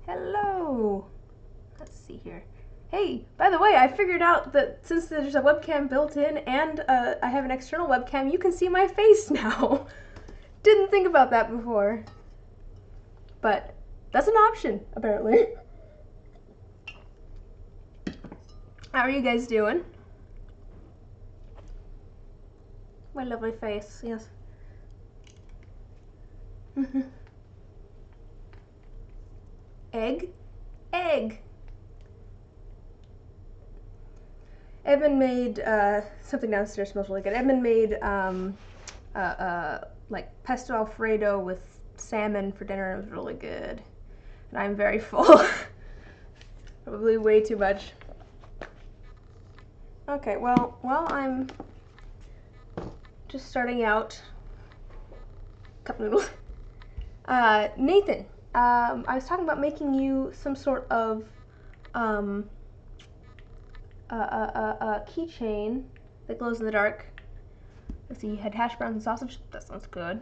Hello. Let's see here. Hey, by the way, I figured out that since there's a webcam built in and I have an external webcam, you can see my face now. Didn't think about that before. But that's an option, apparently. How are you guys doing? My lovely face, yes. Egg? Egg! Edmund made something downstairs smells really good. Edmund made like pesto alfredo with salmon for dinner, and it was really good. And I'm very full. Probably way too much. Okay, well, while I'm just starting out, cup noodles. Nathan, I was talking about making you some sort of keychain that glows in the dark. Let's see, you had hash browns and sausage. That sounds good.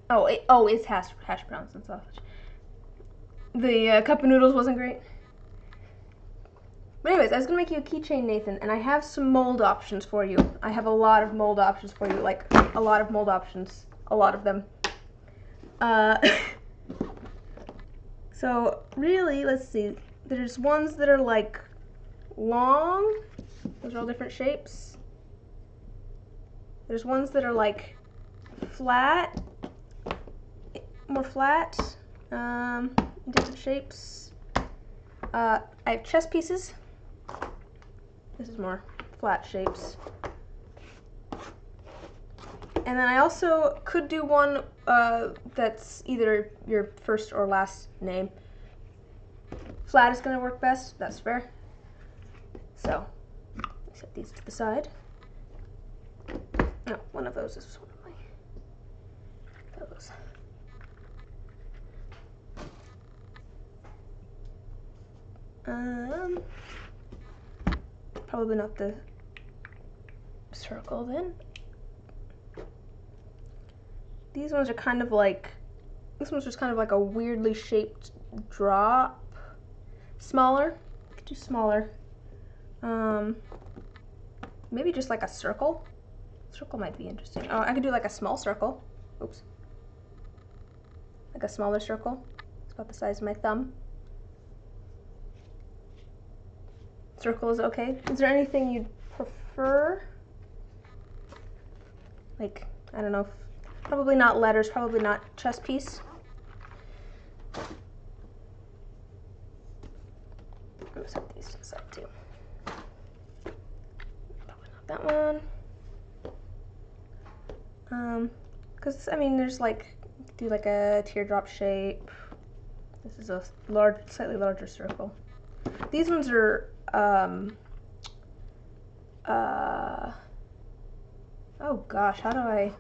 It's hash browns and sausage. The cup of noodles wasn't great. But anyways, I was gonna make you a keychain, Nathan, and I have some mold options for you. I have a lot of mold options for you, like a lot of mold options, a lot of them. So really, let's see. There's ones that are like long. Those are all different shapes. There's ones that are like flat, more flat, different shapes. I have chess pieces. This is more flat shapes. And then I also could do one that's either your first or last name. Flat is going to work best, that's fair. So, set these to the side. No, one of those is one of those. Probably not the circle then. These ones are kind of like, this one's just kind of like a weirdly shaped drop. Smaller, could do smaller. Maybe just like a circle. Circle might be interesting. Oh, I could do like a small circle. Oops. Like a smaller circle. It's about the size of my thumb. Circle is okay. Is there anything you'd prefer? Like, I don't know. Probably not letters, probably not chess piece. I'm gonna set these to the side too. Probably not that one. Because, I mean, there's like, do like a teardrop shape. This is a large, slightly larger circle. These ones are, oh gosh, how do I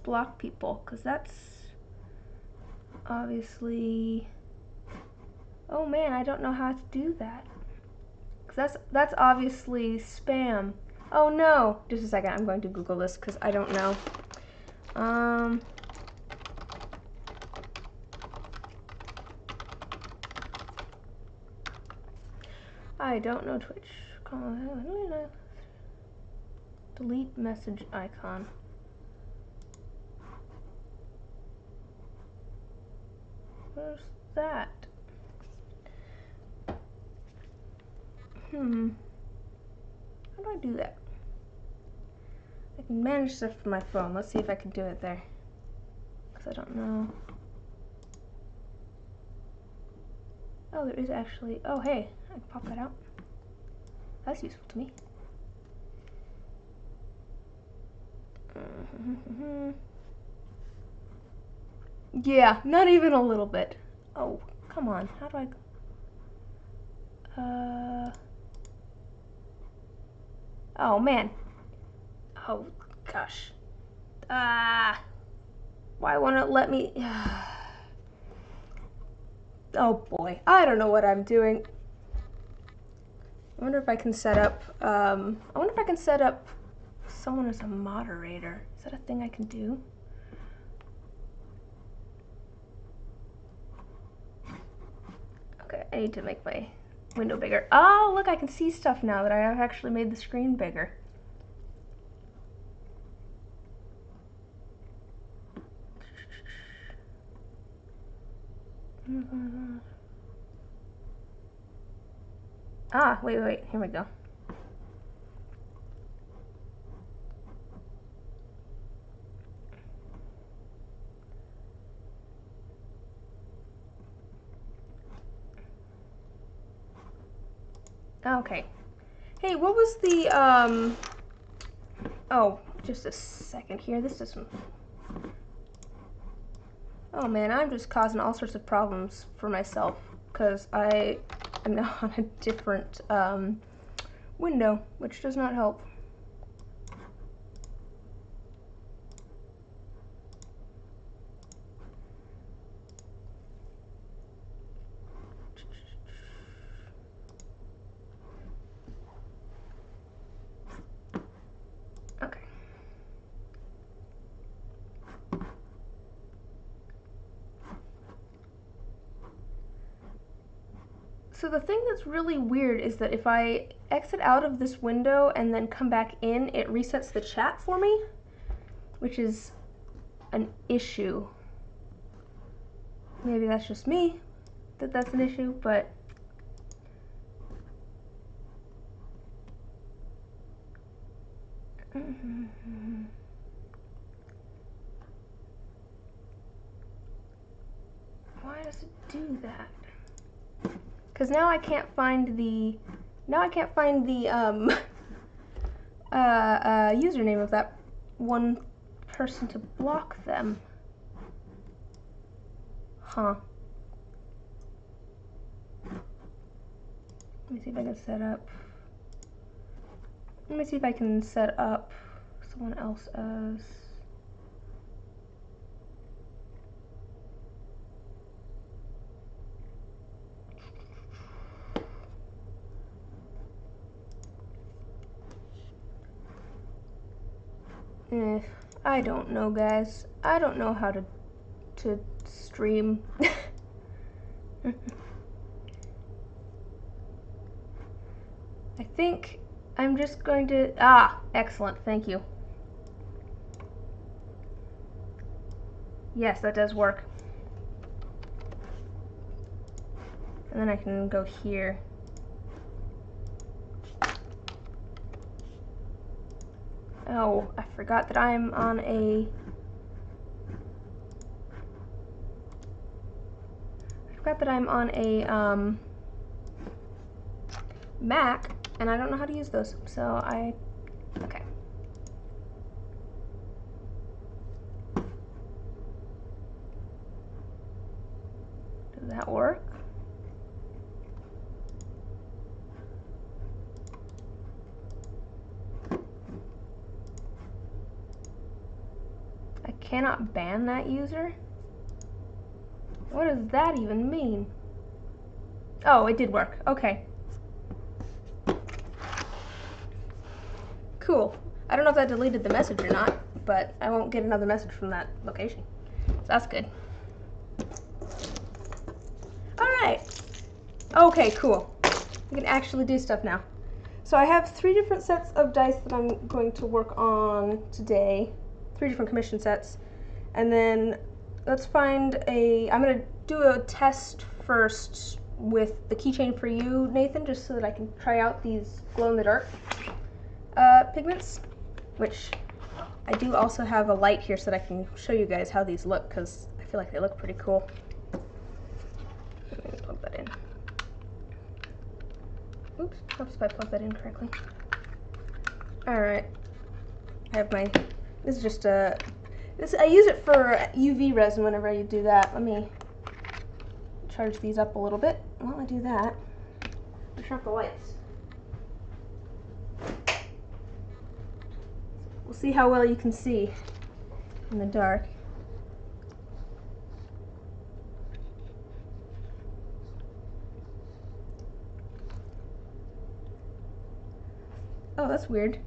block people? Because that's obviously, oh man, I don't know how to do that. Because that's obviously spam. Oh no, just a second, I'm going to Google this because I don't know. I don't know Twitch. Delete message icon. Where's that? How do I do that? I can manage stuff from my phone. Let's see if I can do it there. Because I don't know. Oh, there is actually, oh hey, I can pop that out. That's useful to me. Yeah, not even a little bit. Oh, come on. How do I... Oh, man. Oh, gosh. Why won't it let me... Oh, boy. I don't know what I'm doing. I wonder if I can set up, someone as a moderator. Is that a thing I can do? Okay, I need to make my window bigger. Oh, look, I can see stuff now that I have actually made the screen bigger. Ah, wait, here we go. Okay. Hey, what was the, oh, just a second here. This doesn't... Oh man, I'm just causing all sorts of problems for myself because I am now on a different, window, which does not help. Okay. So the thing that's really weird is that if I exit out of this window and then come back in, it resets the chat for me, which is an issue. Maybe that's just me, that's an issue, but why does it do that? Because now I can't find the username of that one person to block them. Huh. Let me see if I can set up. Let me see if I can set up someone else as. I don't know, guys. I don't know how to stream. I think I'm just going to... Ah, excellent. Thank you. Yes, that does work. And then I can go here. Oh, I forgot that I'm on a... Mac, and I don't know how to use those, so okay. Does that work? I cannot ban that user? What does that even mean? Oh, it did work. Okay. Cool. I don't know if that deleted the message or not, but I won't get another message from that location. So that's good. Alright. Okay, cool. We can actually do stuff now. So I have 3 different sets of dice that I'm going to work on today. 3 different commission sets. And then let's find I'm going to do a test first with the keychain for you, Nathan, just so that I can try out these glow-in-the-dark pigments, which I do also have a light here so that I can show you guys how these look, because I feel like they look pretty cool. Let me plug that in. Oops, hopes if I plug that in correctly. Alright, I have my, this is just I use it for UV resin whenever I do that. Let me charge these up a little bit while I do that. Turn off the lights. We'll see how well you can see in the dark. Oh, that's weird.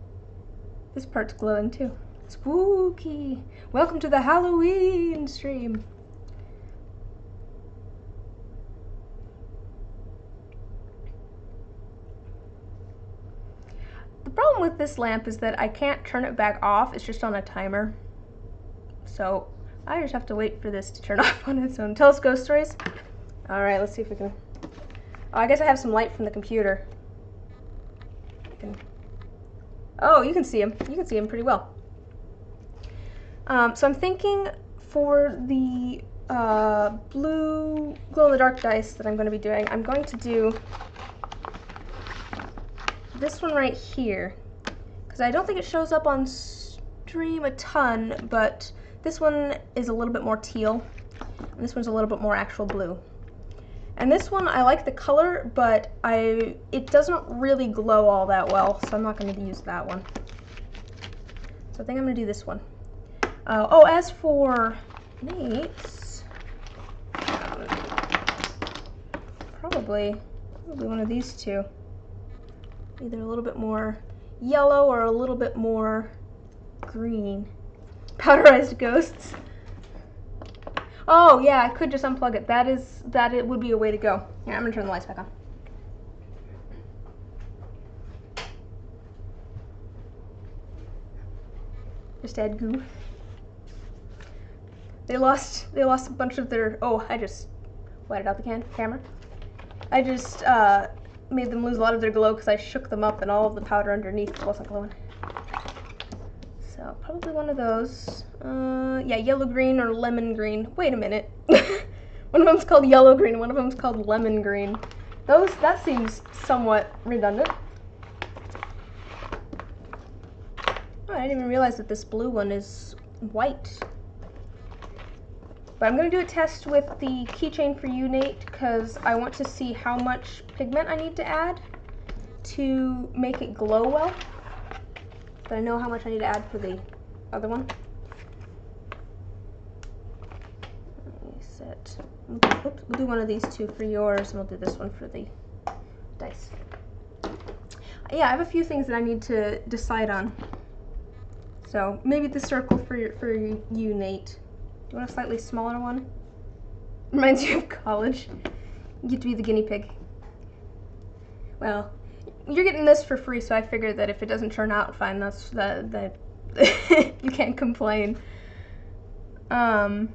This part's glowing too. Spooky. Welcome to the Halloween stream. The problem with this lamp is that I can't turn it back off. It's just on a timer. So I just have to wait for this to turn off on its own. Tell us ghost stories. All right, let's see if we can. Oh, I guess I have some light from the computer. Oh, you can see him. You can see him pretty well. So I'm thinking for the blue glow-in-the-dark dice that I'm going to be doing, I'm going to do this one right here, because I don't think it shows up on stream a ton, but this one is a little bit more teal, and this one's a little bit more actual blue. And this one, I like the color, but it doesn't really glow all that well, so I'm not going to use that one. So I think I'm going to do this one. Oh, as for Nate's, probably one of these two. Either a little bit more yellow or a little bit more green. Powderized ghosts. Oh yeah, I could just unplug it. That would be a way to go. Here, I'm gonna turn the lights back on. Just add goo. They lost a bunch of their. Oh, I just wetted out the camera. I just made them lose a lot of their glow because I shook them up and all of the powder underneath wasn't glowing. So probably one of those. Yeah, yellow green or lemon green. Wait a minute. One of them's called yellow green and one of them's called lemon green. That seems somewhat redundant. Oh, I didn't even realize that this blue one is white. But I'm going to do a test with the keychain for you, Nate, because I want to see how much pigment I need to add to make it glow well. But I know how much I need to add for the other one. Let me set. Oops, we'll do one of these two for yours, and we'll do this one for the dice. Yeah, I have a few things that I need to decide on. So maybe the circle for you, Nate. Do you want a slightly smaller one? Reminds you of college. You get to be the guinea pig. Well, you're getting this for free, so I figured that if it doesn't turn out fine, that's that you can't complain. Do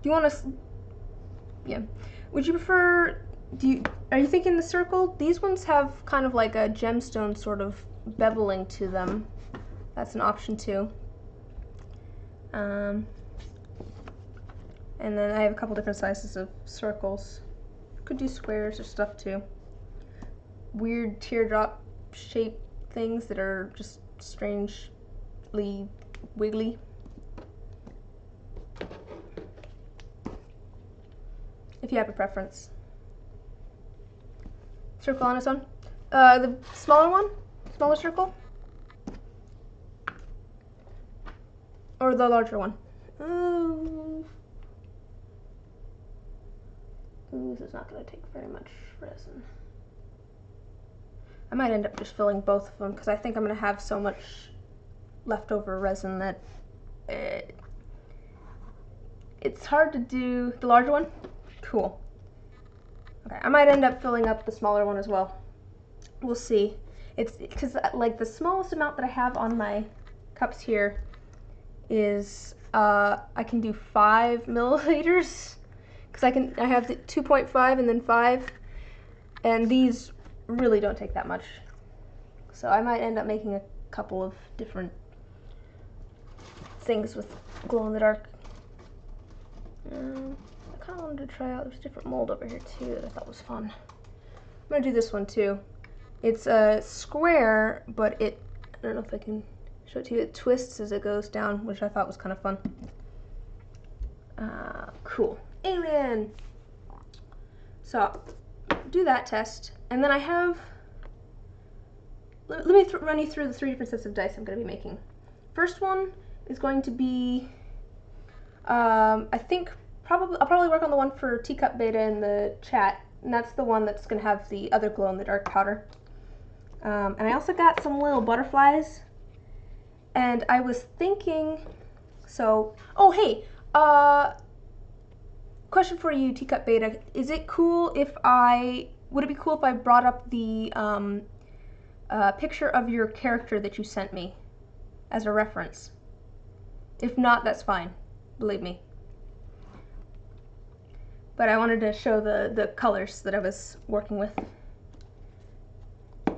you want to? Yeah. Would you prefer? Are you thinking the circle? These ones have kind of like a gemstone sort of beveling to them. That's an option too. And then I have a couple different sizes of circles. Could do squares or stuff too. Weird teardrop shaped things that are just strangely wiggly. If you have a preference. Circle on its own. The smaller one? Smaller circle? Or the larger one? Ooh, this is not going to take very much resin. I might end up just filling both of them because I think I'm going to have so much leftover resin that it's hard to do. The larger one? Cool. Okay, I might end up filling up the smaller one as well. We'll see. It's because like the smallest amount that I have on my cups here is I can do 5 milliliters because I have the 2.5 and then 5, and these really don't take that much, so I might end up making a couple of different things with glow-in-the-dark. I kind of wanted to try out, there's a different mold over here too that I thought was fun. I'm gonna do this one too. It's a square, but I don't know if I can show it to you. It twists as it goes down, which I thought was kind of fun. Cool. Alien! So, do that test. And then I have... Let me run you through the 3 different sets of dice I'm going to be making. First one is going to be... I think I'll probably work on the one for Teacup Beta in the chat. And that's the one that's going to have the other glow-in-the-dark powder. And I also got some little butterflies. And I was thinking, so, oh hey, question for you, Teacup Beta. Is it cool if would it be cool if I brought up the picture of your character that you sent me as a reference? If not, that's fine, believe me. But I wanted to show the colors that I was working with. But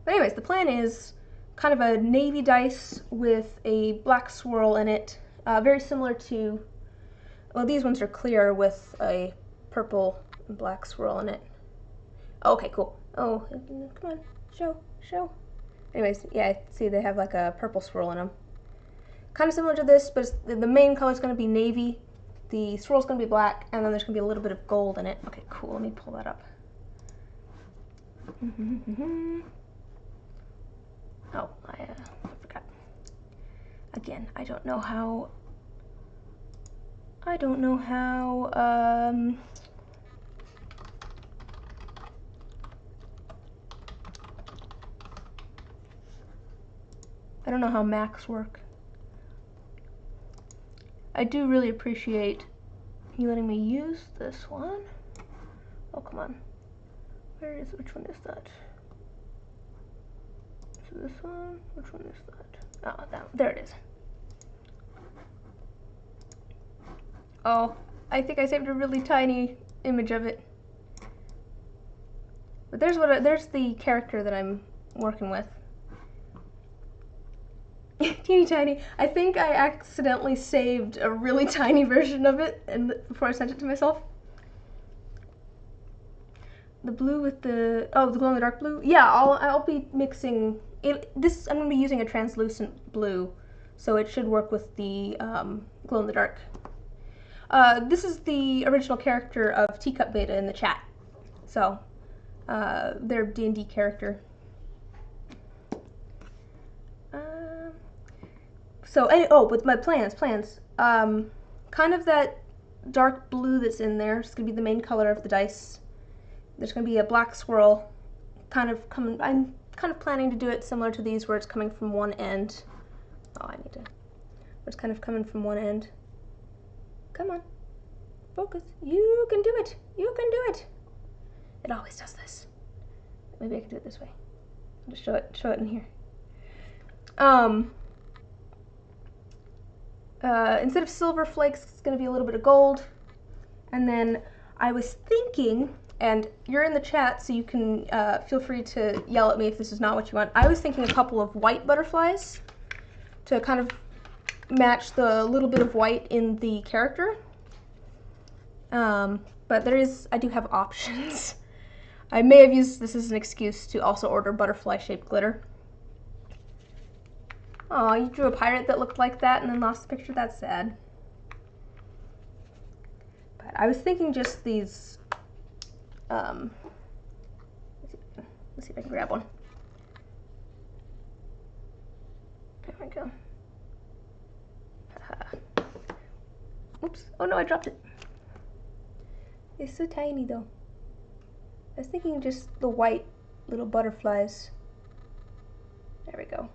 anyways, the plan is kind of a navy dice with a black swirl in it, very similar to, well, these ones are clear with a purple and black swirl in it. Okay, cool. Oh, come on, show. Anyways, yeah, see they have like a purple swirl in them. Kind of similar to this, but the main color is going to be navy, the swirl is going to be black, and then there's going to be a little bit of gold in it. Okay, cool, let me pull that up. Oh, I forgot. Again, I don't know how, I don't know how Macs work. I do really appreciate you letting me use this one. Oh, come on. Which one is that? Is this one? Which one is that? Oh, there it is. Oh, I think I saved a really tiny image of it. But there's the character that I'm working with. Teeny tiny. I think I accidentally saved a really tiny version of it before I sent it to myself. The blue with the glow in the dark blue. Yeah, I'll be mixing it. I'm gonna be using a translucent blue, so it should work with the glow in the dark. This is the original character of Teacup Beta in the chat, so their D&D character. With my plans, kind of that dark blue that's in there is gonna be the main color of the dice. There's gonna be a black swirl, I'm kind of planning to do it similar to these, where it's coming from one end. Where it's kind of coming from one end. Come on, focus. You can do it. You can do it. It always does this. Maybe I can do it this way. I'll just show it in here. Instead of silver flakes, it's going to be a little bit of gold. And then I was thinking, and you're in the chat, so you can feel free to yell at me if this is not what you want. I was thinking a couple of white butterflies to kind of match the little bit of white in the character. But I do have options. I may have used this as an excuse to also order butterfly-shaped glitter. Oh, you drew a pirate that looked like that and then lost the picture? That's sad. But I was thinking just these, let's see if I can grab one. There we go. Oops, oh no, I dropped it. It's so tiny though. I was thinking just the white little butterflies. There we go.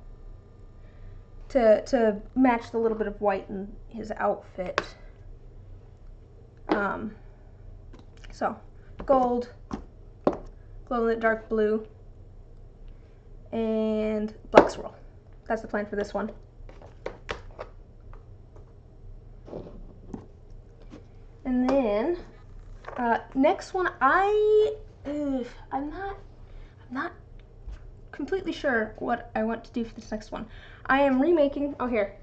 To match the little bit of white in his outfit. So, gold, glow in the dark blue, and black swirl. That's the plan for this one. And then, next one, I'm not completely sure what I want to do for this next one. I am remaking, oh here,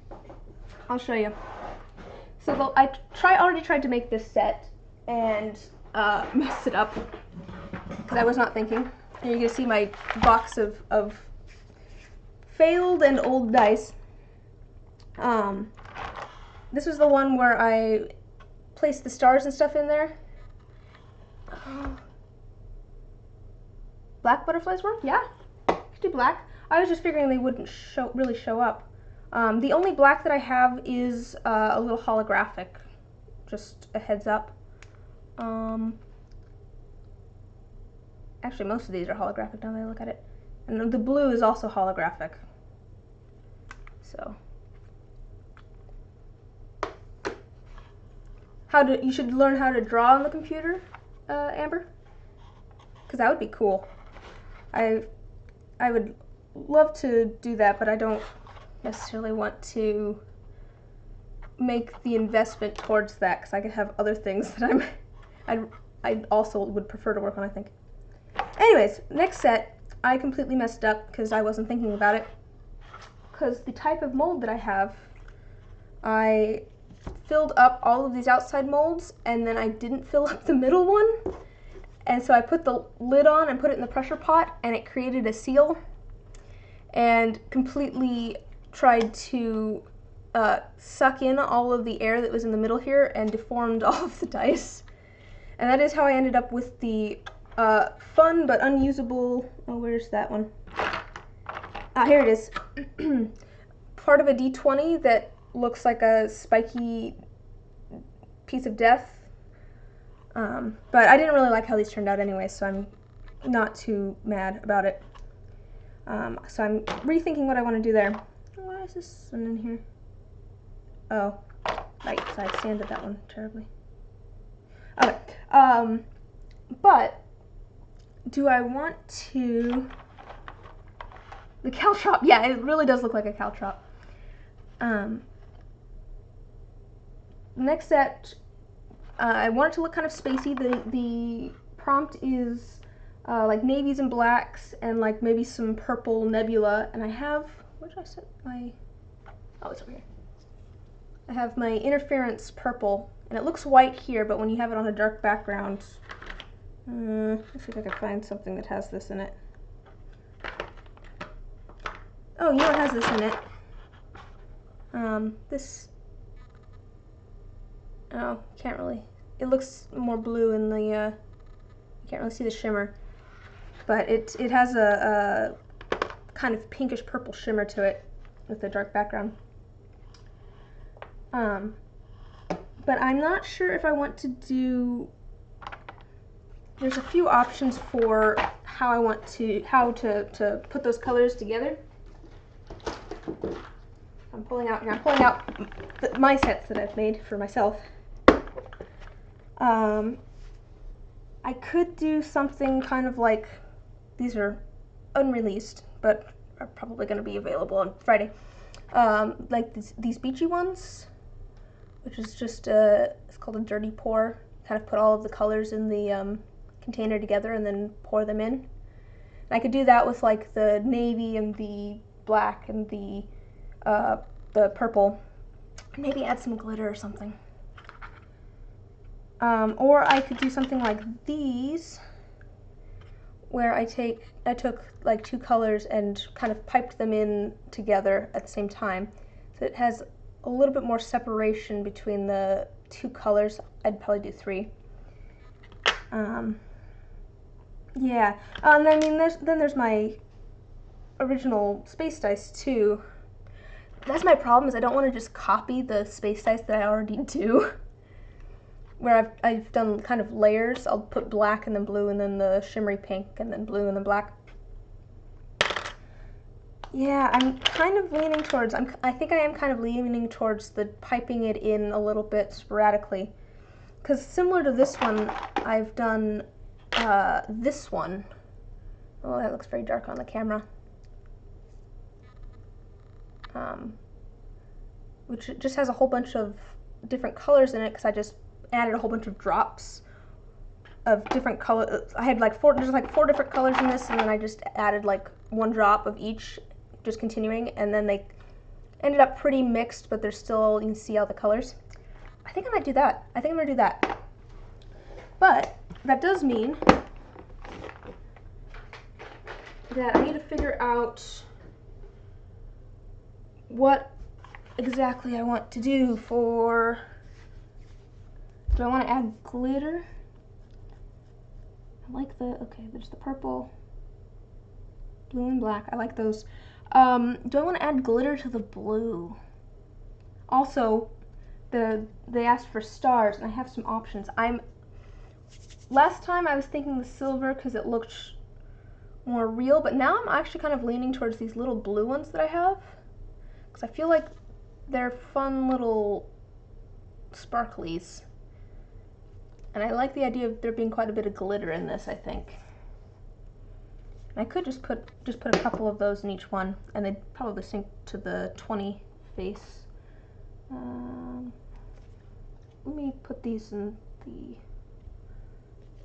I'll show you. So I already tried to make this set and messed it up because I was not thinking. And you're gonna see my box of failed and old dice. This was the one where I placed the stars and stuff in there. Black butterflies work? Yeah, do black. I was just figuring they wouldn't really show up. The only black that I have is a little holographic, just a heads up. Actually, most of these are holographic now that I look at it. And the blue is also holographic. So, you should learn how to draw on the computer, Amber? Because that would be cool. I would love to do that, but I don't necessarily want to make the investment towards that because I could have other things that I also would prefer to work on, I think. Anyways, next set, I completely messed up because I wasn't thinking about it. Because the type of mold that I have, I filled up all of these outside molds and then I didn't fill up the middle one. And so I put the lid on and put it in the pressure pot and it created a seal and completely tried to suck in all of the air that was in the middle here and deformed all of the dice. And that is how I ended up with the fun but unusable, oh, where's that one? Ah, here it is. Part of a D20 that looks like a spiky piece of death. But I didn't really like how these turned out anyway, so I'm not too mad about it. So I'm rethinking what I want to do there. Why is this one in here? Oh, right, so I sanded that one terribly. Okay, but do I want to... The caltrop, yeah, it really does look like a caltrop. Next set, I want it to look kind of spacey. The prompt is like navies and blacks and like maybe some purple nebula. And I have, where did I set my, oh, it's over here. I have my interference purple, and it looks white here, but when you have it on a dark background, let's see if I can find something that has this in it. Oh, you know what has this in it? Oh, can't really. It looks more blue in the, you can't really see the shimmer. But it has a kind of pinkish purple shimmer to it with a dark background. But I'm not sure if I want to do, there's a few options for how to put those colors together. I'm pulling out my sets that I've made for myself. I could do something kind of like, these are unreleased, but are probably going to be available on Friday. Like these beachy ones, which is just it's called a dirty pour. Kind of put all of the colors in the container together and then pour them in. And I could do that with like the navy and the black and the purple. Maybe add some glitter or something. Or I could do something like these, where I took like two colors and kind of piped them in together at the same time. So it has a little bit more separation between the two colors. I'd probably do three. Yeah, and I mean, there's my original space dice too. That's my problem, is I don't want to just copy the space dice that I already do. Where I've done kind of layers. I'll put black and then blue and then the shimmery pink and then blue and then black. Yeah, I'm kind of leaning towards, I think I am kind of leaning towards the piping it in a little bit sporadically. Because similar to this one, I've done this one. Oh, that looks very dark on the camera. Which just has a whole bunch of different colors in it, because I just added a whole bunch of drops of different colors. I had like there's like four different colors in this, and then I just added like one drop of each, just continuing, and then they ended up pretty mixed, but there's still, you can see all the colors. I think I might do that. I think I'm gonna do that. But that does mean that I need to figure out what exactly I want to do for, do I want to add glitter? I like the, okay, there's the purple, blue and black, I like those. Do I want to add glitter to the blue? Also, they asked for stars, and I have some options. Last time I was thinking the silver because it looked more real, but now I'm actually kind of leaning towards these little blue ones that I have, because I feel like they're fun little sparklies. And I like the idea of there being quite a bit of glitter in this, I think. And I could just put a couple of those in each one, and they'd probably sync to the 20 face. Let me put these in the,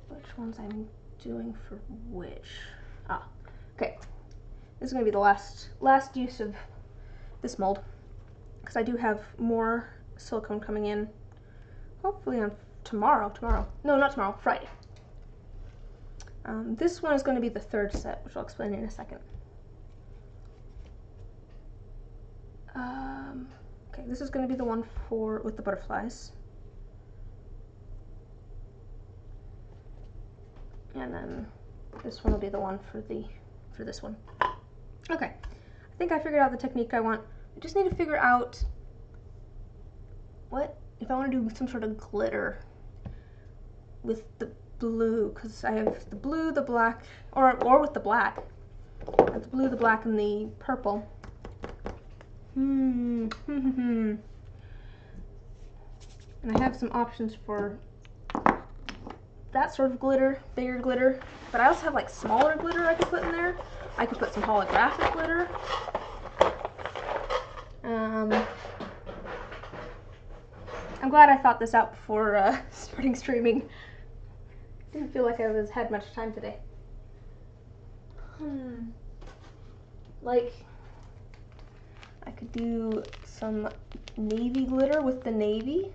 which ones I'm doing for which. Ah, okay. This is going to be the last use of this mold, because I do have more silicone coming in, hopefully on tomorrow. No, not tomorrow, Friday. This one is going to be the third set, which I'll explain in a second. Okay, this is going to be the one with the butterflies. And then this one will be the one for this one. Okay, I think I figured out the technique I want. I just need to figure out what if I want to do some sort of glitter with the blue, because I have the blue, the black, or with the black. I have the blue, the black, and the purple. And I have some options for that sort of glitter, bigger glitter, but I also have like smaller glitter I could put in there. I could put some holographic glitter. I'm glad I thought this out before starting streaming. Didn't feel like I had much time today. Like, I could do some navy glitter with the navy.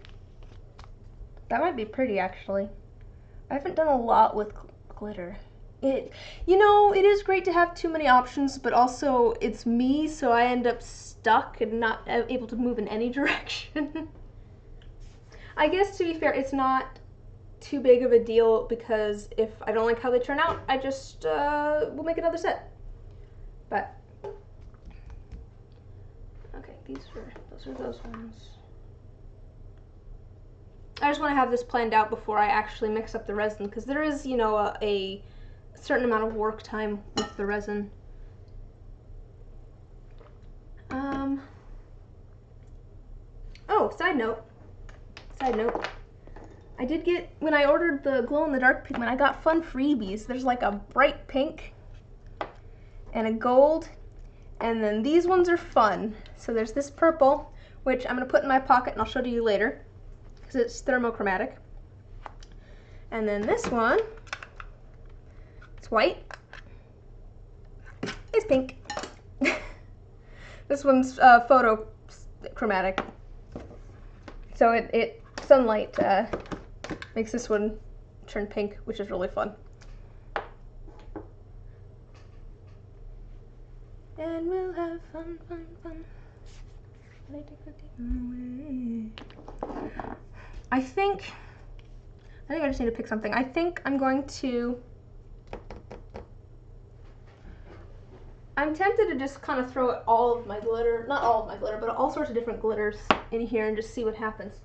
That might be pretty, actually. I haven't done a lot with glitter. You know, it is great to have too many options, but also it's me, so I end up stuck and not able to move in any direction. I guess, to be fair, it's not too big of a deal, because if I don't like how they turn out, I just will make another set. But okay, those are those ones. I just want to have this planned out before I actually mix up the resin, because there is, you know, a certain amount of work time with the resin. Oh, side note. I did get, when I ordered the glow-in-the-dark pigment, I got fun freebies. There's like a bright pink and a gold, and then these ones are fun. So there's this purple, which I'm going to put in my pocket and I'll show to you later, because it's thermochromatic. And then this one, it's white, it's pink. This one's photochromatic. So it sunlight makes this one turn pink, which is really fun. And we'll have fun. I think I just need to pick something. I think I'm going to, I'm tempted to just kind of throw all of my glitter, not all of my glitter, but all sorts of different glitters in here and just see what happens.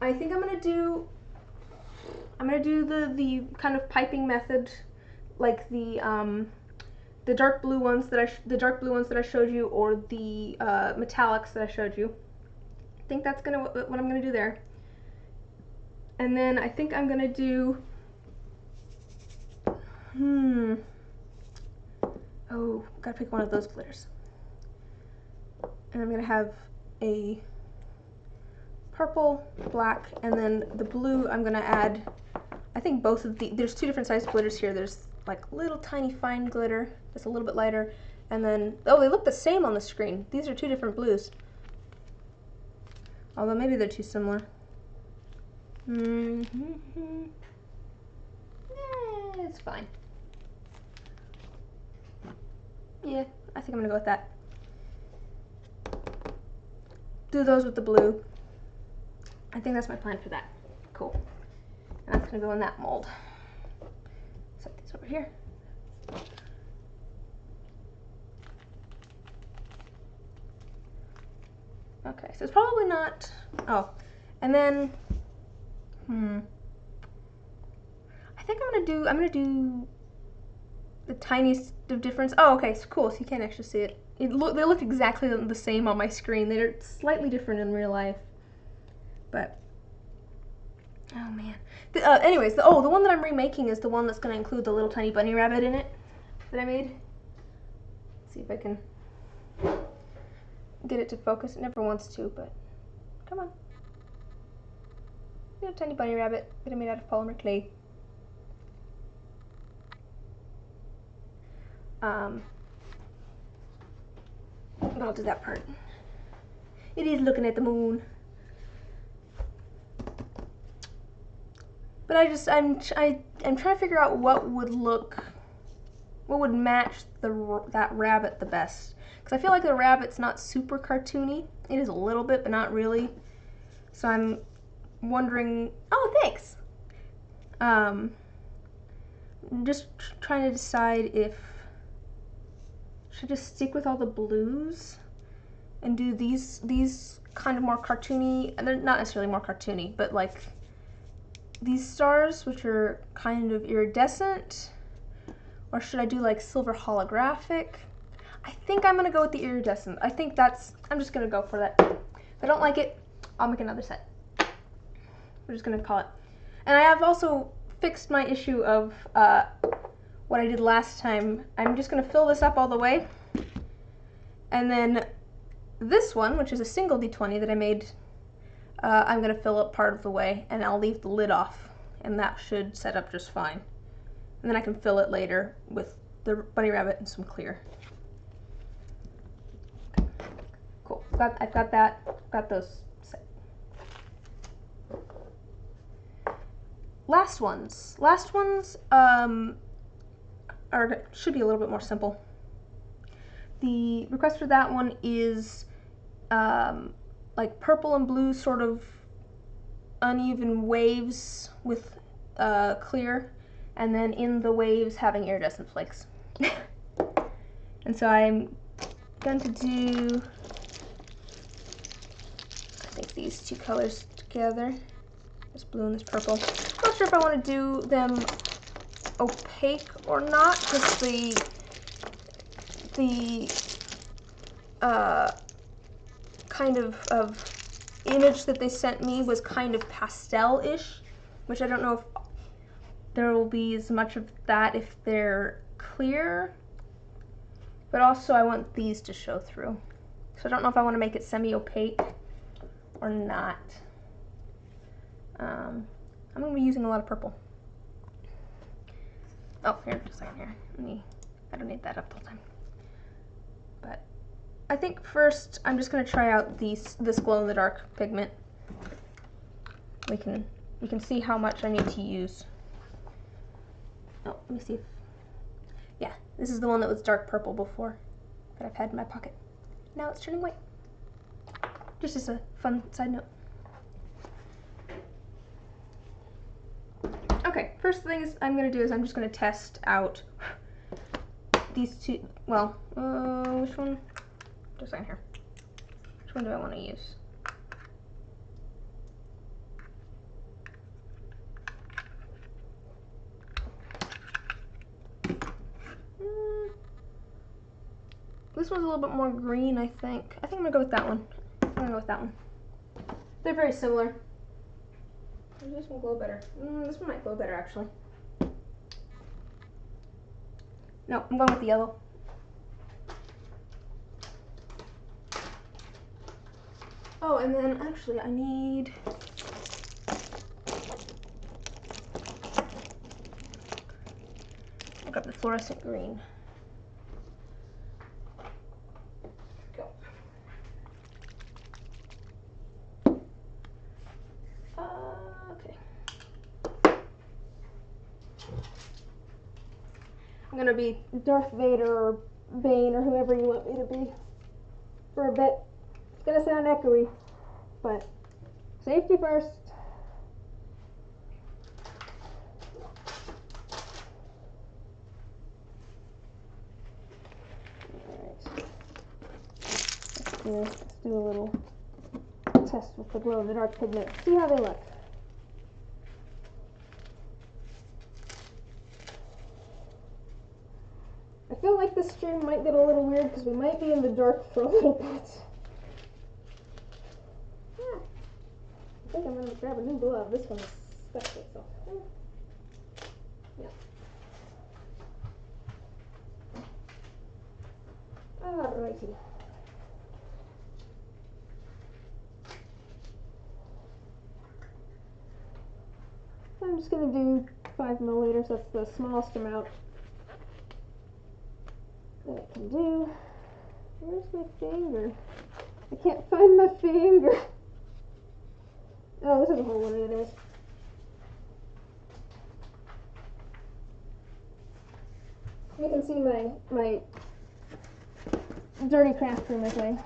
I think I'm gonna do the kind of piping method, like the dark blue ones that I showed you, or the metallics that I showed you. I think that's what I'm gonna do there. And then I think I'm gonna do, oh, gotta pick one of those glitters. And I'm gonna have a purple, black, and then the blue I'm gonna add, I think both of there's two different sized glitters here. There's like little tiny fine glitter that's a little bit lighter, and then, oh, they look the same on the screen. These are two different blues. Although maybe they're too similar. It's fine. Yeah, I think I'm gonna go with that. Do those with the blue. I think that's my plan for that. Cool. And that's gonna go in that mold. Set these over here. Okay, so it's probably not, oh, and then, I think I'm gonna do tiniest of difference. Oh, okay, so cool. So you can't actually see it. They look exactly the same on my screen. They're slightly different in real life. But oh man. Anyways, the one that I'm remaking is the one that's going to include the little tiny bunny rabbit in it that I made. Let's see if I can get it to focus. It never wants to, but come on. Little tiny bunny rabbit that I made out of polymer clay. But I'll do that part. It is looking at the moon. But I'm trying to figure out what would match that rabbit the best. Because I feel like the rabbit's not super cartoony. It is a little bit, but not really. So I'm wondering. Oh, thanks. Just trying to decide if should I just stick with all the blues and do these kind of more cartoony. And they're not necessarily more cartoony, but like these stars, which are kind of iridescent, or should I do like silver holographic? I think I'm gonna go with the iridescent. I'm just gonna go for that. If I don't like it, I'll make another set. We're just gonna call it. And I have also fixed my issue of what I did last time. I'm just gonna fill this up all the way. And then this one, which is a single D20 that I made, I'm gonna fill up part of the way, and I'll leave the lid off, and that should set up just fine. And then I can fill it later with the bunny rabbit and some clear. Cool. I've got that. Got those set. Last ones should be a little bit more simple. The request for that one is like purple and blue sort of uneven waves with clear, and then in the waves having iridescent flakes. And so I'm going to do, I think, these two colors together, this blue and this purple. I'm not sure if I want to do them opaque or not, because the kind of image that they sent me was kind of pastel-ish, which I don't know if there will be as much of that if they're clear, but also I want these to show through. So I don't know if I want to make it semi-opaque or not. I'm going to be using a lot of purple. Oh, here, just a second here. I don't need that up the whole time. But I think first I'm just going to try out this glow-in-the-dark pigment. We can see how much I need to use. Oh, let me see. Yeah, this is the one that was dark purple before that I've had in my pocket. Now it's turning white. Just as a fun side note. Okay, first things I'm going to do is I'm just going to test out these two. Well, which one? Just a second here. Which one do I want to use? This one's a little bit more green, I think. I think I'm going to go with that one. I'm going to go with that one. They're very similar. This one glow better. This one might glow better, actually. No, I'm going with the yellow. Oh, and then actually I need... I've got the fluorescent green. Go. Okay. I'm gonna be Darth Vader or Bane or whoever you want me to be for a bit. It's gonna sound echoey, but safety first. Alright. Let's do a little test with the glow-in-the-dark pigment. See how they look. feel like this stream might get a little weird because we might be in the dark for a little bit. Yeah. I think I'm going to grab a new glove. This one's stuck to itself. Yeah. Alrighty. I'm just going to do 5 milliliters. That's the smallest amount that I can do. Where's my finger? I can't find my finger. Oh, this is a whole one anyways. You can see my dirty craft room as I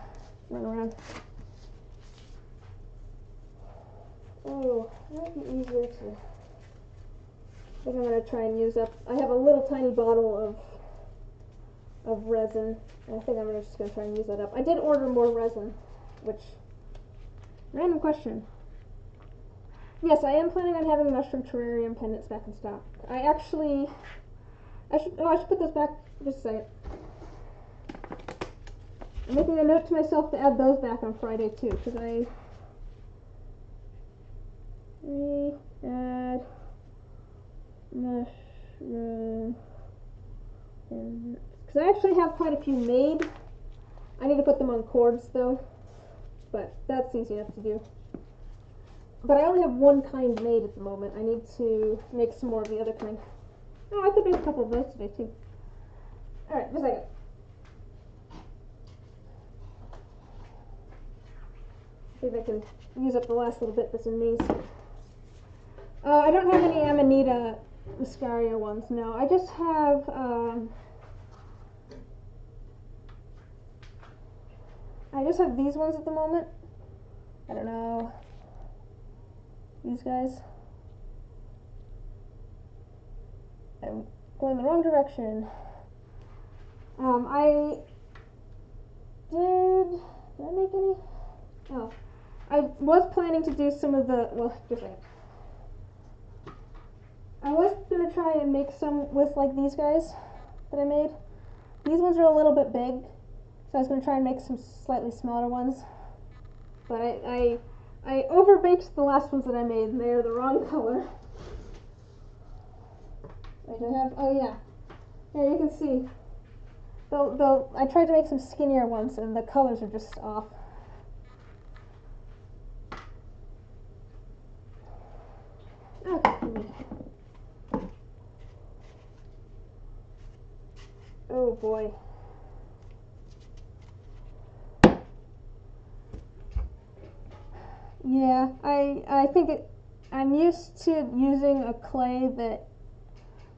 run around. Oh, it might be easier to... I think I'm going to try and use up... I have a little tiny bottle of resin. I think I'm just going to try and use that up. I did order more resin, which... Random question. Yes, I am planning on having mushroom terrarium pendants back in stock. I should put those back just a second. I'm making a note to myself to add those back on Friday too, because I add mushroom, because I actually have quite a few made. I need to put them on cords though, but that's easy enough to do. But I only have one kind made at the moment. I need to make some more of the other kind. Oh, I could make a couple of those today too. Alright, just a second. See if I can use up the last little bit that's in these. I don't have any Amanita Muscaria ones, no. I just have, these ones at the moment. I don't know. These guys. I'm going the wrong direction. Did I make any? Oh. I was planning to do some of the, well, just a second. I was going to try and make some with like these guys that I made. These ones are a little bit big, so I was going to try and make some slightly smaller ones. But I overbaked the last ones that I made, and they are the wrong color. I do have, oh yeah. Here you can see. I tried to make some skinnier ones, and the colors are just off. Okay. Oh boy. Yeah, I think I'm used to using a clay that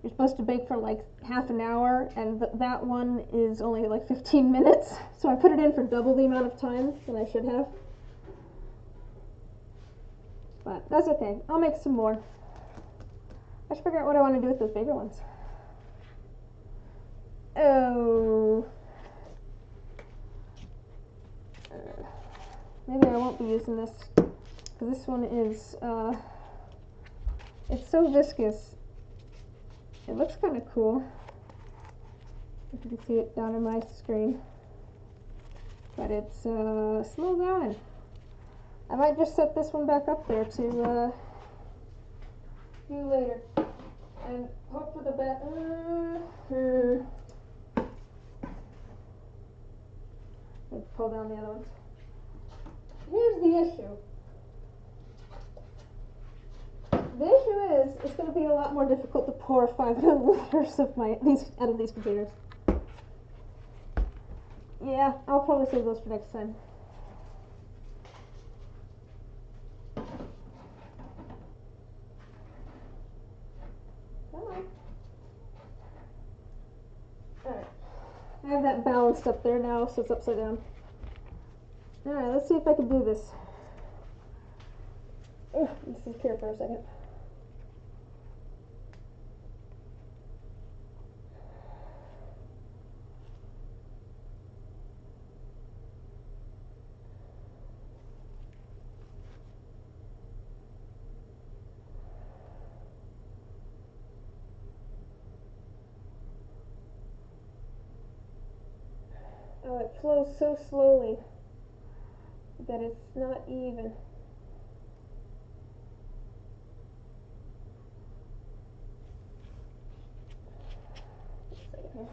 you're supposed to bake for like half an hour, and that one is only like 15 minutes. So I put it in for double the amount of time than I should have. But that's okay. I'll make some more. I should figure out what I want to do with those bigger ones. Oh. Maybe I won't be using this, because this one is, it's so viscous. It looks kind of cool, if you can see it down on my screen. But it's slow going. I might just set this one back up there to do later. And hope for the best. Let's pull down the other ones. Here's the issue. The issue is, it's going to be a lot more difficult to pour 5 milliliters of out of these containers. Yeah, I'll probably save those for next time. Come on. Alright. I have that balanced up there now, so it's upside down. Alright, let's see if I can do this. Ugh, let's just here for a second. Oh, it flows so slowly that it's not even. Here.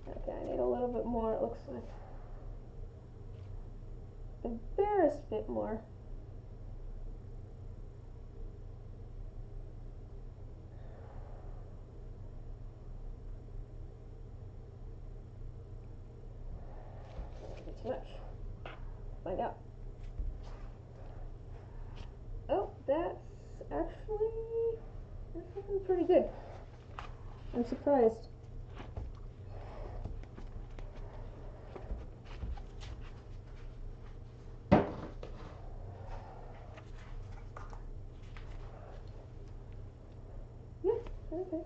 Okay, I need a little bit more, it looks like. The barest bit more. Too much. Find out. Oh, that's looking pretty good. I'm surprised. Yeah, okay.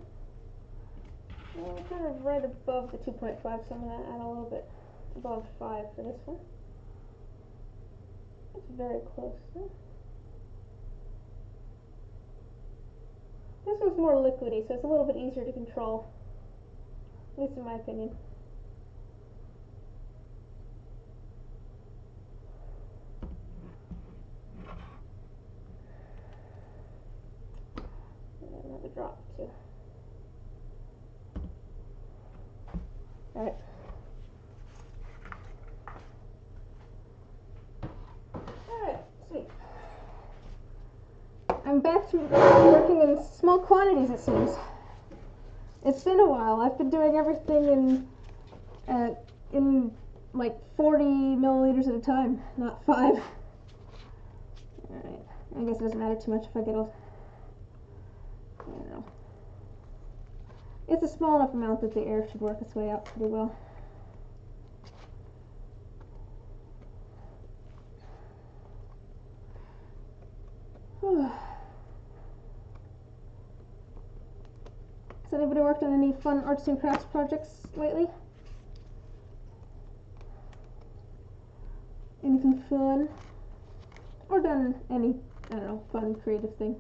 Well, we're kind of right above the 2.5, so I'm going to add a little bit above 5 for this one. It's very close. Huh? This one's more liquidy, so it's a little bit easier to control, at least in my opinion. And another drop, too. Alright. Alright, sweet. I'm back to working in small quantities, it seems. It's been a while. I've been doing everything in like 40 milliliters at a time, not 5. Alright, I guess it doesn't matter too much if I get a, you know. It's a small enough amount that the air should work its way out pretty well. Has anybody worked on any fun arts and crafts projects lately? Anything fun? Or done any, I don't know, fun creative thing?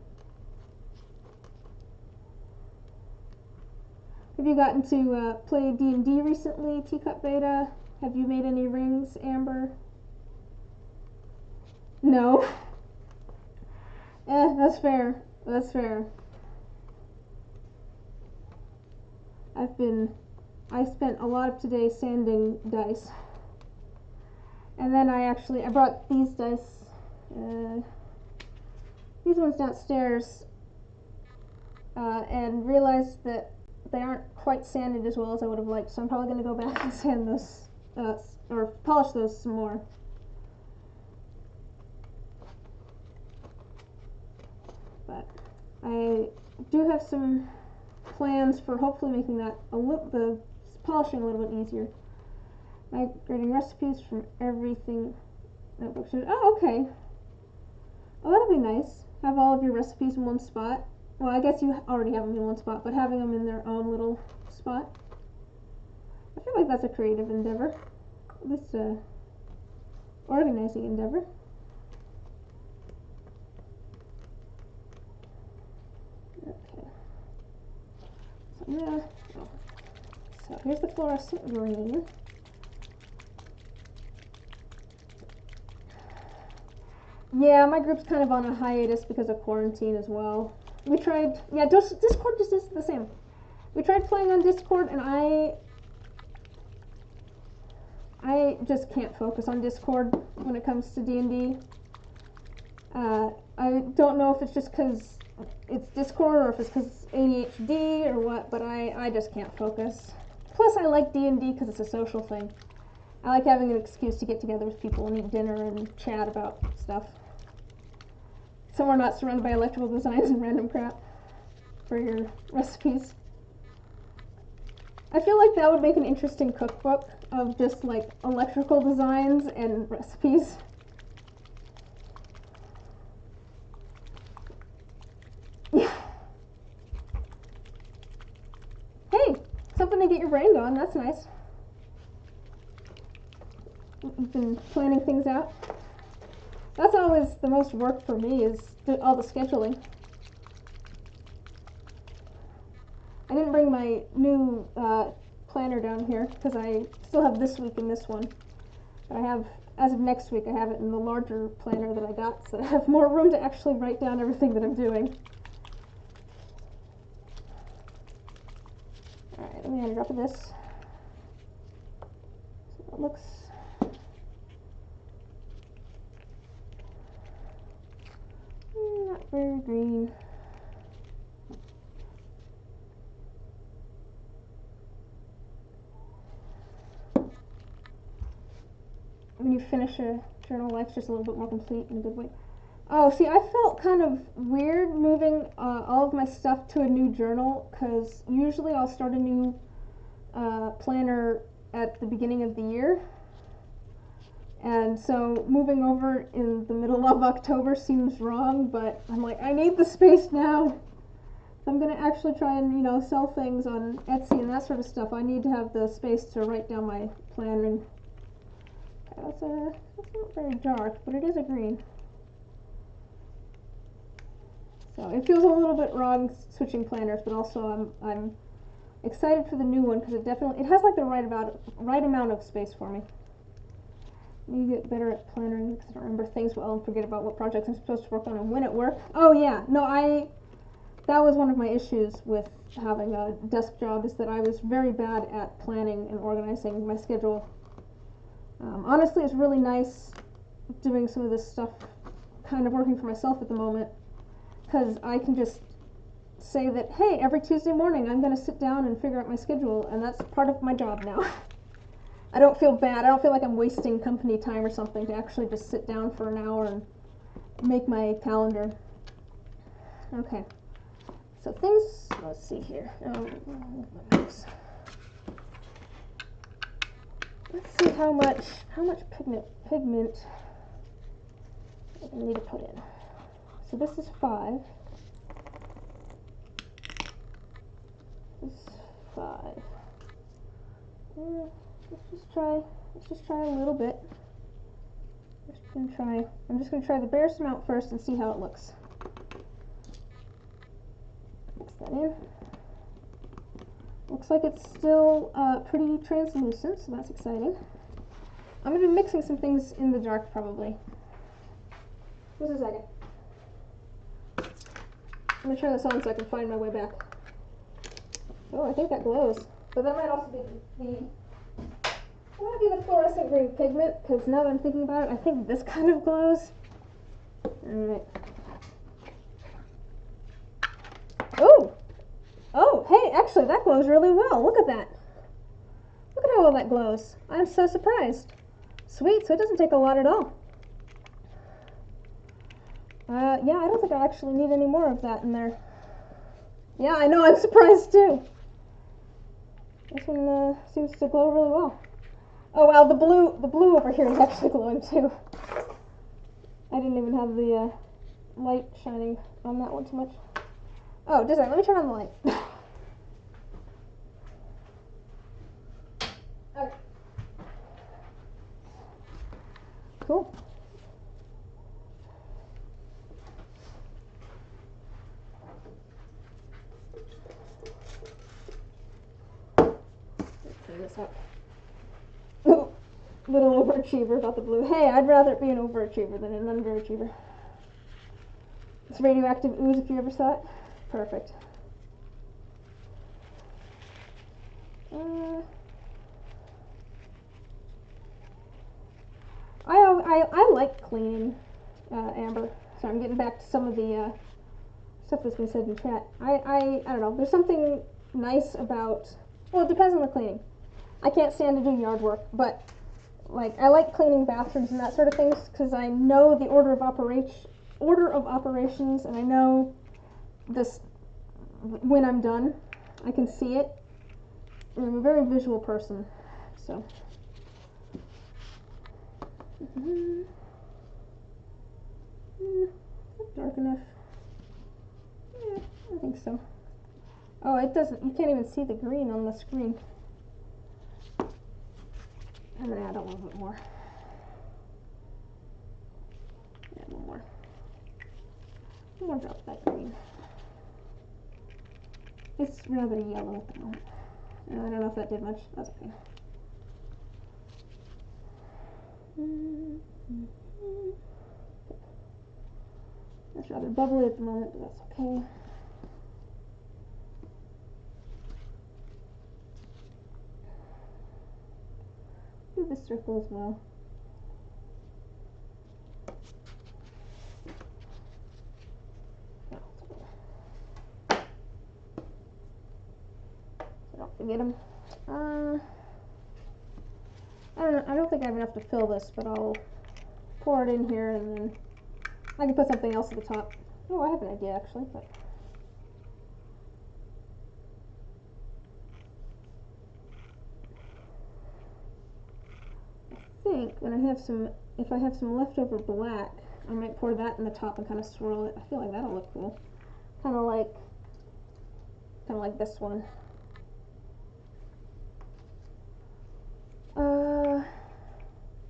Have you gotten to play D&D recently, Teacup Beta? Have you made any rings, Amber? No? That's fair. That's fair. I spent a lot of today sanding dice. And then I brought these dice, these ones downstairs, and realized that they aren't quite sanded as well as I would have liked, so I'm probably going to go back and sand those, or polish those some more. But I do have some plans for hopefully making that the polishing a little bit easier. Migrating recipes from everything notebook. Oh, okay. Oh, that'll be nice. Have all of your recipes in one spot. Well, I guess you already have them in one spot, but having them in their own little spot. I feel like that's a creative endeavor. At least a organizing endeavor. Okay. So here's the fluorescent green. Yeah, my group's kind of on a hiatus because of quarantine as well. We tried, yeah, Discord just is the same. We tried playing on Discord, and I just can't focus on Discord when it comes to D&D. I don't know if it's just because it's Discord or if it's because it's ADHD or what, but I just can't focus. Plus, I like D&D because it's a social thing. I like having an excuse to get together with people and eat dinner and chat about stuff. So we're not surrounded by electrical designs and random crap for your recipes. I feel like that would make an interesting cookbook of just like electrical designs and recipes. Yeah. Hey, something to get your brain going, that's nice. You've been planning things out. That's always the most work for me, is all the scheduling. I didn't bring my new planner down here because I still have this week in this one. But I have, as of next week, I have it in the larger planner that I got, so I have more room to actually write down everything that I'm doing. Alright, let me add a drop of this. So it looks... not very green. When you finish a journal, life's just a little bit more complete in a good way. Oh, see, I felt kind of weird moving all of my stuff to a new journal, because usually I'll start a new planner at the beginning of the year. And so moving over in the middle of October seems wrong, but I'm like, I need the space now. If I'm going to actually try and, you know, sell things on Etsy and that sort of stuff, I need to have the space to write down my planning. That's not very dark, but it is a green. So it feels a little bit wrong switching planners, but also I'm excited for the new one because it has like the right amount of space for me. I need to get better at plannering because I don't remember things well and forget about what projects I'm supposed to work on and when at work. Oh yeah, no, that was one of my issues with having a desk job, is that I was very bad at planning and organizing my schedule. Honestly, it's really nice doing some of this stuff, kind of working for myself at the moment, because I can just say that, hey, every Tuesday morning I'm going to sit down and figure out my schedule, and that's part of my job now. I don't feel bad. I don't feel like I'm wasting company time or something to actually just sit down for an hour and make my calendar. Okay, so things, let's see here. Let's see how much pigment I need to put in. So this is 5. This is 5. Let's just try a little bit. I'm just gonna try the barest amount first and see how it looks. Mix that in. Looks like it's still pretty translucent, so that's exciting. I'm going to be mixing some things in the dark, probably. Just a second. Let me turn this on so I can find my way back. Oh, I think that glows. But that might also be the fluorescent green pigment, because now that I'm thinking about it, I think this kind of glows. Alright. Oh! Oh, hey, actually, that glows really well. Look at that. Look at how well that glows. I'm so surprised. Sweet, so it doesn't take a lot at all. Yeah, I don't think I actually need any more of that in there. Yeah, I know, I'm surprised too. This one seems to glow really well. Oh wow, the blue over here is actually glowing too. I didn't even have the light shining on that one too much. Oh, let me turn on the light. Okay. Cool. Let's clean this up. Ooh, little overachiever about the blue. Hey, I'd rather it be an overachiever than an underachiever. It's radioactive ooze, if you ever saw it. Perfect. I like cleaning, Amber. So I'm getting back to some of the stuff that's been said in chat. I don't know. There's something nice about. Well, it depends on the cleaning. I can't stand to do yard work, but like I like cleaning bathrooms and that sort of things because I know the order of operations, and I know this when I'm done. I can see it. And I'm a very visual person, so. Dark enough? Yeah, I think so. Oh, it doesn't. You can't even see the green on the screen. I'm gonna add a little bit more. Add more. More drop of that green. It's rather yellow at the moment. I don't know if that did much. That's okay. It's rather bubbly at the moment, but that's okay. Do this circle as well. So don't forget them. I don't think I have enough to fill this, but I'll pour it in here and then I can put something else at the top. Oh, I have an idea actually, but I think when I have some, if I have some leftover black, I might pour that in the top and kind of swirl it. I feel like that'll look cool. Kind of like this one.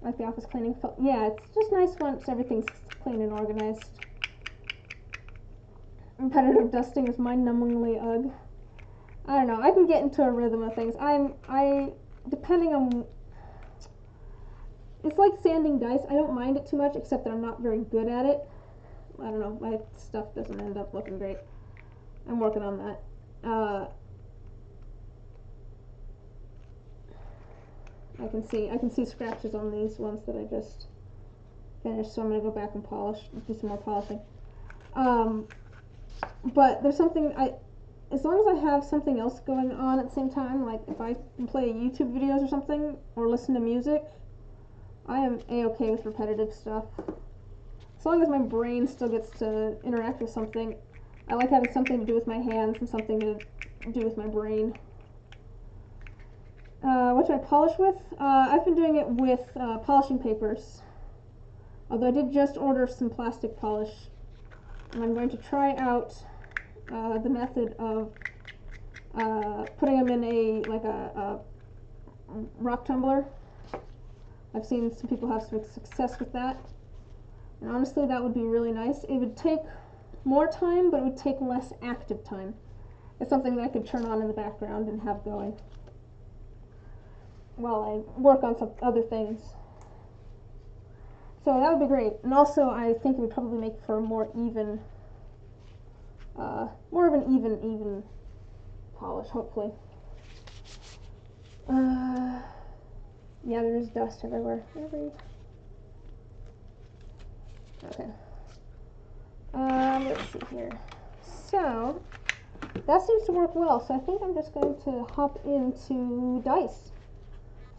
Like the office cleaning. Yeah, it's just nice once everything's clean and organized. Repetitive dusting is mind-numbingly ugh. I don't know. I can get into a rhythm of things. Depending on. It's like sanding dice. I don't mind it too much, except that I'm not very good at it. I don't know. My stuff doesn't end up looking great. I'm working on that. I can see scratches on these ones that I just finished, so I'm gonna go back and do some more polishing. But there's something as long as I have something else going on at the same time, like if I can play YouTube videos or something, or listen to music, I am a-okay with repetitive stuff. As long as my brain still gets to interact with something, I like having something to do with my hands and something to do with my brain. What do I polish with? I've been doing it with polishing papers. Although I did just order some plastic polish. And I'm going to try out the method of putting them in a rock tumbler. I've seen some people have some success with that. And honestly, that would be really nice. It would take more time, but it would take less active time. It's something that I could turn on in the background and have going while I work on some other things. So that would be great. And also, I think it would probably make for a more even, more of an even polish, hopefully. Yeah, there's dust everywhere. Okay. Let's see here. So, that seems to work well. So I think I'm just going to hop into dice.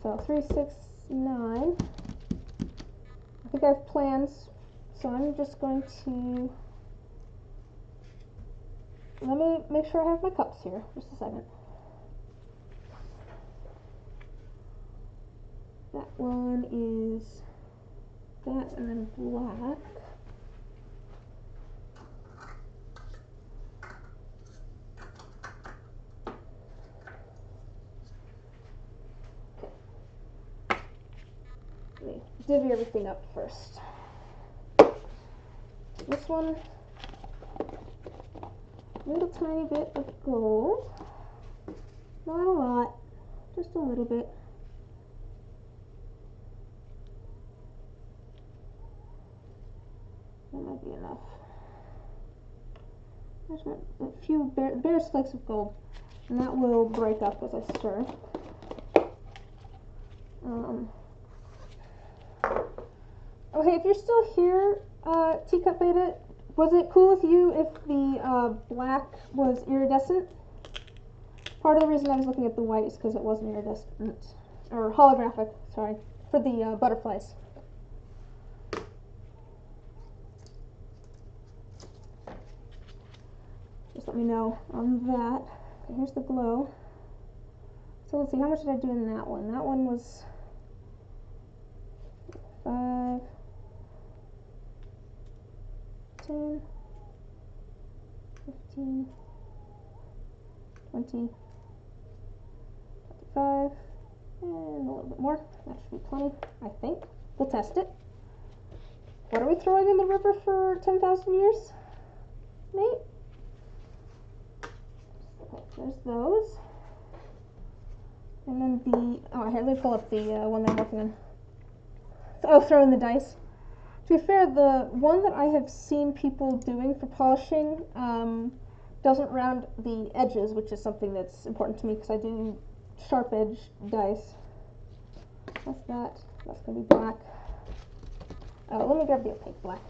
So 3, 6, 9. I think I have plans. So I'm just going to, let me make sure I have my cups here. Just a second. That one is that and then black. Let me divvy everything up first. This one, little tiny bit of gold. Not a lot, just a little bit. That might be enough. There's a few bare flakes of gold, and that will break up as I stir. Oh, hey, if you're still here, Teacup Beta, was it cool with you if the black was iridescent? Part of the reason I was looking at the white is because it wasn't iridescent, or holographic, sorry, for the butterflies. Just let me know on that. Okay, here's the glow. So let's see, how much did I do in that one? That one was 5, 10, 15, 20, 25, and a little bit more. That should be plenty, I think. We'll test it. What are we throwing in the river for 10,000 years? Neat. Okay, there's those. And then here, let me pull up the one that I'm working on. Oh, throw in the dice. To be fair, the one that I have seen people doing for polishing doesn't round the edges, which is something that's important to me because I do sharp edge dice. What's that? That's going to be black. Oh, let me grab the opaque black.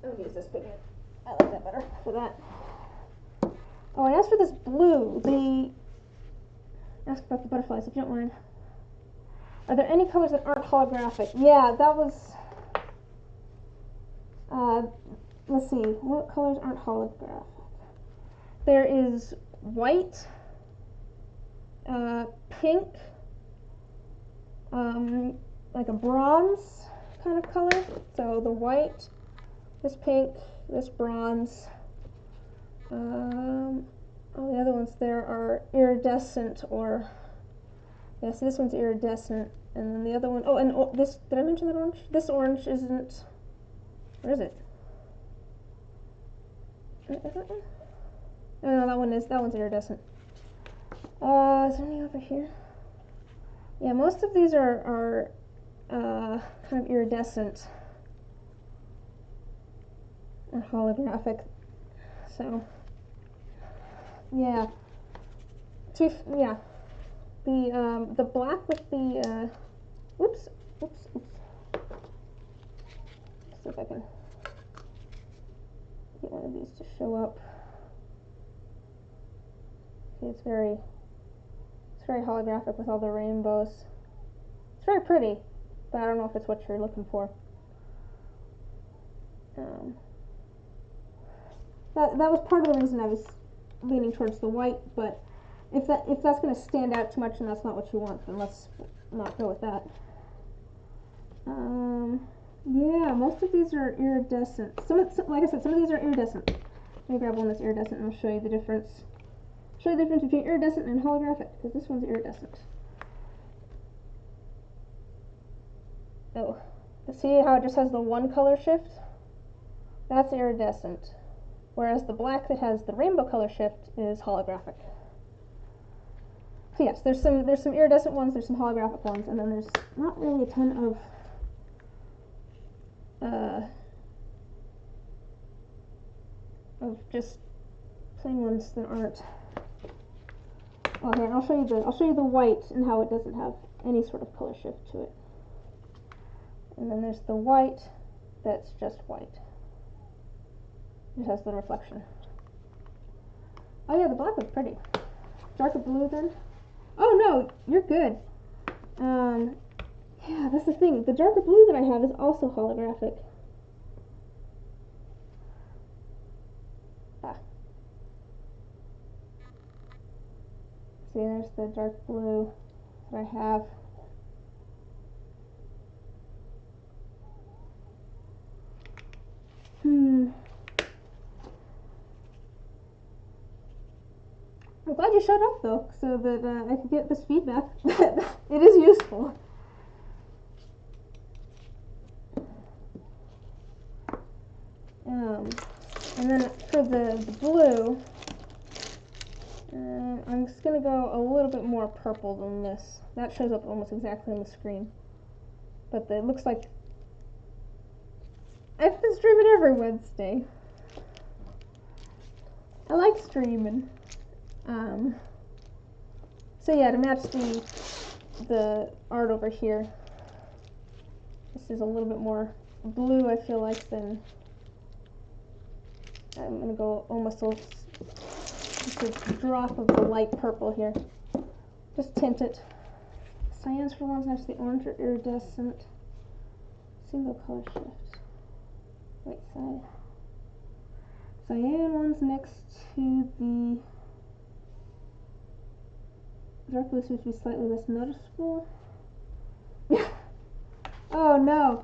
I'm going to use this pigment. I like that better for that. Oh, and as for this blue, ask about the butterflies if you don't mind. Are there any colors that aren't holographic? Yeah, that was, let's see, what colors aren't holographic? There is white, pink, like a bronze kind of color. So the white, this pink, this bronze. All the other ones there are iridescent or, yeah, so this one's iridescent. And then the other one, this, did I mention that orange? This orange isn't, where is it? Is that one? No, that one's iridescent. Is there any over here? Yeah, most of these are kind of iridescent or holographic. So, yeah. Yeah. The black with the, oops. Let's see if I can get one of these to show up. See, it's very holographic with all the rainbows. It's very pretty, but I don't know if it's what you're looking for. That was part of the reason I was leaning towards the white, but if that's going to stand out too much and that's not what you want, then let's not go with that. Yeah, most of these are iridescent. Like I said, some of these are iridescent. Let me grab one that's iridescent and I'll show you the difference. Show you the difference between iridescent and holographic, because this one's iridescent. Oh, see how it just has the one color shift? That's iridescent. Whereas the black that has the rainbow color shift is holographic. So yes, there's some iridescent ones, there's some holographic ones, and then there's not really a ton of just plain ones that aren't. Oh, here, I'll show you the white and how it doesn't have any sort of color shift to it. And then there's the white that's just white. It has the reflection. Oh yeah, the black looks pretty. Darker blue then? Oh no, you're good. Yeah, that's the thing. The darker blue that I have is also holographic. See, there's the dark blue that I have. I'm glad you showed up though, so that I could get this feedback. It is useful. And then for the blue, I'm just going to go a little bit more purple than this. That shows up almost exactly on the screen. But it looks like I've been streaming every Wednesday. I like streaming. So yeah, to match the art over here, this is a little bit more blue, I feel like, than I'm going to go almost just a drop of the light purple here. Just tint it. Cyans for ones next to the orange are iridescent. Single color shift. Right side. Cyan ones next to the dark blue seems to be slightly less noticeable. Oh no.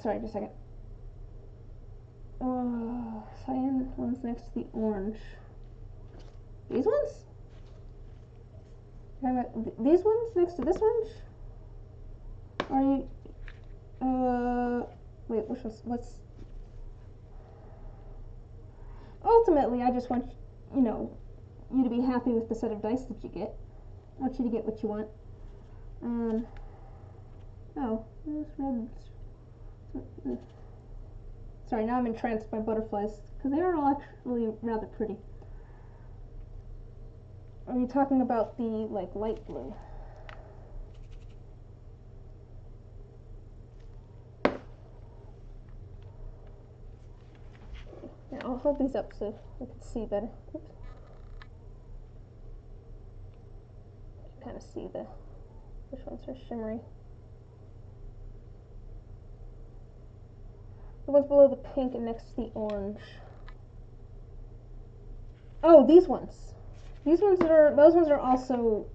Sorry, just a second. Cyan ones next to the orange. These ones? These ones next to this orange? Are you? which was, ultimately, I just want, you know, you to be happy with the set of dice that you get. I want you to get what you want. Oh, this red. Sorry, now I'm entranced by butterflies, because they are all actually rather pretty. Are you talking about the, like, light blue? Yeah, I'll hold these up so I can see better. Oops. You can kind of see which ones are shimmery. The ones below the pink and next to the orange. Oh, these ones. Those ones are also,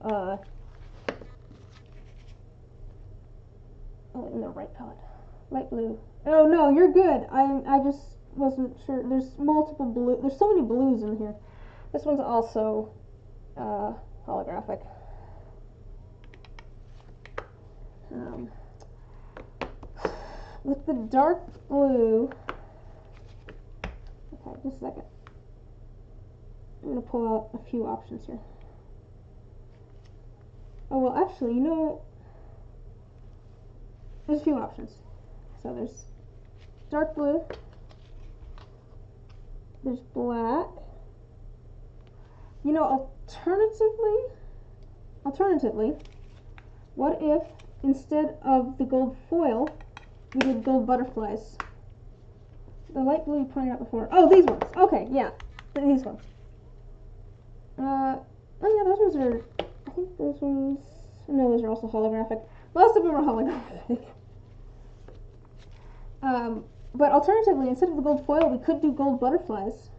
in the right palette. Light blue. Oh no, you're good. I just wasn't sure. There's multiple blue. There's so many blues in here. This one's also, holographic. With the dark blue, okay, just a second. I'm going to pull out a few options here. Oh, well, actually, you know, there's a few options. So there's dark blue, there's black. You know, alternatively, what if instead of the gold foil, we did gold butterflies? The light blue you pointed out before. Oh, these ones. Okay, yeah, these ones. Oh yeah, those ones are, I think those ones, no, those are also holographic. Most of them are holographic. But alternatively, instead of the gold foil, we could do gold butterflies.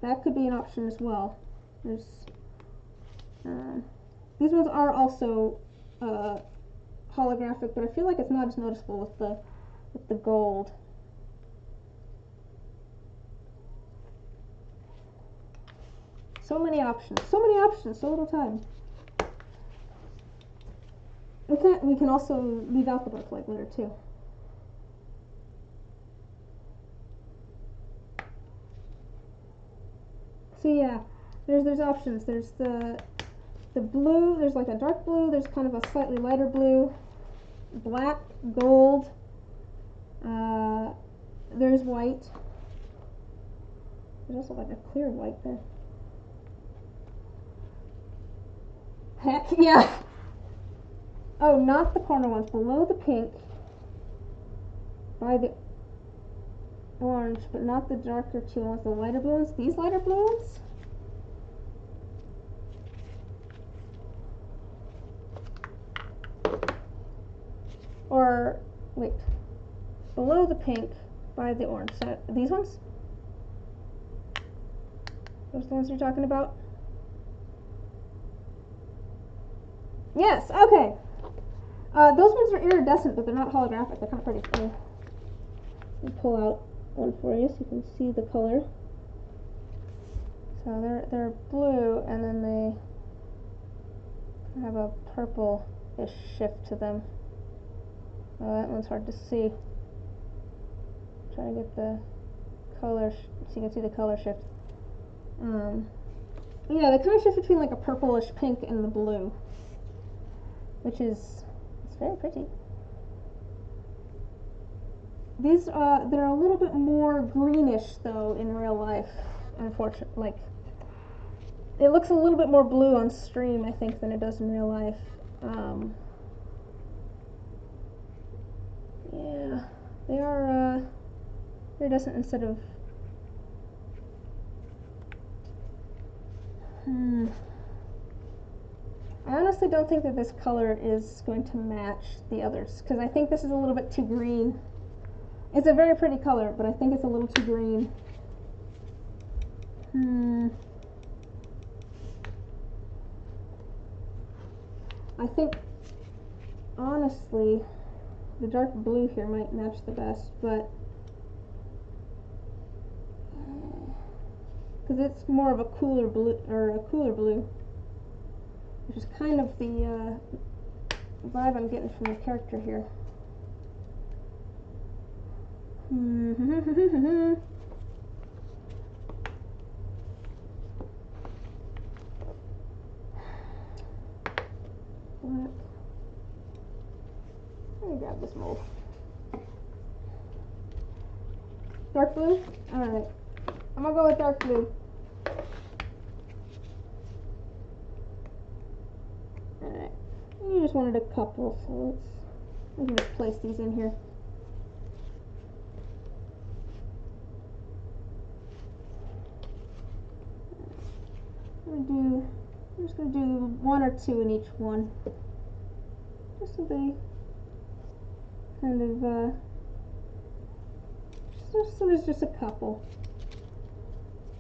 That could be an option as well. There's, these ones are also holographic, but I feel like it's not as noticeable with the gold. So many options, so little time. We can also leave out the butterfly glitter too. So yeah, there's options. There's the blue, there's like a dark blue, there's kind of a slightly lighter blue, black, gold, there's white. There's also like a clear white there. Heck, yeah. Oh, not the corner ones, below the pink, by the orange, but not the darker two ones, the lighter blue ones. These lighter blue ones? Or, wait, below the pink, by the orange. So, these ones? Those the ones you're talking about? Yes, okay. Those ones are iridescent, but they're not holographic. They're kind of pretty. Let me pull out one for you so you can see the color. So they're blue, and then they have a purple-ish shift to them. Oh, that one's hard to see. Try to get the color so you can see the color shift. Yeah, they kind of shift between like a purplish pink and the blue, which is, it's very pretty. These they're a little bit more greenish though in real life, unfortunately. Like, it looks a little bit more blue on stream, I think, than it does in real life. Yeah, they are iridescent instead of. I honestly don't think that this color is going to match the others, because I think this is a little bit too green. It's a very pretty color, but I think it's a little too green. I think, honestly, the dark blue here might match the best, but because it's more of a cooler blue, which is kind of the vibe I'm getting from the character here. Black. Let me grab this mold. Dark blue? Alright. I'm gonna go with dark blue. Alright. You just wanted a couple, so we can just place these in here. I'm just gonna do 1 or 2 in each one. Just so they kind of, so there's just a couple.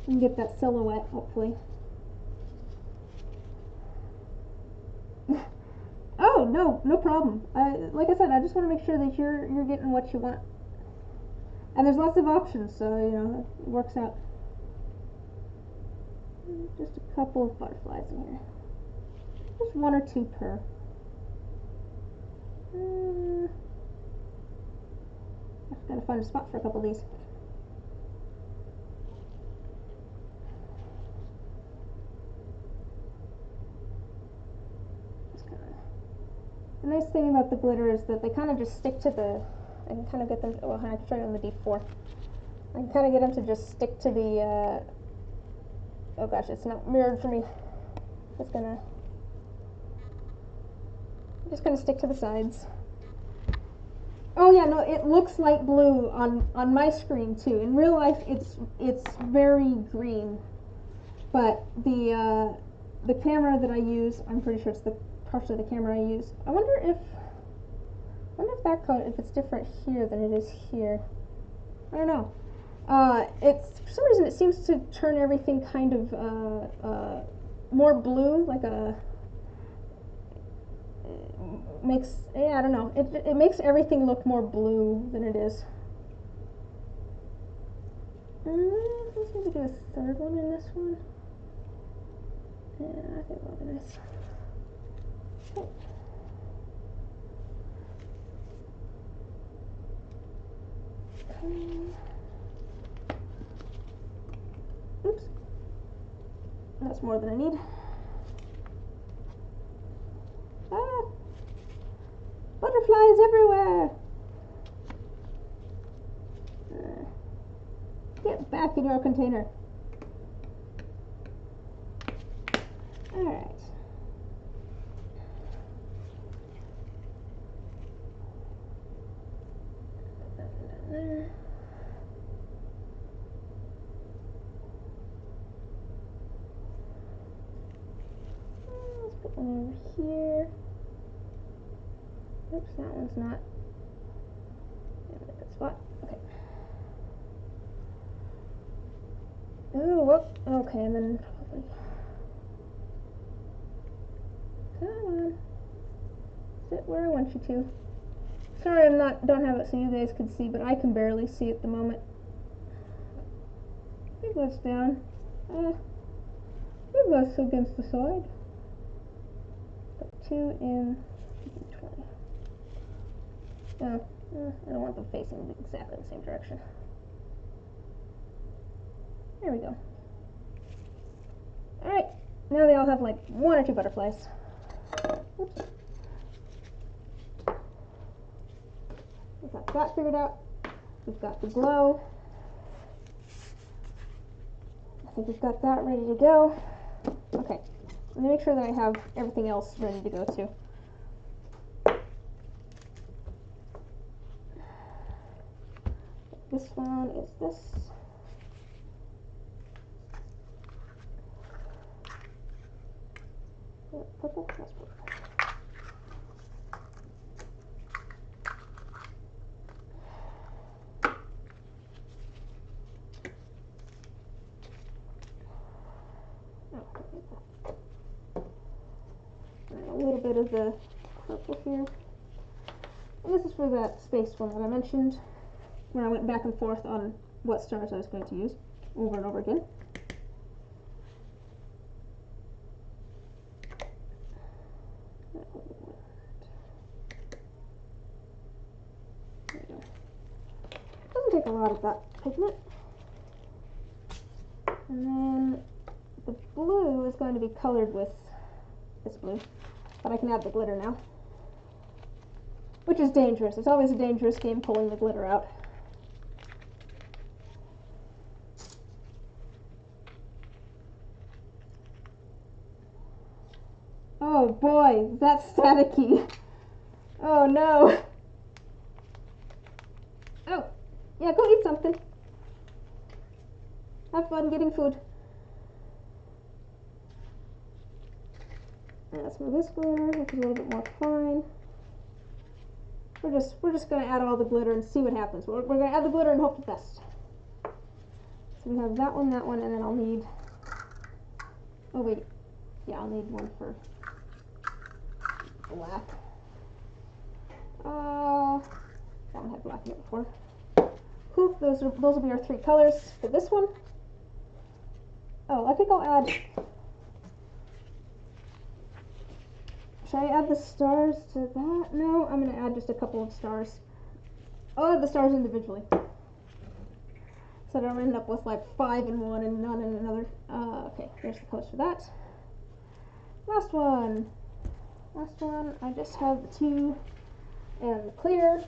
You can get that silhouette, hopefully. Oh, no problem. Like I said, I just want to make sure that you're getting what you want. And there's lots of options, so, you know, it works out. Just a couple of butterflies in here. Just 1 or 2 per. I've got to find a spot for a couple of these. The nice thing about the glitter is that they kind of just stick to the, I can kind of get them, well, I can show you on the D4. I can kind of get them to just stick to the, oh gosh, it's not mirrored for me. Just gonna stick to the sides. Oh yeah, no, it looks light blue on my screen too. In real life, it's very green, but the camera that I use, I'm pretty sure it's the partially the camera I use. I wonder if that color, if it's different here than it is here. I don't know. It's for some reason it seems to turn everything kind of more blue, like a makes, yeah, I don't know. It makes everything look more blue than it is. Let's maybe do a third one in this one. Yeah, I think that'll be nice. Oh. Oops. That's more than I need. Ah! Butterflies everywhere! Get back in your container. Alright. Put that one down there. Let's put one over here. Oops, that one's not in a good spot. Okay. Ooh, whoop. Okay, and then probably. Come on. Sit where I want you to. Sorry, don't have it so you guys can see, but I can barely see at the moment. It goes down. It goes against the side. Put 2 in 20. I don't want them facing exactly the same direction. There we go. Alright, now they all have like 1 or 2 butterflies. Oops. We've got that figured out. We've got the glow. I think we've got that ready to go. Okay, let me make sure that I have everything else ready to go too. This one is this. Purple? That's purple. A little bit of the purple here. And this is for that space one that I mentioned, where I went back and forth on what stars I was going to use over and over again. take a lot of that pigment. And then the blue is going to be colored with this blue, but I can add the glitter now. Which is dangerous. It's always a dangerous game pulling the glitter out. Oh boy, that's staticky. Oh no. Oh, yeah, go eat something. Have fun getting food. Let's move this glitter, which is a little bit more fine. We're just gonna add all the glitter and see what happens. We're gonna add the glitter and hope the best. So we have that one, and then I'll need. Oh wait, yeah, I'll need one for black. I haven't had black in it before. Whew, those will be our 3 colors for this one. Oh, I think I'll add. Should I add the stars to that? No, I'm gonna add just a couple of stars. I'll add the stars individually, so I don't end up with like 5 in one and none in another. Okay, there's the colors for that. Last one. I just have the 2 and the clear.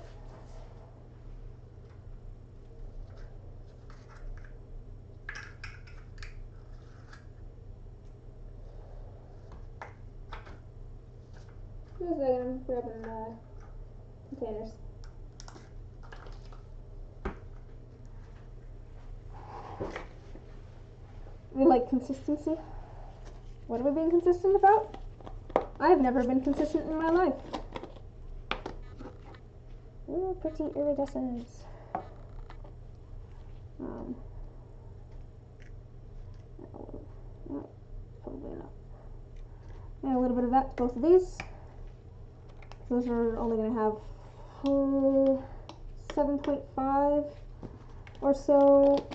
Just a second, I'm grabbing containers. We like consistency. What are we being consistent about? I've never been consistent in my life. Ooh, pretty iridescence. No, probably enough. And a little bit of that to both of these. Those are only going to have 7.5 or so.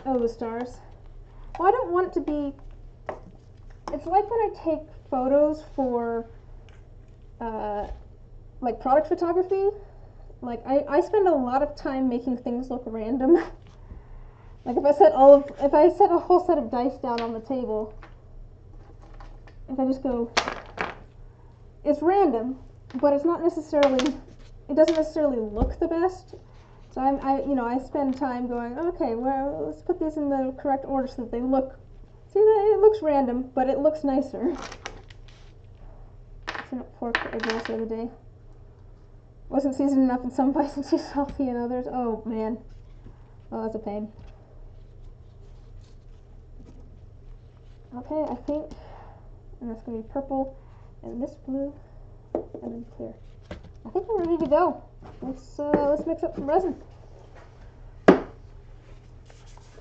Oh, the stars. Well, I don't want it to be. It's like when I take photos for like product photography. Like I spend a lot of time making things look random. Like if I set a whole set of dice down on the table, if I just go, it's random, but it's not necessarily. It doesn't necessarily look the best. So I spend time going, okay, well, let's put these in the correct order so that they look. See, it looks random, but it looks nicer. Seasoned up pork egg rolls the other day. Wasn't seasoned enough in some places, too salty in others. Oh man, oh that's a pain. Okay, I think, and that's gonna be purple, and this blue, and then clear. I think we're ready to go. Let's mix up some resin.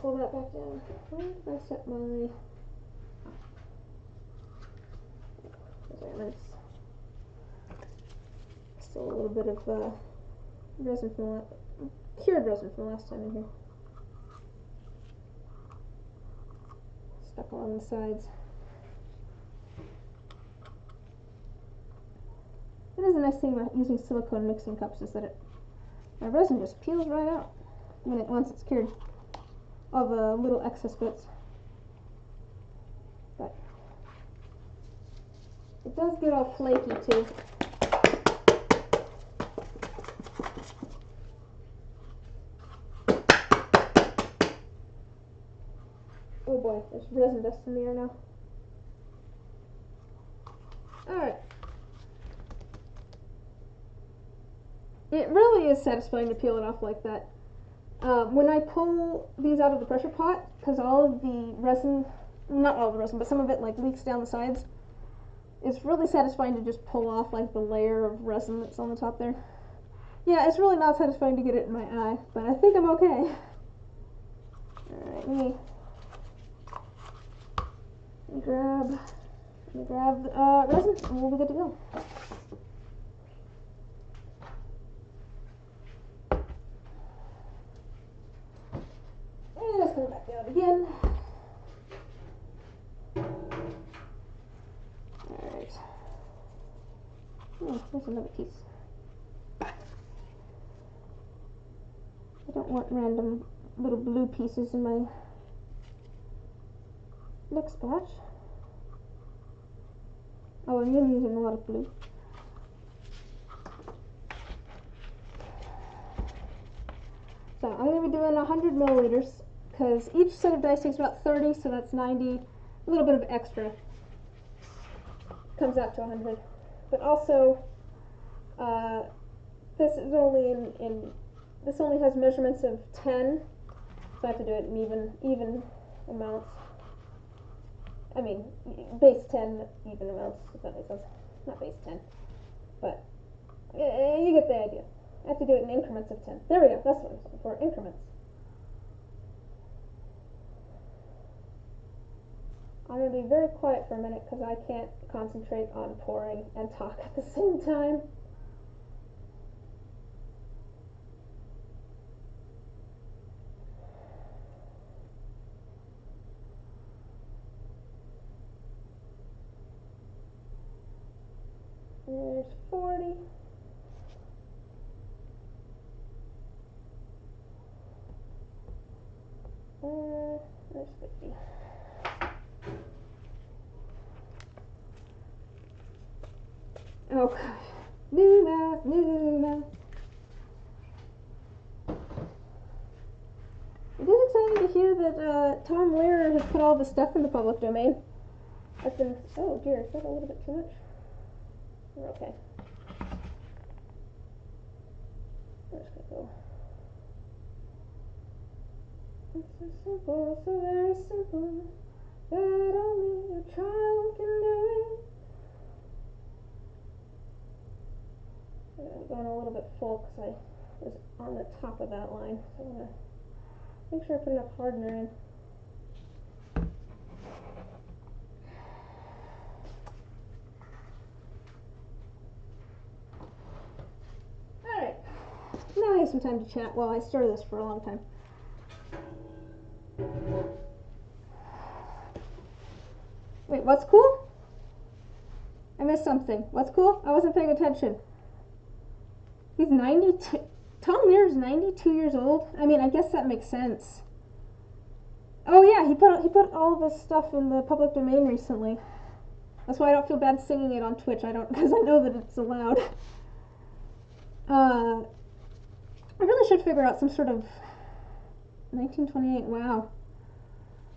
Pull that back down. Where did I set my measurements? Still a little bit of resin from cured resin from last time in here. Stuck along the sides. That is a nice thing about using silicone mixing cups is that my resin just peels right out once it's cured. All the little excess bits. But it does get all flaky too. Oh boy, there's resin dust in the air now. Alright. It really is satisfying to peel it off like that. When I pull these out of the pressure pot, because all of the resin, not all of the resin, but some of it like leaks down the sides, it's really satisfying to just pull off like the layer of resin that's on the top there. Yeah, it's really not satisfying to get it in my eye, but I think I'm okay. Alright, let me grab resin and we'll be good to go. And let's put it back down again. Alright. Oh, there's another piece. I don't want random little blue pieces in my next batch. Oh, I'm really using a lot of blue. So I'm going to be doing 100 milliliters because each set of dice takes about 30, so that's 90. A little bit of extra comes out to 100. But also, this is only this only has measurements of 10, so I have to do it in even amounts. I mean, base 10, even amounts, if that makes sense. Not base 10, but you get the idea. I have to do it in increments of 10. There we go, that's what I'm looking for, increments. I'm going to be very quiet for a minute because I can't concentrate on pouring and talk at the same time. There's 40. There's 50. Oh gosh. New math, new math. It is exciting to hear that Tom Lehrer has put all this stuff in the public domain. I've been, oh dear, is that a little bit too much? We're okay. We're just gonna go. It's so simple, so very simple, that only a child can do it. I'm going a little bit full because I was on the top of that line, so I'm going to make sure I put enough hardener in. Alright, now I have some time to chat while I stir this for a long time. Wait, what's cool? I missed something. What's cool? I wasn't paying attention. He's 92. Tom Lehrer's 92 years old. I mean, I guess that makes sense. Oh yeah, he put all of his stuff in the public domain recently. That's why I don't feel bad singing it on Twitch. Because I know that it's allowed. I really should figure out some sort of 1928. Wow.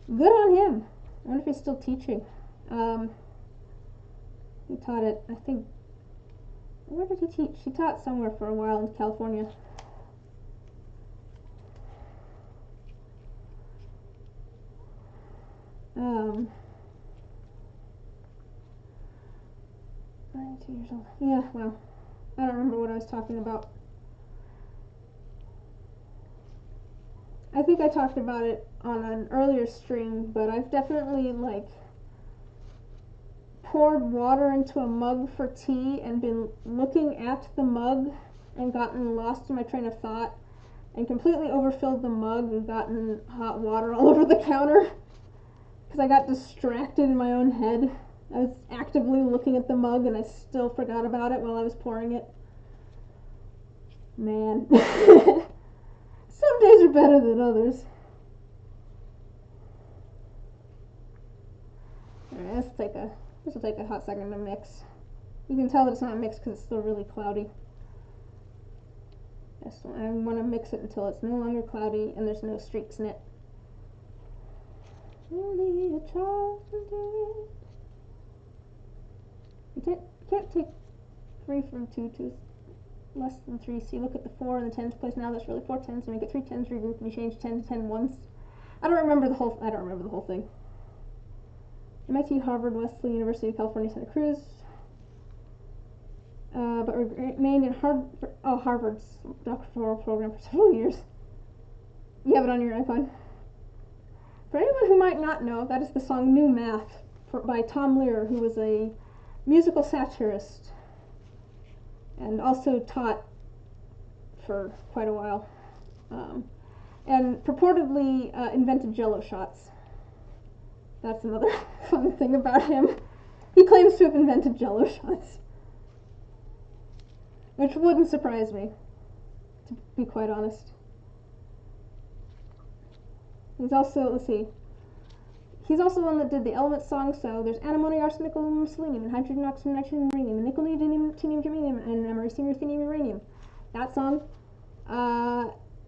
Good on him. I wonder if he's still teaching. He taught it, I think. Where did he teach? He taught somewhere for a while in California. Um, 92 years old. Yeah, well, I don't remember what I was talking about. I think I talked about it on an earlier stream, but I've definitely, like, poured water into a mug for tea and been looking at the mug and gotten lost in my train of thought and completely overfilled the mug and gotten hot water all over the counter because I got distracted in my own head. I was actively looking at the mug and I still forgot about it while I was pouring it. Man. Some days are better than others. Alright, this will take a hot second to mix. You can tell that it's not mixed because it's still really cloudy. I want to mix it until it's no longer cloudy and there's no streaks in it. Only a child can do it. You can't take 3 from 2 to less than 3. So you look at the 4 in the tens place now. There's really 4 tens. You make it 3 tens, regroup, and you change 10 to 10 once. I don't remember the whole thing. MIT, Harvard, Wesley, University of California, Santa Cruz. But remained in Harvard's doctoral program for several years. You have it on your iPod. For anyone who might not know, that is the song New Math by Tom Lehrer, who was a musical satirist and also taught for quite a while. And purportedly invented Jello shots. That's another fun thing about him. He claims to have invented Jello shots. Which wouldn't surprise me, to be quite honest. He's also, let's see, he's also the one that did the Element song, so there's antimony, arsenic, aluminum, selenium, and hydrogen, oxygen, nitrogen, uranium, and nickel, neodymium, ruthenium, germanium, and americium, ruthenium, uranium. That song.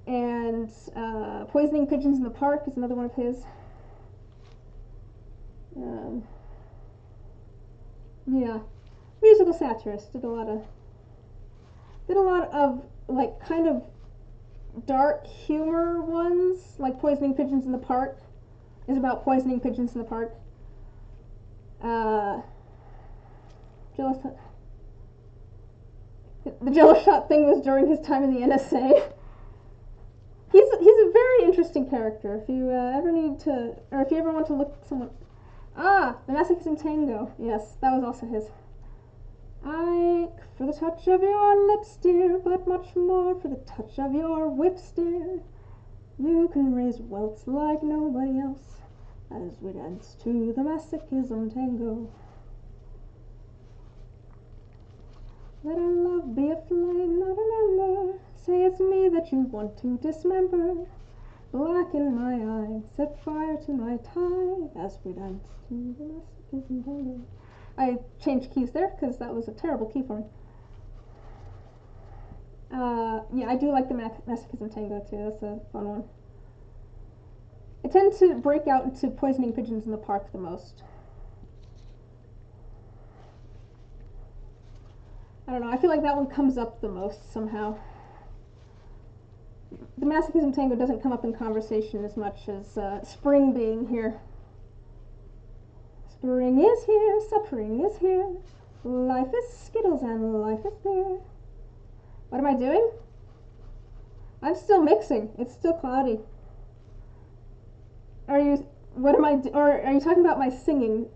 And Poisoning Pigeons in the Park is another one of his. Yeah. Musical satirist. Did a lot of like kind of dark humor ones, like Poisoning Pigeons in the Park is about poisoning pigeons in the park. The Jello shot thing was during his time in the NSA. He's a very interesting character. If you ever need to, or if you ever want to look someone. The Masochism Tango. Yes, that was also his. I for the touch of your lips, dear, but much more for the touch of your whips, dear. You can raise welts like nobody else as we dance to the Masochism Tango. Let our love be a flame, not an ember. Say it's me that you want to dismember. Blacken my eye, set fire to my tie as we dance to the Masochism Tango. I changed keys there because that was a terrible key for me. Yeah, I do like the Masochism Tango too. That's a fun one. I tend to break out into Poisoning Pigeons in the Park the most. I don't know, I feel like that one comes up the most somehow. The Masochism Tango doesn't come up in conversation as much as spring being here. Spring is here, spring is here. Life is Skittles and life is beer. What am I doing? I'm still mixing. It's still cloudy. Are you talking about my singing?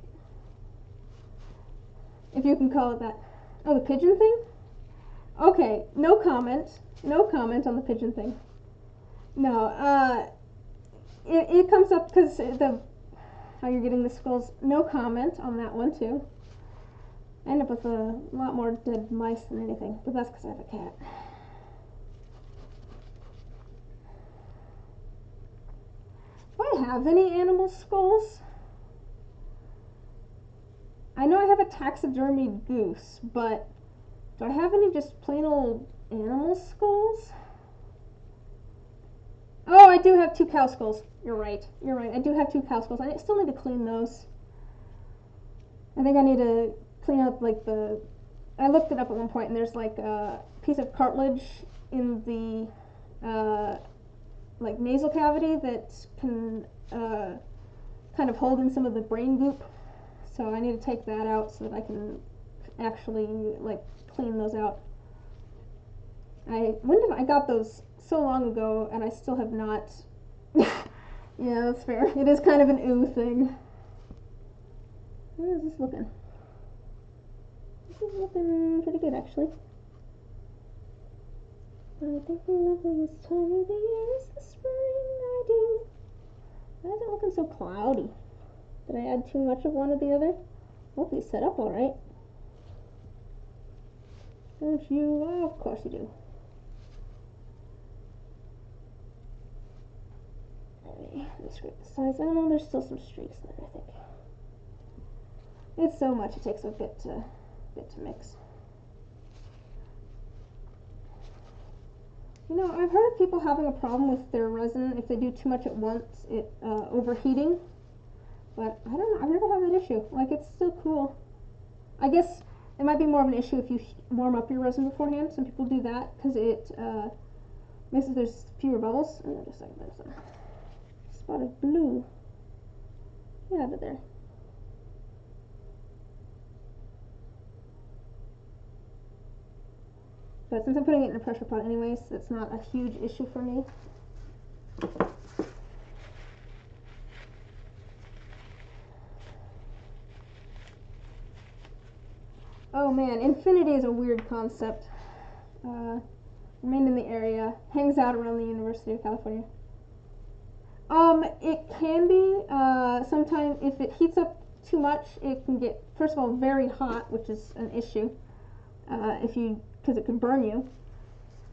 If you can call it that. Oh, the pigeon thing? Okay, no comment. No comment on the pigeon thing. No, it comes up because how you're getting the skulls. No comment on that one too. I end up with a lot more dead mice than anything, but that's because I have a cat. Do I have any animal skulls? I know I have a taxidermied goose, but do I have any just plain old animal skulls? Oh, I do have 2 cow skulls. You're right. I do have 2 cow skulls. I still need to clean those. I think I need to clean up like I looked it up at one point and there's like a piece of cartilage in the like nasal cavity that can kind of hold in some of the brain goop. So I need to take that out so that I can actually like clean those out. I got those so long ago and I still have not. Yeah, that's fair. It is kind of an ooh thing. How is this looking? This is looking pretty good actually. I think the loveliest time of the year is the spring, I do. Why is it looking so cloudy? Did I add too much of one or the other? Hope these set up alright. Don't you? Oh, of course you do. Let me scrape the sides. I don't know, there's still some streaks there, I think. It's so much, it takes a bit to mix. You know, I've heard of people having a problem with their resin if they do too much at once, it overheating. But I don't know, I've never had that issue. Like, it's still cool. I guess it might be more of an issue if you warm up your resin beforehand. Some people do that because it makes it there's fewer bubbles. And just a second, there's a spot of blue. Get out of there. But since I'm putting it in a pressure pot anyways, it's not a huge issue for me. Oh man, infinity is a weird concept. Remained in the area, hangs out around the University of California. It can be, sometimes if it heats up too much, it can get, first of all, very hot, which is an issue, because it can burn you.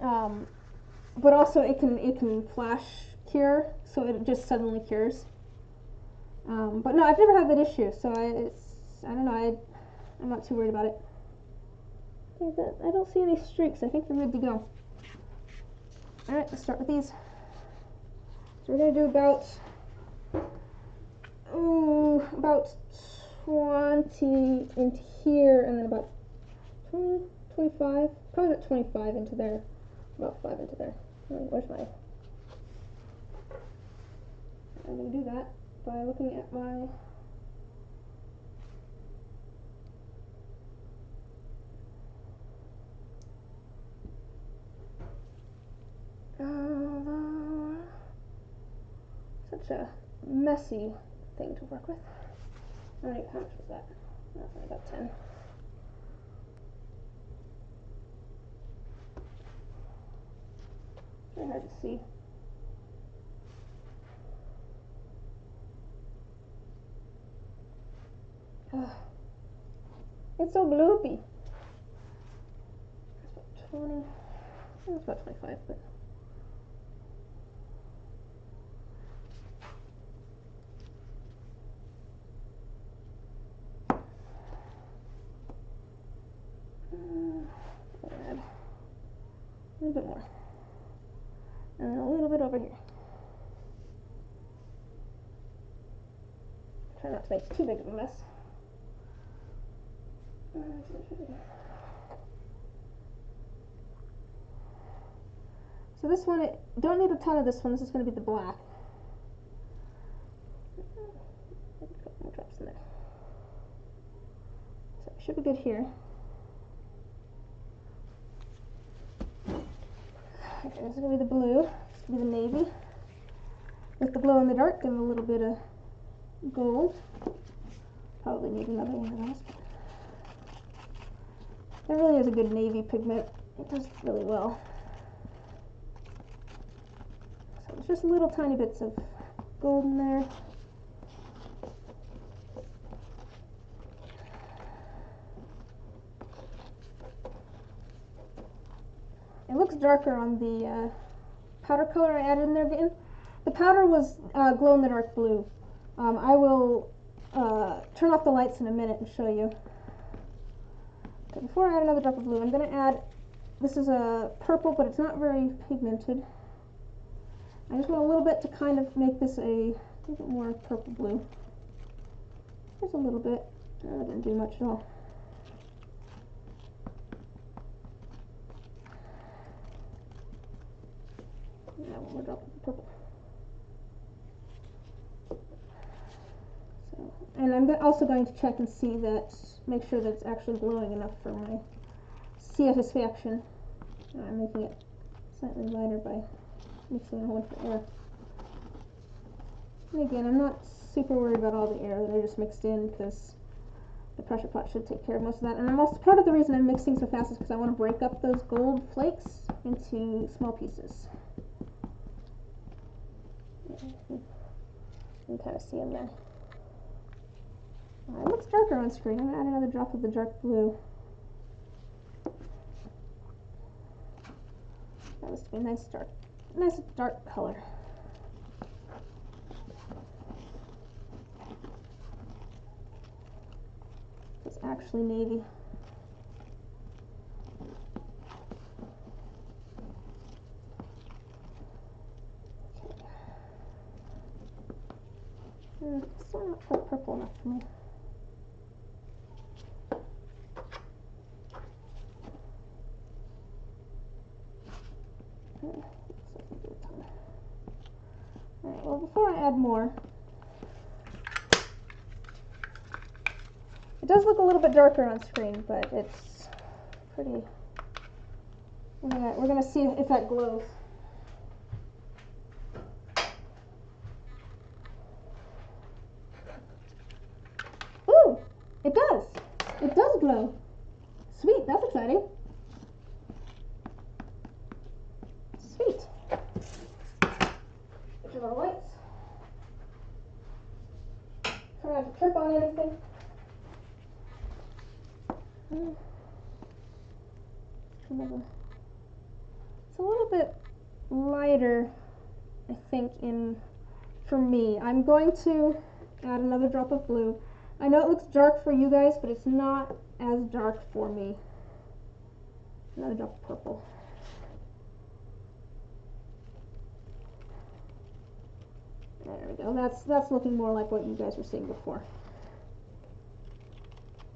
But also it can flash cure, so it just suddenly cures. But no, I've never had that issue, so I don't know, I'm not too worried about it. Okay, I don't see any streaks. I think we're good to go. Alright, let's start with these. So we're going to do about 20 into here, and then about 20, 25, probably about 25 into there, about 5 into there. Where's my... I'm going to do that by looking at my... such a messy thing to work with. How much was that? That's only about 10. It's very hard to see. It's so gloopy. That's about 20. That's about 25, but... add a little bit more. And then a little bit over here. Try not to make too big of a mess. So this one, don't need a ton of this one. This is going to be the black. A couple more drops in there. So it should be good here. Okay, this is going to be the blue. This is going to be the navy. With the glow in the dark, give it a little bit of gold. Probably need another one of those. There really is a good navy pigment. It does really well. So there's just little tiny bits of gold in there. It looks darker on the powder color I added in there again. The powder was glow in the dark blue. I will turn off the lights in a minute and show you. Okay, before I add another drop of blue, I'm going to add, this is a purple, but it's not very pigmented. I just want a little bit to kind of make this a little bit more purple blue. Just a little bit. I didn't do much at all. Now one more drop of purple. So, and I'm also going to check and see that, make sure that it's actually glowing enough for my satisfaction. I'm making it slightly lighter by mixing a whole bunch of air. And again, I'm not super worried about all the air that I just mixed in because the pressure pot should take care of most of that. And I'm also, part of the reason I'm mixing so fast is because I want to break up those gold flakes into small pieces. You can kind of see them there. It looks darker on screen. I'm going to add another drop of the dark blue. That was to be a nice dark color. It's actually navy. Still not quite purple enough for me. Alright, well, before I add more, it does look a little bit darker on screen, but it's pretty. We're gonna see if that glows. Ooh, it does. It does glow. Sweet, that's exciting. Sweet. Put your little lights. Try not to trip on anything. It's a little bit lighter I think, for me. I'm going to add another drop of blue. I know it looks dark for you guys, but it's not as dark for me. Another drop of purple. There we go. That's looking more like what you guys were seeing before.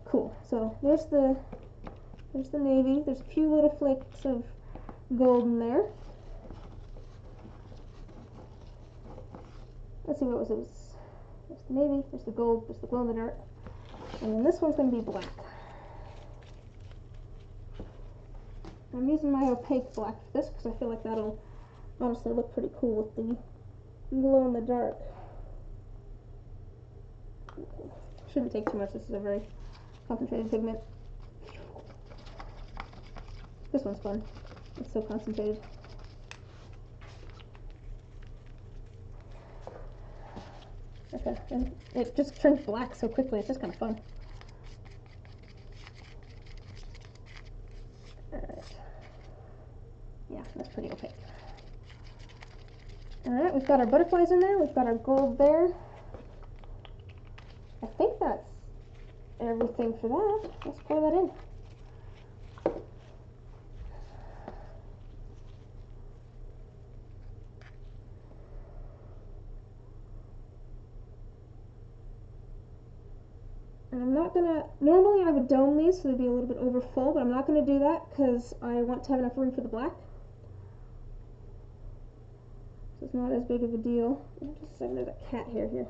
Cool. So there's the navy. There's a few little flakes of gold in there. Let's see, what was it? There's the navy, there's the gold, there's the glow in the dark. And then this one's going to be black. I'm using my opaque black for this because I feel like that'll honestly look pretty cool with the glow in the dark. Okay. Shouldn't take too much, this is a very concentrated pigment. This one's fun. It's so concentrated. Okay, and it just turns black so quickly, it's just kind of fun. Alright. Yeah, that's pretty opaque. Alright, we've got our butterflies in there, we've got our gold there. I think that's everything for that. Let's pour that in. And I'm not gonna, normally I would dome these so they'd be a little bit over full, but I'm not gonna do that because I want to have enough room for the black. So it's not as big of a deal. Just a second, there's a cat hair here.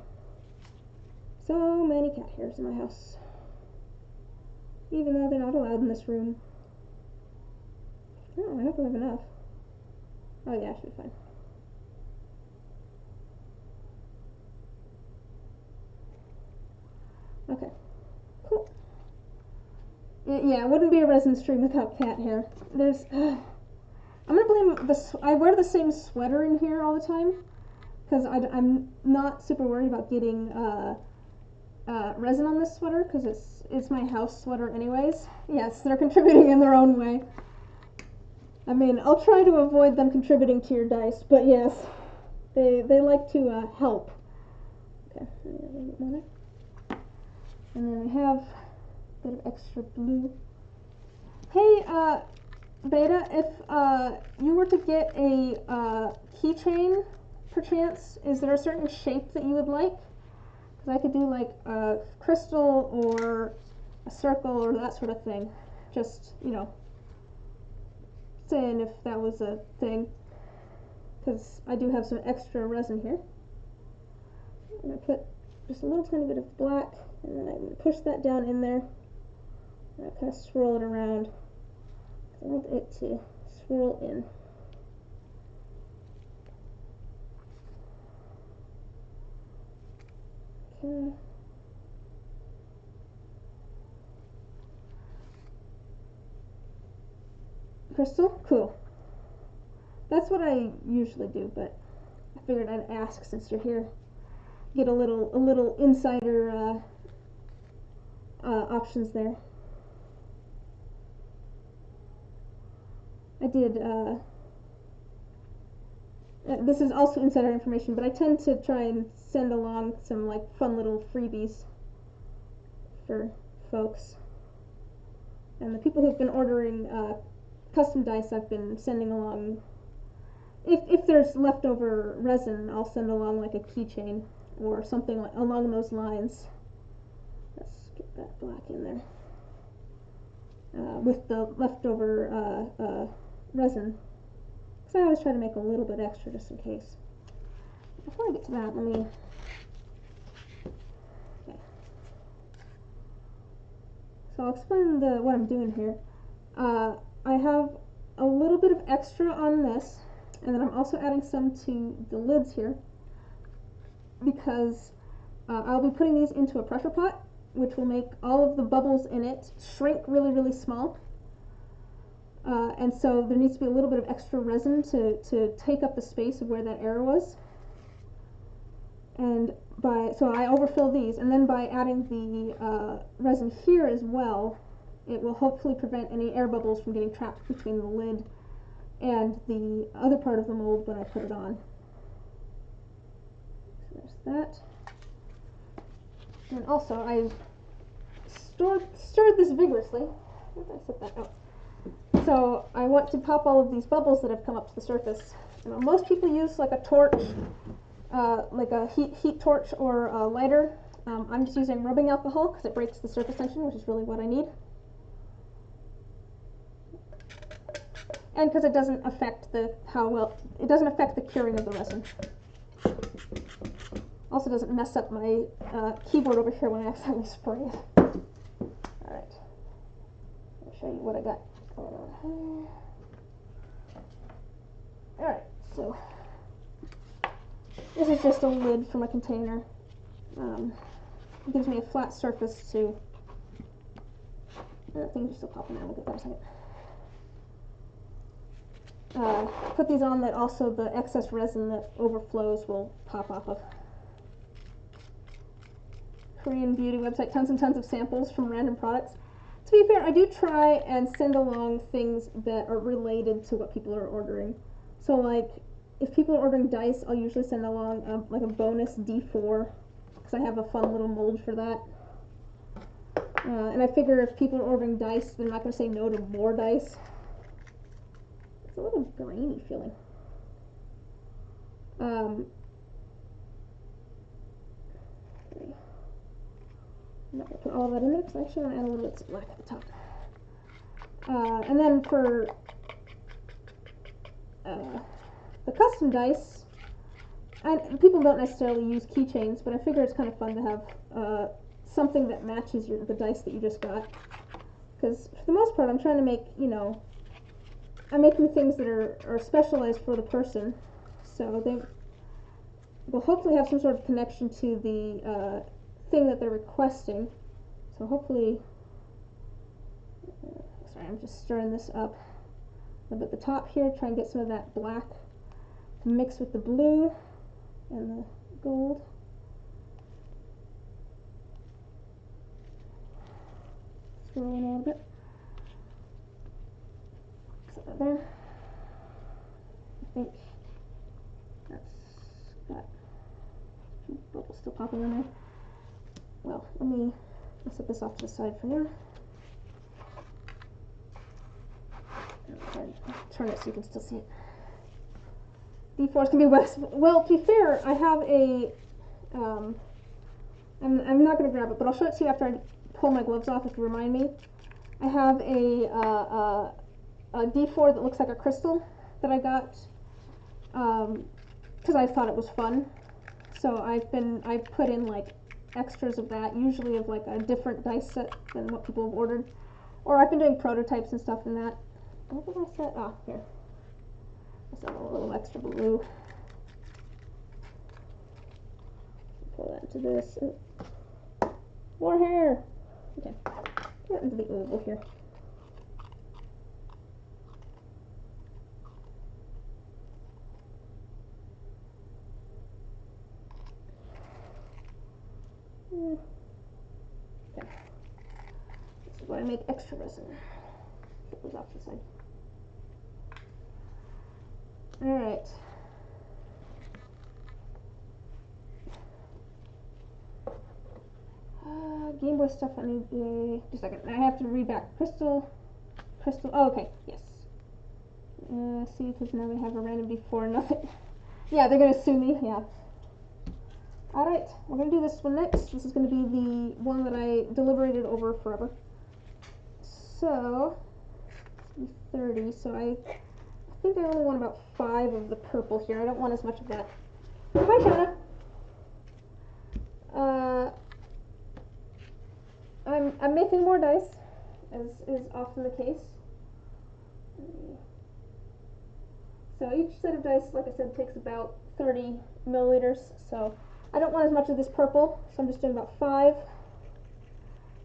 So many cat hairs in my house. Even though they're not allowed in this room. Oh, I hope I have enough. Oh yeah, I should be fine. Okay. Cool. Yeah, it wouldn't be a resin stream without cat hair. There's, I'm gonna blame I wear the same sweater in here all the time because I'm not super worried about getting resin on this sweater because it's my house sweater anyways. Yes, they're contributing in their own way. I mean, I'll try to avoid them contributing to your dice, but yes, they like to help. Okay, a little bit more there. And then we have a bit of extra blue. Hey, Beta, if you were to get a keychain, perchance, is there a certain shape that you would like? Because I could do like a crystal or a circle or that sort of thing. Just, you know, saying if that was a thing. Because I do have some extra resin here. I'm going to put just a little tiny bit of black, and then I'm going to push that down in there. And I kind of swirl it around. I want it to swirl in. Okay. Crystal? Cool. That's what I usually do, but I figured I'd ask since you're here. Get a little insider options there. I did, this is also insider information, but I tend to try and send along some like fun little freebies for folks. And the people who've been ordering custom dice, I've been sending along, if there's leftover resin, I'll send along like a keychain or something like along those lines. Let's get that black in there. With the leftover resin. So I always try to make a little bit extra just in case. Before I get to that, let me... Okay. So I'll explain what I'm doing here. I have a little bit of extra on this, and then I'm also adding some to the lids here, because I'll be putting these into a pressure pot, which will make all of the bubbles in it shrink really, really small. And so there needs to be a little bit of extra resin to take up the space of where that air was. And so I overfill these, and then by adding the resin here as well, it will hopefully prevent any air bubbles from getting trapped between the lid and the other part of the mold when I put it on. that. And also, I stirred this vigorously. Where did I set that out? So I want to pop all of these bubbles that have come up to the surface. Most people use like a torch, like a heat torch or a lighter. I'm just using rubbing alcohol because it breaks the surface tension, which is really what I need. And because it doesn't affect the curing of the resin. Also doesn't mess up my keyboard over here when I accidentally spray it. Alright. I'll show you what I got going on here. Alright, so this is just a lid from a container. It gives me a flat surface to... things are still popping out. We'll get that in a second. Put these on that also the excess resin that overflows will pop off of. Korean beauty website, tons and tons of samples from random products. To be fair, I do try and send along things that are related to what people are ordering. So like, if people are ordering dice, I'll usually send along like a bonus D4, because I have a fun little mold for that. And I figure if people are ordering dice, they're not going to say no to more dice. It's a little grainy feeling. I'm not going to put all of that in there because I actually want to add a little bit of black at the top. And then for the custom dice, and people don't necessarily use keychains, but I figure it's kind of fun to have something that matches the dice that you just got. Because for the most part, I'm trying to make, I'm making things that are specialized for the person. So they will hopefully have some sort of connection to the thing that they're requesting. So hopefully, sorry, I'm just stirring this up a little bit at the top here, try and get some of that black to mix with the blue and the gold. Swirl in a little bit. Set that there. I think that's got bubbles still popping in there. Well, I'll set this off to the side for now. I'll turn it so you can still see it. D4s can be west. Well, to be fair, I have a, I'm not going to grab it, but I'll show it to you after I pull my gloves off if you remind me. I have a D4 that looks like a crystal that I got because I thought it was fun. So I put in like extras of that, usually of like a different dice set than what people have ordered. Or I've been doing prototypes and stuff in that. What did I set? Ah, here. I set a little extra blue. Pull that into this. More hair! Okay. Get into the oval here. Okay. This is where I make extra resin. Get those off to the side. Alright. Game Boy stuff I need. Just a second. I have to read back. Crystal. Oh, okay. Yes. See, because now they have a random D4. Nothing. Yeah, they're gonna sue me. Yeah. Alright, we're gonna do this one next. This is gonna be the one that I deliberated over forever. So, 30. So I think I only want about 5 of the purple here. I don't want as much of that. Hi, Shauna. I'm making more dice, as is often the case. So each set of dice, like I said, takes about 30 milliliters. So I don't want as much of this purple, so I'm just doing about 5.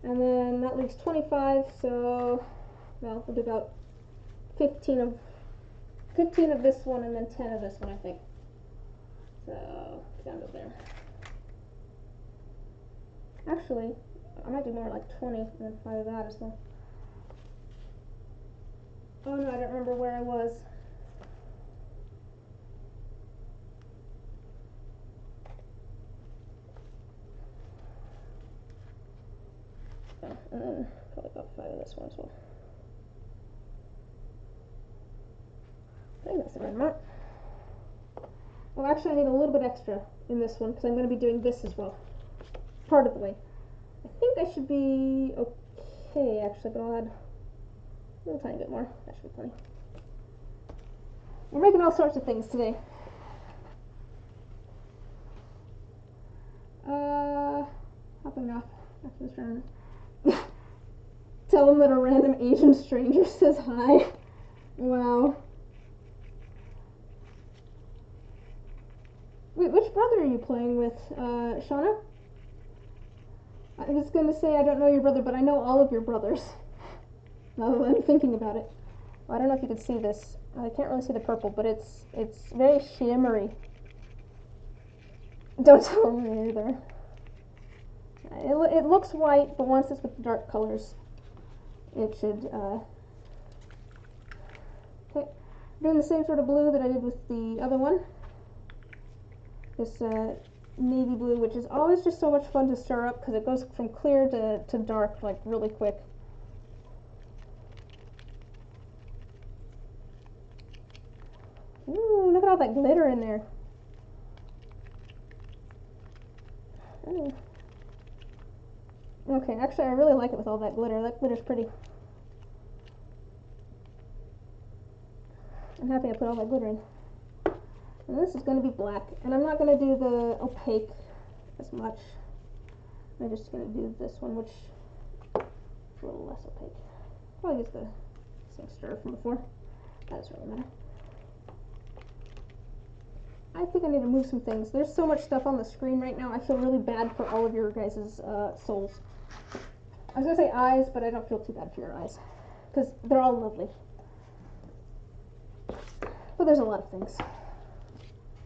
And then that leaves 25, so well, we'll do about 15 of this one and then 10 of this one, I think. So down to there. Actually, I might do more like 20 and then 5 of that as well. Oh no, I don't remember where I was. and then probably about 5 of this one as well. I think that's the right amount. Well, actually I need a little bit extra in this one because I'm going to be doing this as well. Part of the way. I think I should be okay actually, but I'll add a little tiny bit more. That should be plenty. We're making all sorts of things today. Hopping off. Actually, trying to tell them that a random Asian stranger says hi. Wow. Wait, which brother are you playing with, Shauna? I was going to say I don't know your brother, but I know all of your brothers. Now that I'm thinking about it. Well, I don't know if you can see this. I can't really see the purple, but it's very shimmery. Don't tell me either. It looks white, but once it's with dark colors, it should, okay. Doing the same sort of blue that I did with the other one. This navy blue, which is always just so much fun to stir up because it goes from clear to dark, like, really quick. Ooh, look at all that glitter in there. Ooh. Okay, actually I really like it with all that glitter. That glitter's pretty. I'm happy I put all that glitter in. And this is going to be black, and I'm not going to do the opaque as much. I'm just going to do this one, which is a little less opaque. Probably use the same stir from before. That doesn't really matter. I think I need to move some things. There's so much stuff on the screen right now. I feel really bad for all of your guys' souls. I was going to say eyes, but I don't feel too bad for your eyes, because they're all lovely. But there's a lot of things.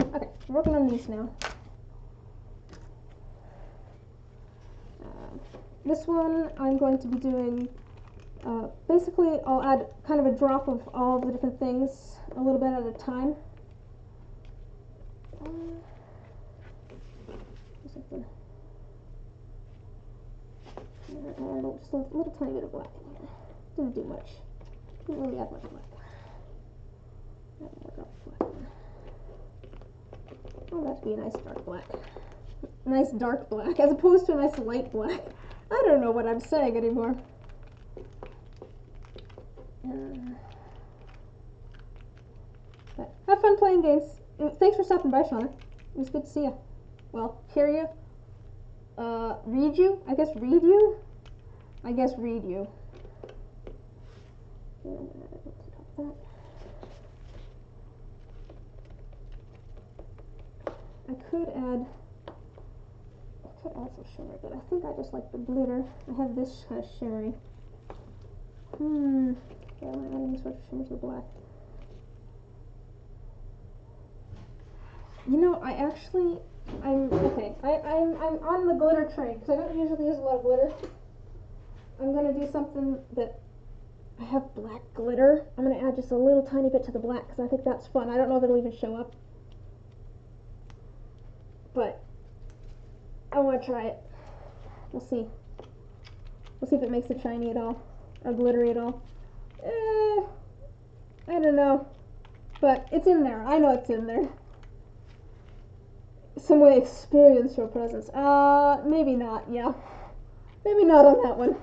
Okay, I'm working on these now. This one I'm going to be doing, basically I'll add kind of a drop of all the different things, a little bit at a time. Something. Add just a little tiny bit of black in here. Didn't do much. Didn't really add much black. Add more drops of black in there. Oh, that'd be a nice dark black. Nice dark black, as opposed to a nice light black. I don't know what I'm saying anymore. Have fun playing games. Thanks for stopping by, Shauna. It was good to see you. Well, hear you. Read you? I guess read you? I guess read you. I could add some shimmer, but I think I just like the glitter. I have this kind of shimmery. Yeah, I'm adding this sort of shimmer to the black. You know, I'm on the glitter train because I don't usually use a lot of glitter. I'm gonna do something that I have black glitter. I'm gonna add just a little tiny bit to the black because I think that's fun. I don't know if it'll even show up, but I want to try it. We'll see. We'll see if it makes it shiny at all or glittery at all. I don't know, but it's in there. I know it's in there. Some way experience your presence. Maybe not. Yeah, maybe not on that one.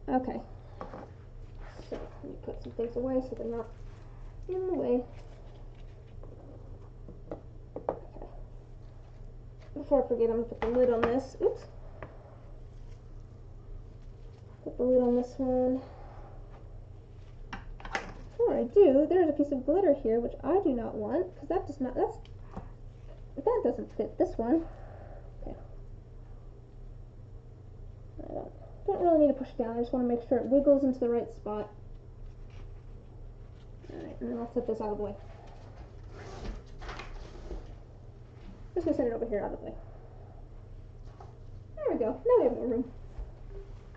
Okay. So let me put some things away so they're not in the way. Okay. Before I forget, I'm gonna put the lid on this. Oops. Put the lid on this one. Before I do, there's a piece of glitter here which I do not want because that doesn't fit this one. Okay. I don't really need to push it down. I just want to make sure it wiggles into the right spot. Alright, and then I'll set this out of the way. Just gonna set it over here out of the way. There we go. Now we have more room.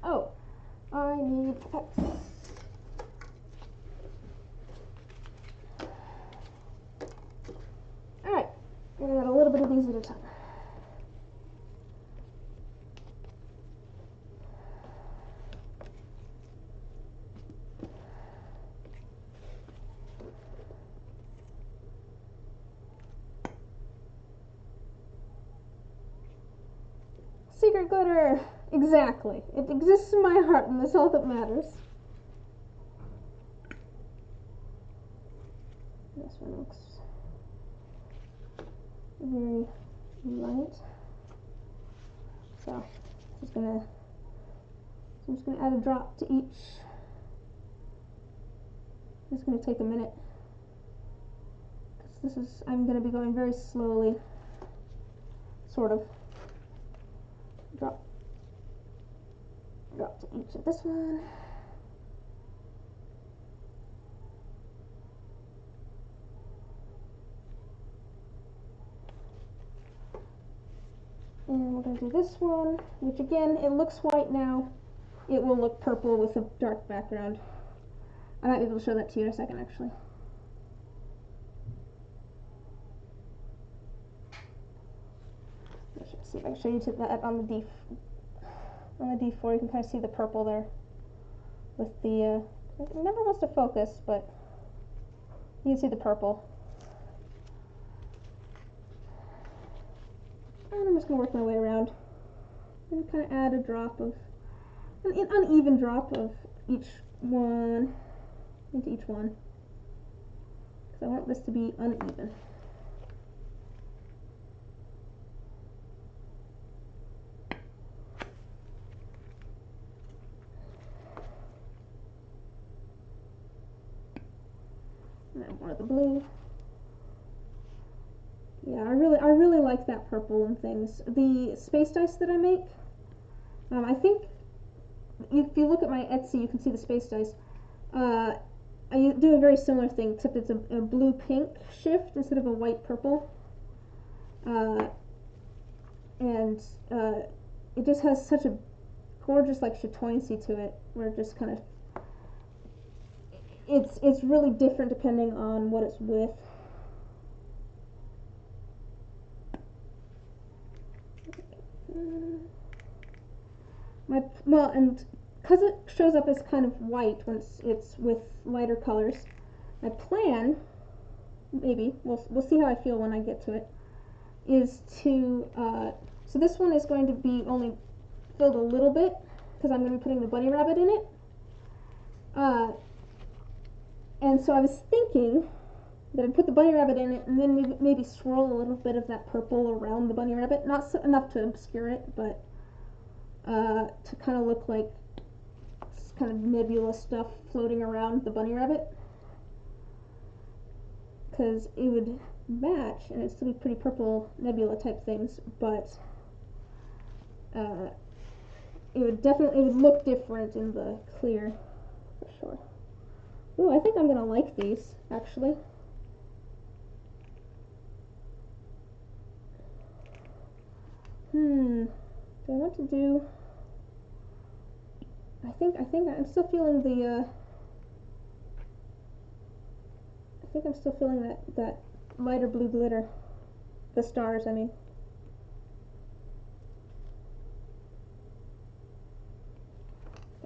Oh, I need pipettes. Alright, I'm gonna add a little bit of these at a time. secret glitter. Exactly. It exists in my heart, and that's all that matters. This one looks very light. So I'm just gonna add a drop to each. It's gonna take a minute. I'm gonna be going very slowly. Sort of. Drop to each of this one. And we're going to do this one, which again, it looks white now. It will look purple with a dark background. I might be able to show that to you in a second, actually. Let's see if I can show you that on the D4. You can kind of see the purple there with the, it never wants to focus, but you can see the purple. And I'm just going to work my way around and kind of add a drop of, an uneven drop of each one into each one, because I want this to be uneven. And then more of the blue. Yeah, I really like that purple and things. The space dice that I make, I think if you look at my Etsy, you can see the space dice. I do a very similar thing, except it's a blue-pink shift instead of a white-purple. And it just has such a gorgeous, like, chatoyancy to it, where it just kind of, it's really different depending on what it's with. Well, and because it shows up as kind of white when it's with lighter colors, my plan, maybe, we'll see how I feel when I get to it, is to, so this one is going to be only filled a little bit, because I'm going to be putting the bunny rabbit in it. And so I was thinking that I'd put the bunny rabbit in it, and then maybe swirl a little bit of that purple around the bunny rabbit. Not enough to obscure it, but to kind of look like kind of nebula stuff floating around the bunny rabbit, because it would match and it'd still be pretty purple nebula type things, but it would look different in the clear for sure. Ooh, I think I'm gonna like these actually. Do I want to do? I think I'm still feeling the. I think I'm still feeling that lighter blue glitter, the stars. I mean.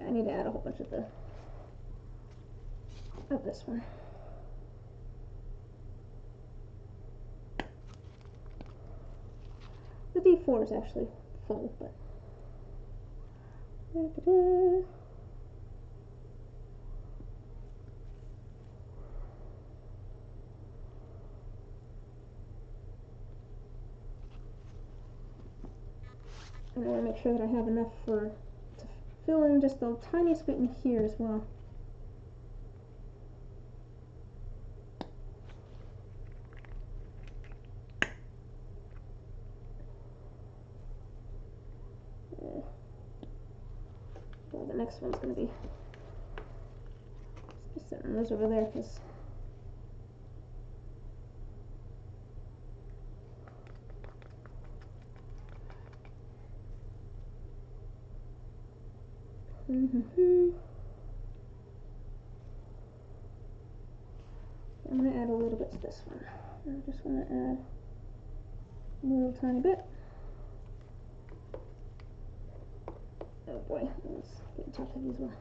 I need to add a whole bunch of this one. The D4 is actually full, but. And I want to make sure that I have enough to fill in just the tiniest bit in here as well. Well, the next one's going to be just setting those over there because I'm going to add a little bit to this one. I just want to add a little tiny bit. Oh boy, let's get on top of these one.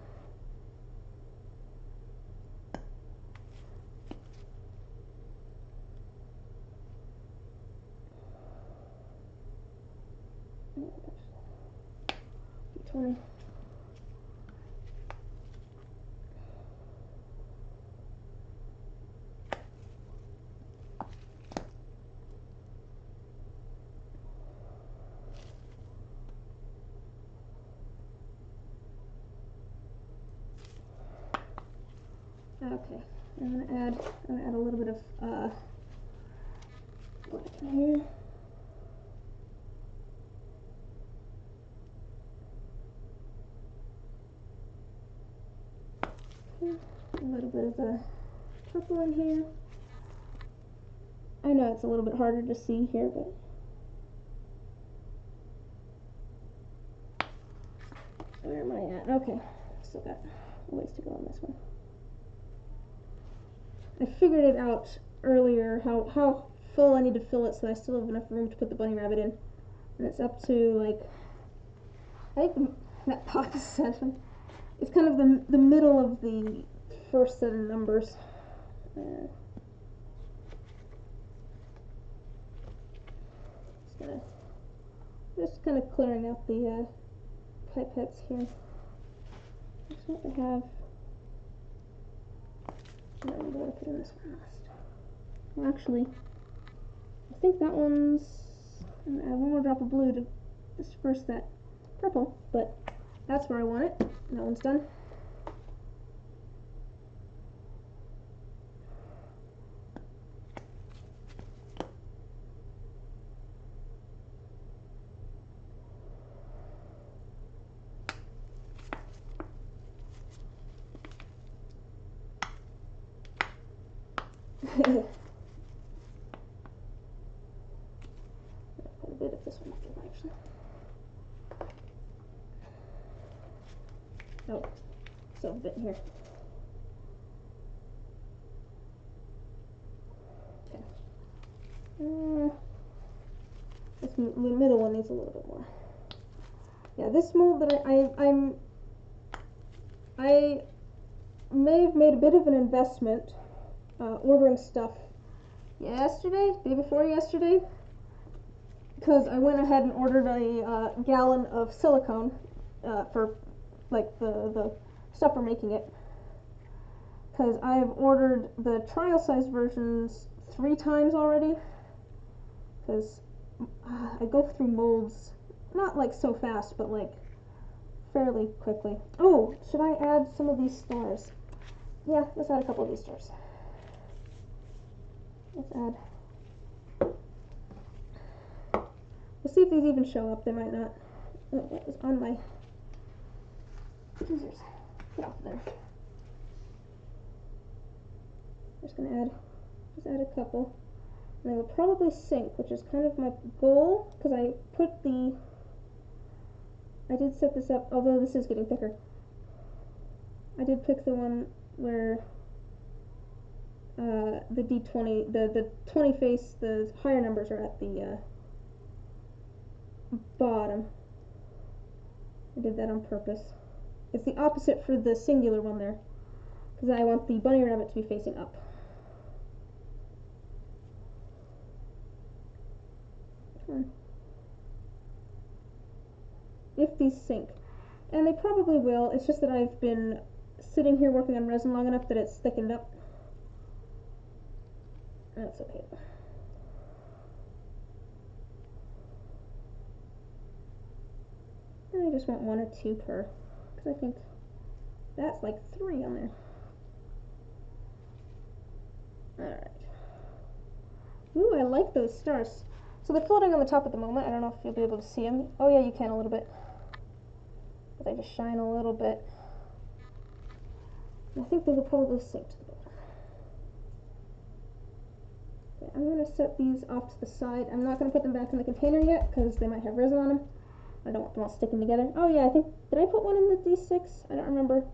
20. Okay, I'm gonna add a little bit of black in here. Okay, a little bit of the purple in here. I know it's a little bit harder to see here, but where am I at? Okay, still got a ways to go on this one. I figured it out earlier how full I need to fill it so I still have enough room to put the bunny rabbit in. And it's up to, like, I think that box seven. It's kind of the middle of the first set of numbers. Just kind of clearing out the pipettes here. That's what we have. I don't remember what I put in this one last. Well, actually, I think that one's. I'm gonna add one more drop of blue to disperse that purple, but that's where I want it. That one's done. Quite a bit of this one actually. Oh, so a bit here. Okay. This middle one needs a little bit more. Yeah, this mold that I may have made a bit of an investment ordering stuff yesterday, day before yesterday, because I went ahead and ordered a gallon of silicone for like the stuff for making it, because I've ordered the trial size versions 3 times already, because I go through molds not like so fast, but like fairly quickly. Oh, should I add some of these stars? Yeah, let's add a couple of these stars. Let's add. We'll see if these even show up. They might not. Oh, what was on my scissors? Get off there. Just gonna just add a couple. And I will probably sync, which is kind of my goal, because I did set this up, although this is getting thicker. I did pick the one where the D20, the 20 face, the higher numbers are at the bottom. I did that on purpose. It's the opposite for the singular one there, because I want the bunny rabbit to be facing up. If these sync. And they probably will, it's just that I've been sitting here working on resin long enough that it's thickened up. That's okay. And I just want 1 or 2 per, because I think that's like 3 on there. Alright. Ooh, I like those stars. So they're floating on the top at the moment. I don't know if you'll be able to see them. Oh yeah, you can a little bit. But they just shine a little bit. I think they will probably sink to the bottom. Okay, I'm going to set these off to the side. I'm not going to put them back in the container yet, because they might have resin on them. I don't want them all sticking together. Oh yeah, I think, did I put one in the D6? I don't remember.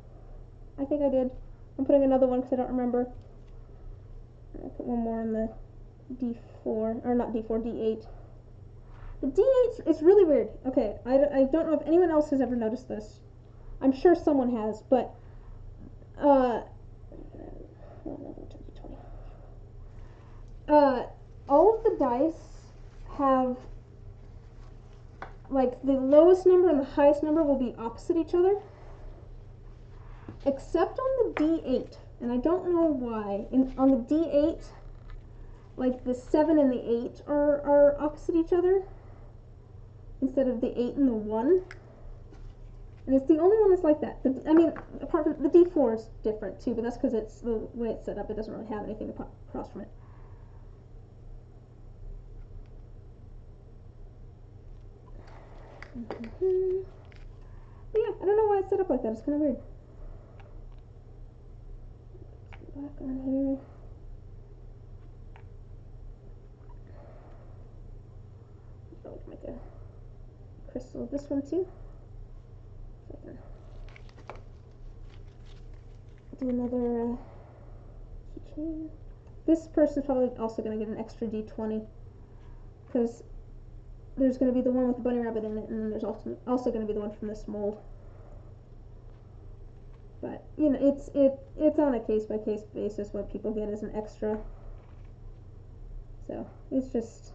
I think I did. I'm putting another one because I don't remember. I'll put one more in the D4, or not D4, D8. The D8 is really weird. Okay, I don't know if anyone else has ever noticed this. I'm sure someone has, but all of the dice have like the lowest number and the highest number will be opposite each other, except on the D8, and I don't know why. On the D8, like the 7 and the 8 are opposite each other instead of the 8 and the 1. And it's the only one that's like that. I mean, apart from the D4 is different too, but that's because it's the way it's set up. It doesn't really have anything across from it. But yeah, I don't know why it's set up like that. It's kind of weird. Back on here. Oh, we can make a crystal of this one too. So I can do another keychain. This person's probably also going to get an extra D20 because there's going to be the one with the bunny rabbit in it, and then there's also going to be the one from this mold. But you know, it's on a case-by-case basis what people get as an extra. So it's just,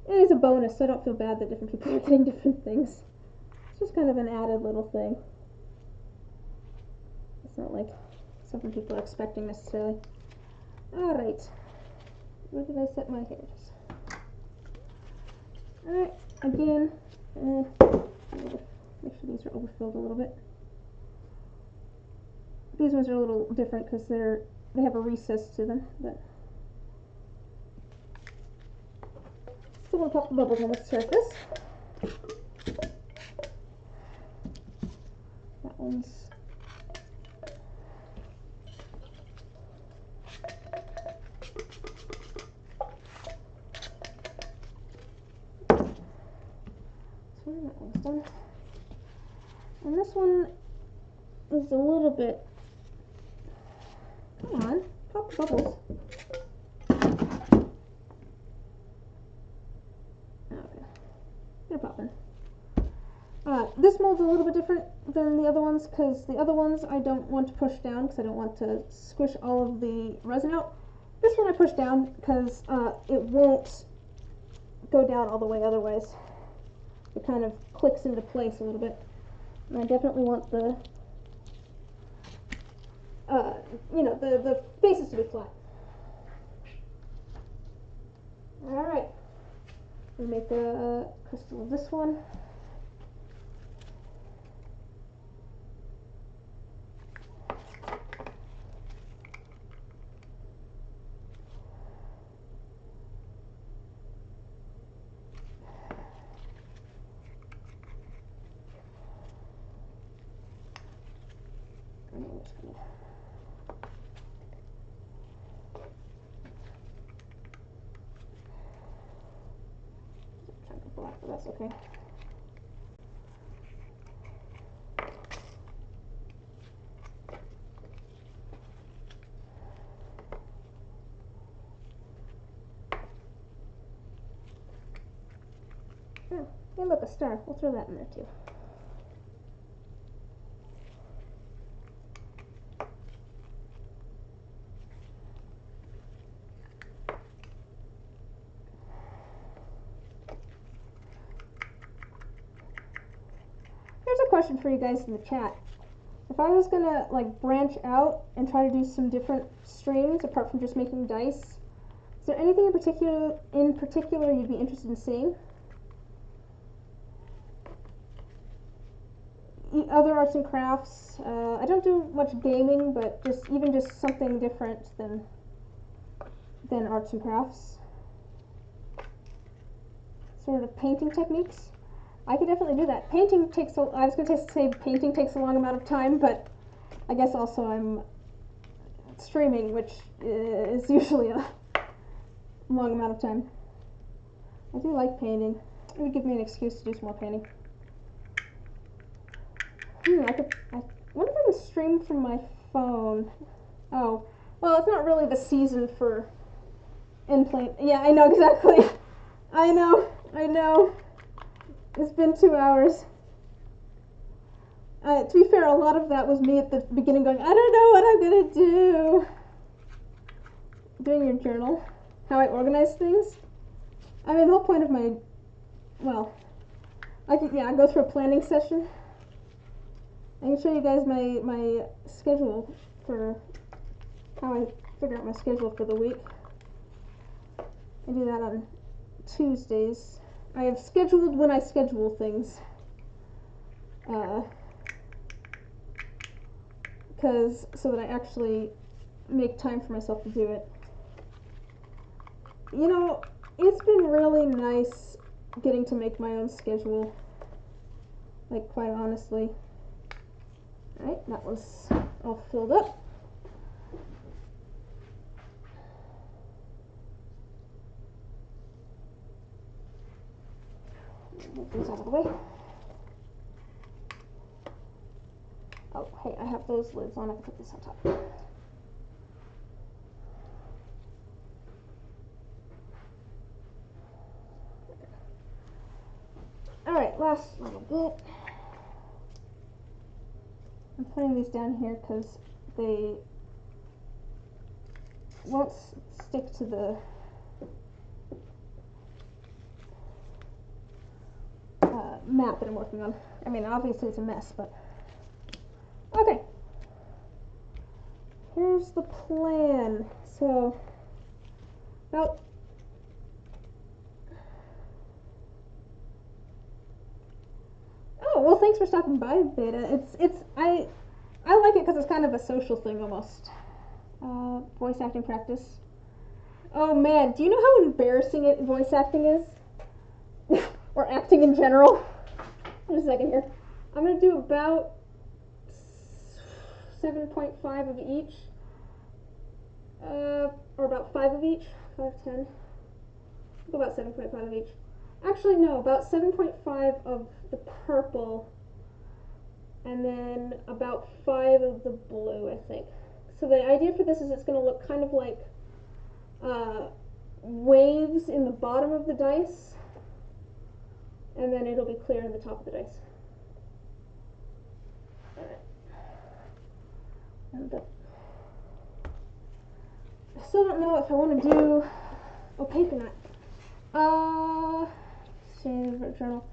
it is a bonus, so I don't feel bad that different people are getting different things. It's just kind of an added little thing. It's not like something people are expecting necessarily. Alright, where did I set my hairs? Alright, again, make sure these are overfilled a little bit. These ones are a little different because they have a recess to them, but still want to pop the bubbles on the surface. That one's that one's done. And this one is a little bit. Come on, pop the bubbles. Okay, they're popping. This mold's a little bit different than the other ones because the other ones I don't want to push down because I don't want to squish all of the resin out. This one I push down because it won't go down all the way otherwise. It kind of clicks into place a little bit. And I definitely want the you know, the faces to be flat. Alright. We'll make a crystal of this one. Black, but that's okay. Oh, and look, a star. We'll throw that in there too. Here's a question for you guys in the chat. If I was gonna like branch out and try to do some different streams apart from just making dice, is there anything in particular you'd be interested in seeing? Other arts and crafts. I don't do much gaming, but just something different than arts and crafts. Sort of painting techniques. I could definitely do that. Painting takes I was going to say painting takes a long amount of time, but I guess also I'm streaming, which is usually a long amount of time. I do like painting. It would give me an excuse to do some more painting. I wonder if I can stream from my phone. Oh, well, it's not really the season for in-plane. Yeah, I know exactly. I know. It's been 2 hours. To be fair, a lot of that was me at the beginning going, I don't know what I'm gonna do. Doing your journal, how I organize things. I mean, the whole point of my, well, I go through a planning session. I can show you guys my schedule for how I figure out my schedule for the week. I do that on Tuesdays. I have scheduled when I schedule things. So that I actually make time for myself to do it. You know, it's been really nice getting to make my own schedule. Like, quite honestly. Alright, that was all filled up. Move these out of the way. Oh, hey, I have those lids on. I can put this on top. Alright, last little bit. I'm putting these down here because they won't stick to the map that I'm working on. I mean, obviously it's a mess, but okay. Here's the plan. So, about well, thanks for stopping by, Beta. I like it because it's kind of a social thing almost. Voice acting practice. Oh man, do you know how embarrassing voice acting is? Or acting in general? Just a second here. I'm gonna do about 7.5 of each. Or about 5 of each. 5, 10. About 7.5 of each. Actually, no, about 7.5 of the purple, and then about 5 of the blue, I think. So the idea for this is it's going to look kind of like waves in the bottom of the dice, and then it'll be clear in the top of the dice. Alright. And I still don't know if I want to do opaque or not. Save journal.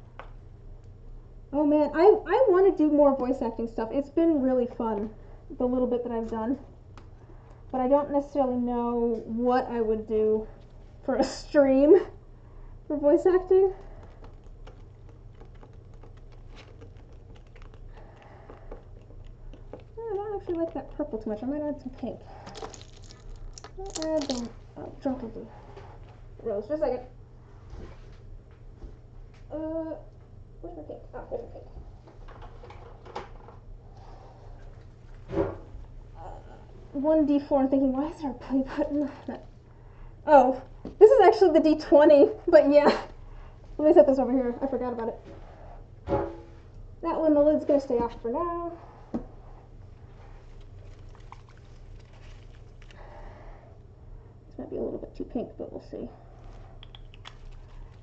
Oh man, I want to do more voice acting stuff. It's been really fun, the little bit that I've done. But I don't necessarily know what I would do for a stream for voice acting. I don't actually like that purple too much. I might add some pink. I'll add the drunk will do rose. Just a second. Where's my pink? Ah, there's my pink. 1d4 and thinking, why is there a play button? Oh, this is actually the d20, but yeah. Let me set this over here. I forgot about it. That one, the lid's gonna stay off for now. This might be a little bit too pink, but we'll see.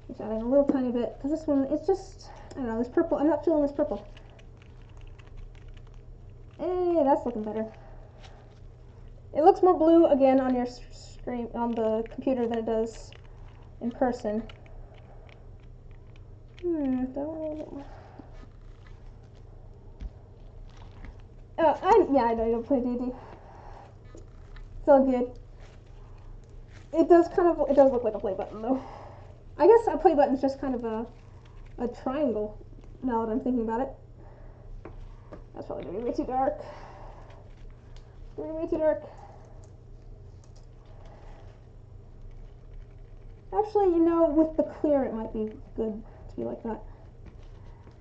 Just adding a little tiny bit, because this one, it's just, I don't know, this purple, I'm not feeling this purple. Hey, that's looking better. It looks more blue again on your screen, on the computer, than it does in person. Don't really. I know you don't play D&D. It's all good. It does look like a play button though. I guess a play button is just kind of a triangle. Now that I'm thinking about it, that's probably gonna be way too dark. It's gonna be way too dark. Actually, you know, with the clear, it might be good to be like that.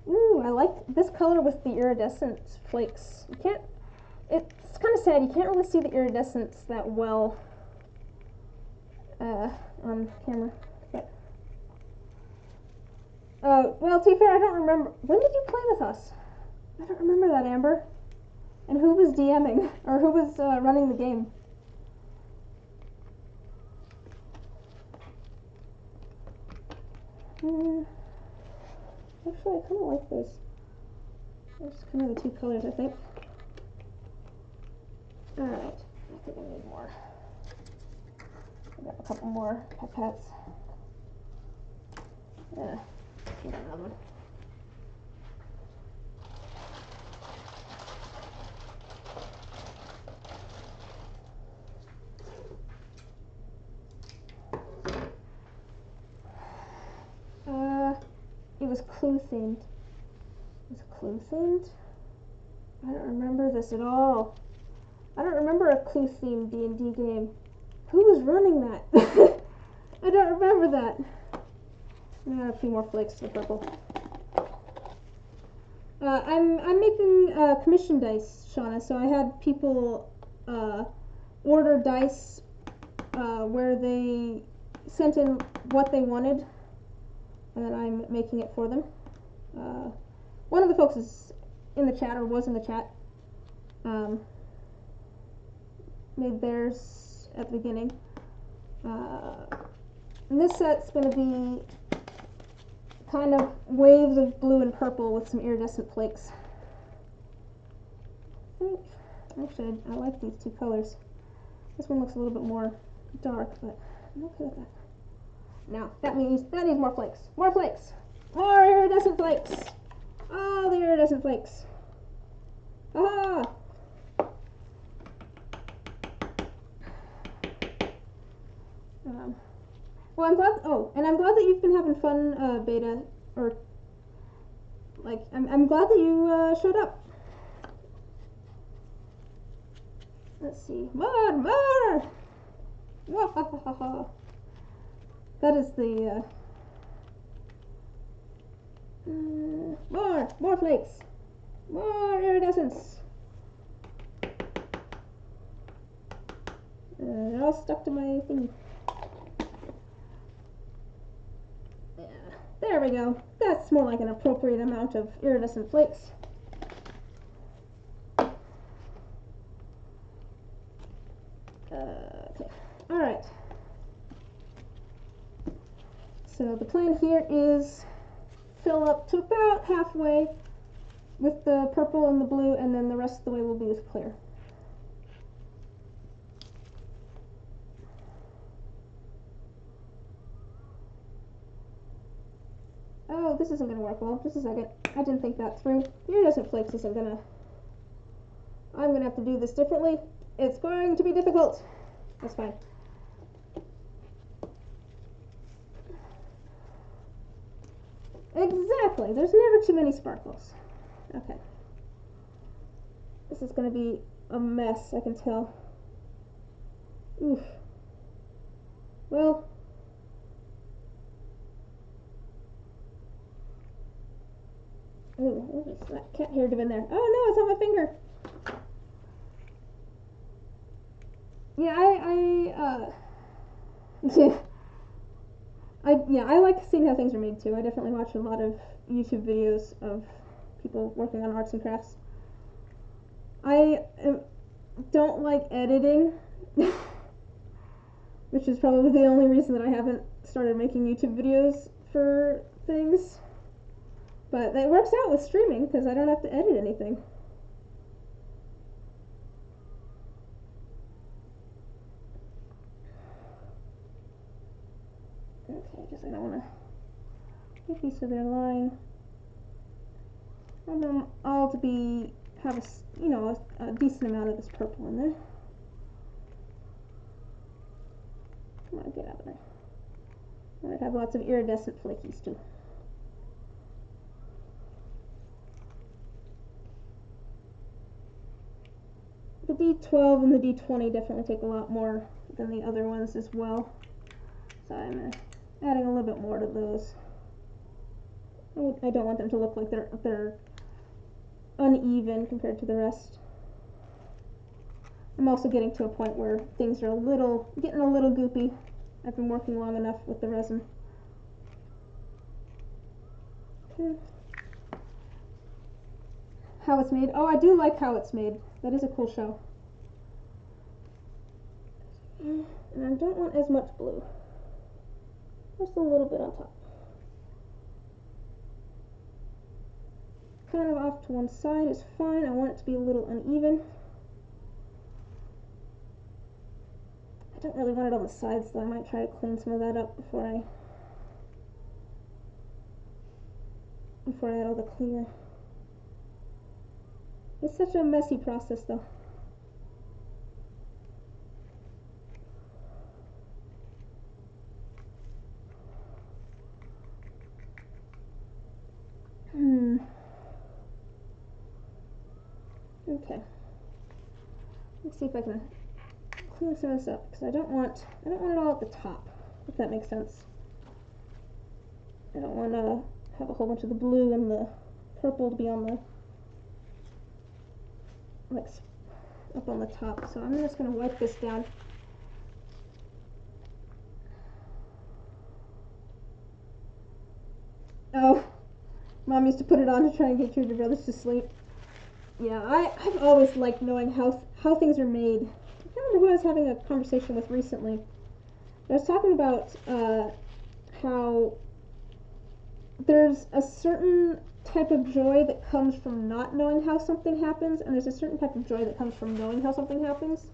Ooh, I like this color with the iridescent flakes. You can't. It's kind of sad. You can't really see the iridescence that well on camera. But well, to be fair, I don't remember. When did you play with us? I don't remember that, Amber. And who was DMing or who was running the game? Actually, I kind of like this. There's kind of the two colors, I think. Alright, I think I need more. I got a couple more pipettes. Yeah, get another one. was clue themed. Was it clue themed? I don't remember this at all. I don't remember a clue themed D&D game. Who was running that? I don't remember that. I got a few more flakes of purple. I'm making commission dice, Shauna. So I had people order dice where they sent in what they wanted, and then I'm making it for them. One of the folks is in the chat, or was in the chat. Made theirs at the beginning. And this set's going to be kind of waves of blue and purple with some iridescent flakes. Actually, I like these two colors. This one looks a little bit more dark, but I'm okay with that. Now, that needs more flakes. More flakes! More iridescent flakes! All the iridescent flakes. Ah! Well, I'm glad. Oh, and I'm glad that you've been having fun, beta, or like I'm glad that you showed up. Let's see. More! That is the more flakes, more iridescence. They're all stuck to my thing. Yeah, there we go. That's more like an appropriate amount of iridescent flakes. Okay, all right. So the plan here is fill up to about halfway with the purple and the blue, and then the rest of the way will be with clear. Oh, this isn't going to work well. Just a second. I didn't think that through. Iridescent flakes isn't going to... I'm going to have to do this differently. It's going to be difficult. That's fine. Exactly. There's never too many sparkles. Okay. This is going to be a mess, I can tell. Oof. Well... Ooh, what is that cat hair doing there? Oh no, it's on my finger. Yeah, I like seeing how things are made too. I definitely watch a lot of YouTube videos of people working on arts and crafts. I don't like editing, which is probably the only reason that I haven't started making YouTube videos for things. But it works out with streaming because I don't have to edit anything. Okay, just I don't want to get these so they're lying. I want them all to have a decent amount of this purple in there. Come on, get out of there. I want to have lots of iridescent flakies too. The D12 and the D20 definitely take a lot more than the other ones as well. So I'm adding a little bit more to those. I don't want them to look like they're uneven compared to the rest. I'm also getting to a point where things are getting a little goopy. I've been working long enough with the resin. Okay. How it's made. Oh, I do like how it's made. That is a cool show. And I don't want as much blue. Just a little bit on top. Kind of off to one side is fine. I want it to be a little uneven. I don't really want it on the sides, so I might try to clean some of that up before I add all the clear. It's such a messy process though. Okay. Let's see if I can clean some of this up, because I don't want it all at the top, if that makes sense. I don't want to have a whole bunch of the blue and the purple to be on the, like, up on the top. So I'm just going to wipe this down. Oh, Mom used to put it on to try and get your brothers to sleep. Yeah, I've always liked knowing how things are made. I can't remember who I was having a conversation with recently. I was talking about how there's a certain type of joy that comes from not knowing how something happens, and there's a certain type of joy that comes from knowing how something happens.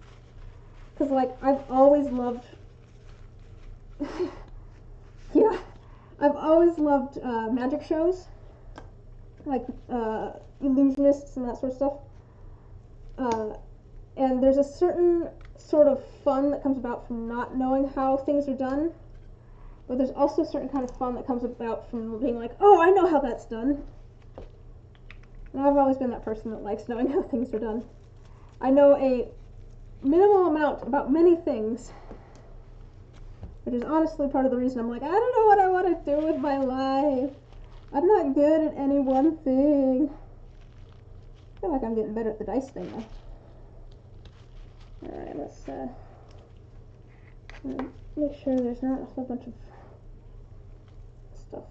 Because, like, I've always loved yeah, I've always loved magic shows, like illusionists and that sort of stuff. And there's a certain sort of fun that comes about from not knowing how things are done. But there's also a certain kind of fun that comes about from being like, oh, I know how that's done. And I've always been that person that likes knowing how things are done. I know a minimal amount about many things, which is honestly part of the reason I'm like, I don't know what I want to do with my life. I'm not good at any one thing. I feel like I'm getting better at the dice thing though. Alright, let's make sure there's not a whole bunch of stuff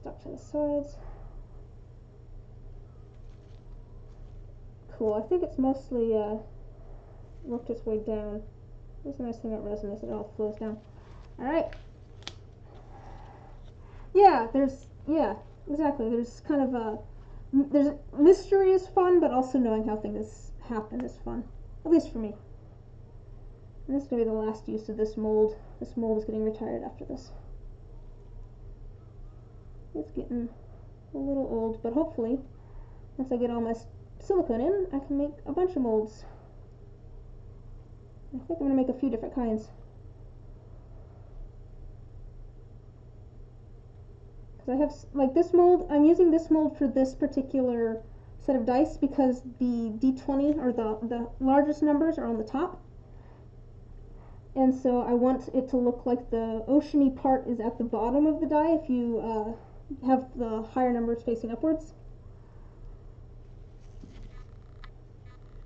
stuck to the sides. Cool, I think it's mostly worked its way down. That's the nice thing about resin is it all flows down. Alright. Yeah, exactly. There's kind of there's mystery is fun, but also knowing how things happen is fun. At least for me. And this is going to be the last use of this mold. This mold is getting retired after this. It's getting a little old, but hopefully, once I get all my silicone in, I can make a bunch of molds. I think I'm going to make a few different kinds. Because I have, like this mold, I'm using this mold for this particular set of dice because the D20, or the largest numbers, are on the top. And so I want it to look like the ocean-y part is at the bottom of the die if you have the higher numbers facing upwards.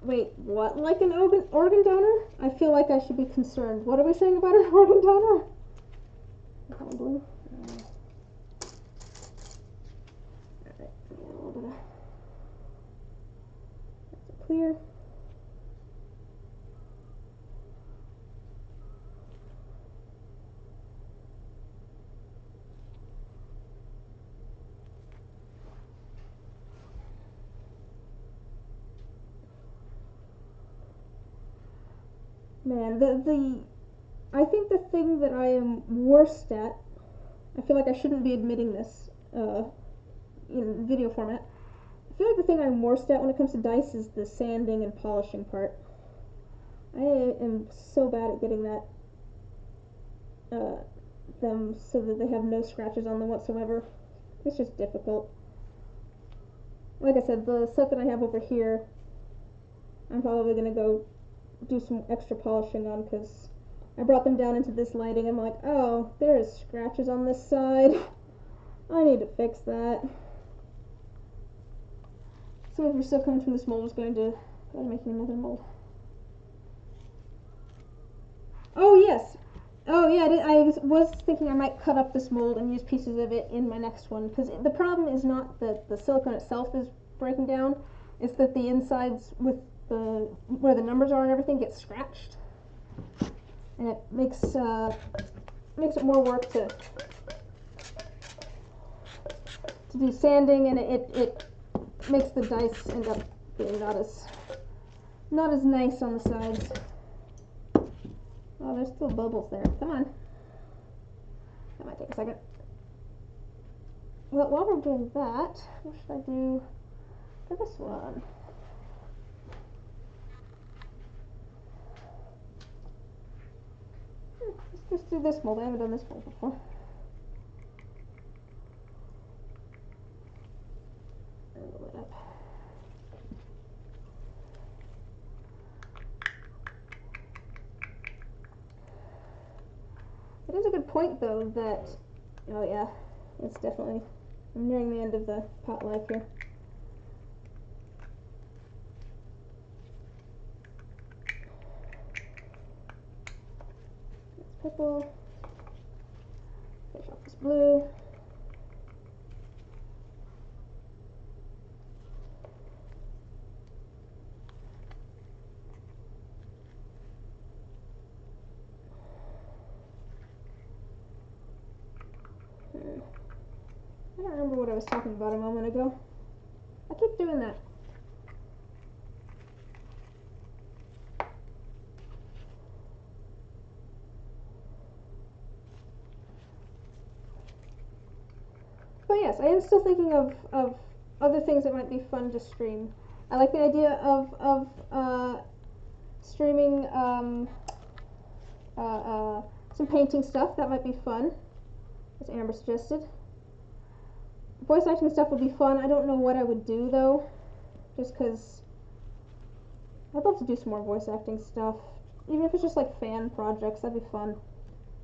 Wait, what? Like an organ donor? I feel like I should be concerned. What are we saying about an organ donor? Probably. Alright, a little bit of that's clear. Man, I think the thing that I am worst at, I feel like I shouldn't be admitting this in video format. I feel like the thing I'm worst at when it comes to dice is the sanding and polishing part. I am so bad at getting that them so that they have no scratches on them whatsoever. It's just difficult. Like I said, the set that I have over here, I'm probably going to go do some extra polishing on because I brought them down into this lighting. I'm like, oh, there's scratches on this side. I need to fix that. So if you're still coming from this mold, I was going to go to making another mold. Oh yes. Oh yeah, I was thinking I might cut up this mold and use pieces of it in my next one, because the problem is not that the silicone itself is breaking down, it's that the insides with where the numbers are and everything gets scratched, and it makes it more work to do sanding, and it makes the dice end up being not as nice on the sides. Oh, there's still bubbles there. Come on. That might take a second. Well, while we're doing that, what should I do for this one? Let's just do this mold. I haven't done this mold before. Angle it up. It is a good point though that, oh yeah, it's definitely, I'm nearing the end of the pot life here. It's purple. Finish off this blue. I don't remember what I was talking about a moment ago. I keep doing that. But yes, I am still thinking of other things that might be fun to stream. I like the idea of streaming some painting stuff. That might be fun, as Amber suggested. Voice acting stuff would be fun. I don't know what I would do though, just because I'd love to do some more voice acting stuff. Even if it's just like fan projects, that'd be fun.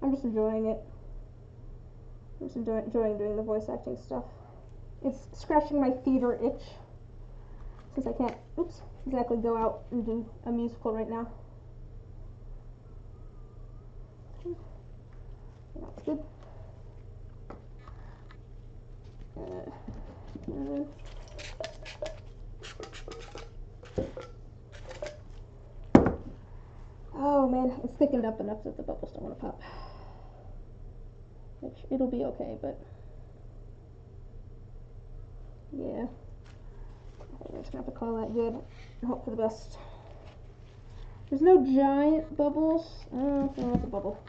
I'm just enjoying it. I'm just enjoying doing the voice acting stuff. It's scratching my theater itch, since I can't, exactly go out and do a musical right now. That's good. Oh man, it's thickened up enough that the bubbles don't want to pop. Which, it'll be okay, but yeah. I'm just gonna have to call that good and hope for the best. There's no giant bubbles. Oh, that's a bubble.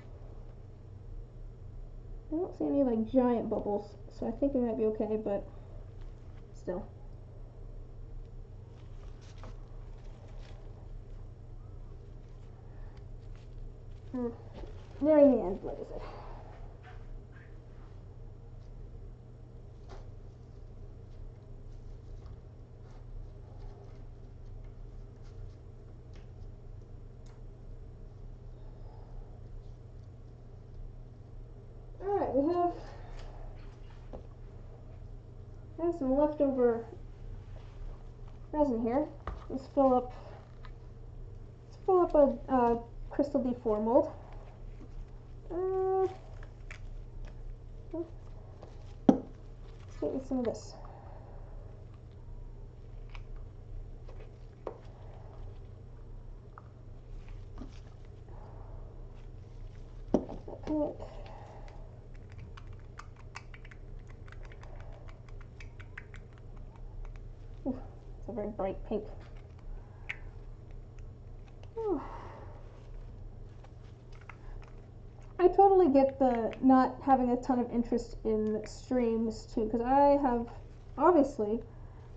I don't see any like giant bubbles, so I think we might be okay, but still. Nearing the end, like I said. Alright, we have some leftover resin here. Let's fill up a crystal D4 mold. Let's get with some of this. That pink. Ooh, it's a very bright pink. Ooh. I totally get the not having a ton of interest in streams too, because I have obviously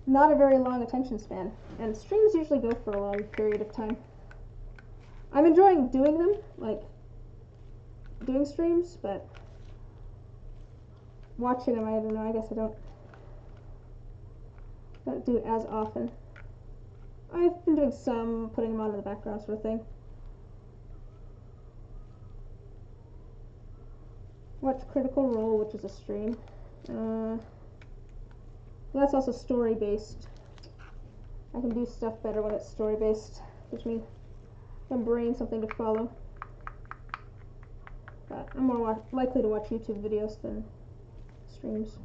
not a very long attention span, and streams usually go for a long period of time. I'm enjoying doing them, like doing streams, but watching them, I don't know, I guess I don't do it as often. I've been doing some, putting them on in the background sort of thing. Watch Critical Role, which is a stream. That's also story-based. I can do stuff better when it's story-based. Gives me my brain something to follow. But I'm more likely to watch YouTube videos than streams.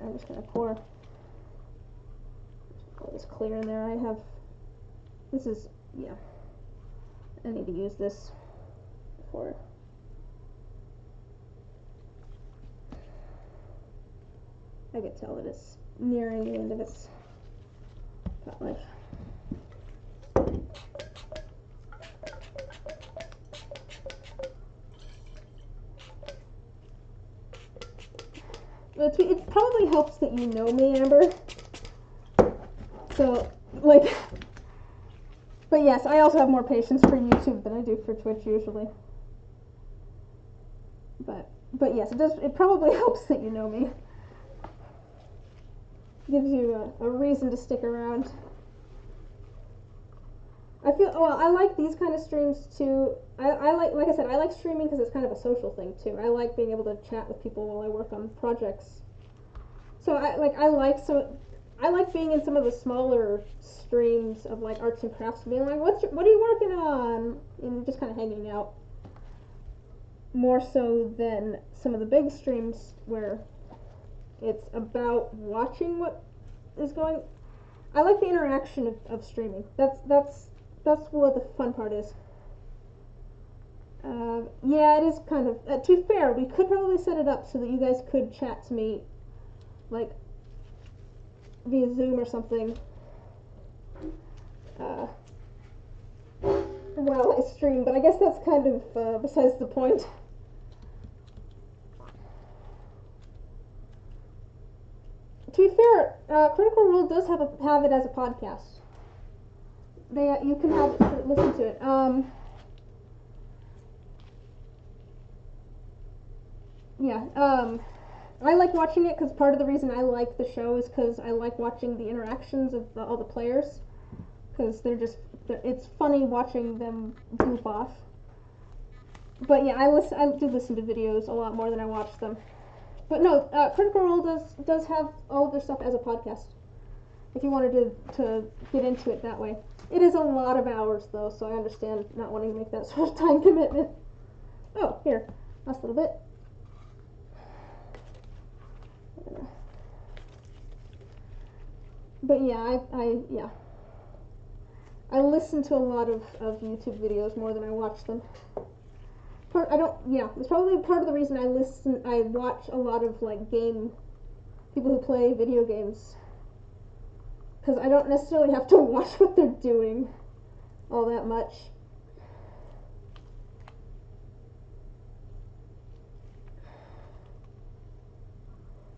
I'm just going to pour this clear in there. This is, yeah, I need to use this for I could tell that it's nearing the end of its pot life. It probably helps that you know me, Amber. So, like, but yes, I also have more patience for YouTube than I do for Twitch usually. But yes, it probably helps that you know me. gives you a reason to stick around. I feel, well, I like these kind of streams too. I like I said, I like streaming because it's kind of a social thing too. I like being able to chat with people while I work on projects. So I like being in some of the smaller streams of like arts and crafts, being like, what are you working on? And just kind of hanging out. More so than some of the big streams where it's about watching what is going. I like the interaction of streaming. That's what the fun part is. Yeah, it is kind of. To be fair, we could probably set it up so that you guys could chat to me, like via Zoom or something, uh, while I stream. But I guess that's kind of besides the point. To be fair, Critical Role does have it as a podcast. You can listen to it. Yeah. I like watching it because part of the reason I like the show is because I like watching the interactions of all the players, because it's funny watching them goof off. But yeah, I do listen to videos a lot more than I watch them. But no, Critical Role does have all of their stuff as a podcast. If you wanted to get into it that way, it is a lot of hours though, so I understand not wanting to make that sort of time commitment. Oh, here, last little bit. But yeah, I listen to a lot of YouTube videos more than I watch them. It's probably part of the reason I watch a lot of like people who play video games, because I don't necessarily have to watch what they're doing all that much.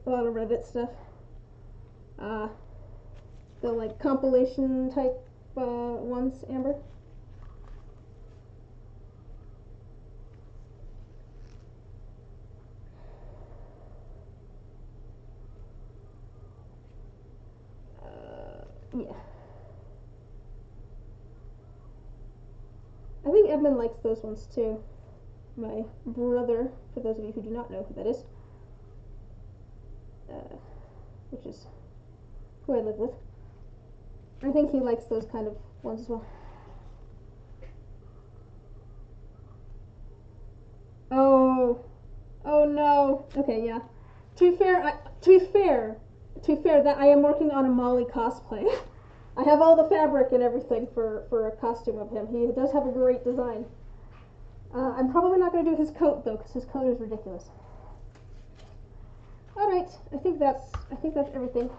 A lot of Reddit stuff. The like compilation type ones, Amber. Yeah. I think Edmund likes those ones too. My brother, for those of you who do not know who that is, which is who I live with. I think he likes those kind of ones as well. Oh no. Okay, yeah. To be fair, that I am working on a Molly cosplay. I have all the fabric and everything for a costume of him. He does have a great design. I'm probably not going to do his coat though, because his coat is ridiculous. All right, I think that's everything.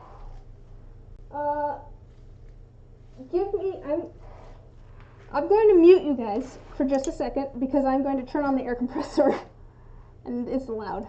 I'm going to mute you guys for just a second because I'm going to turn on the air compressor, and it's loud.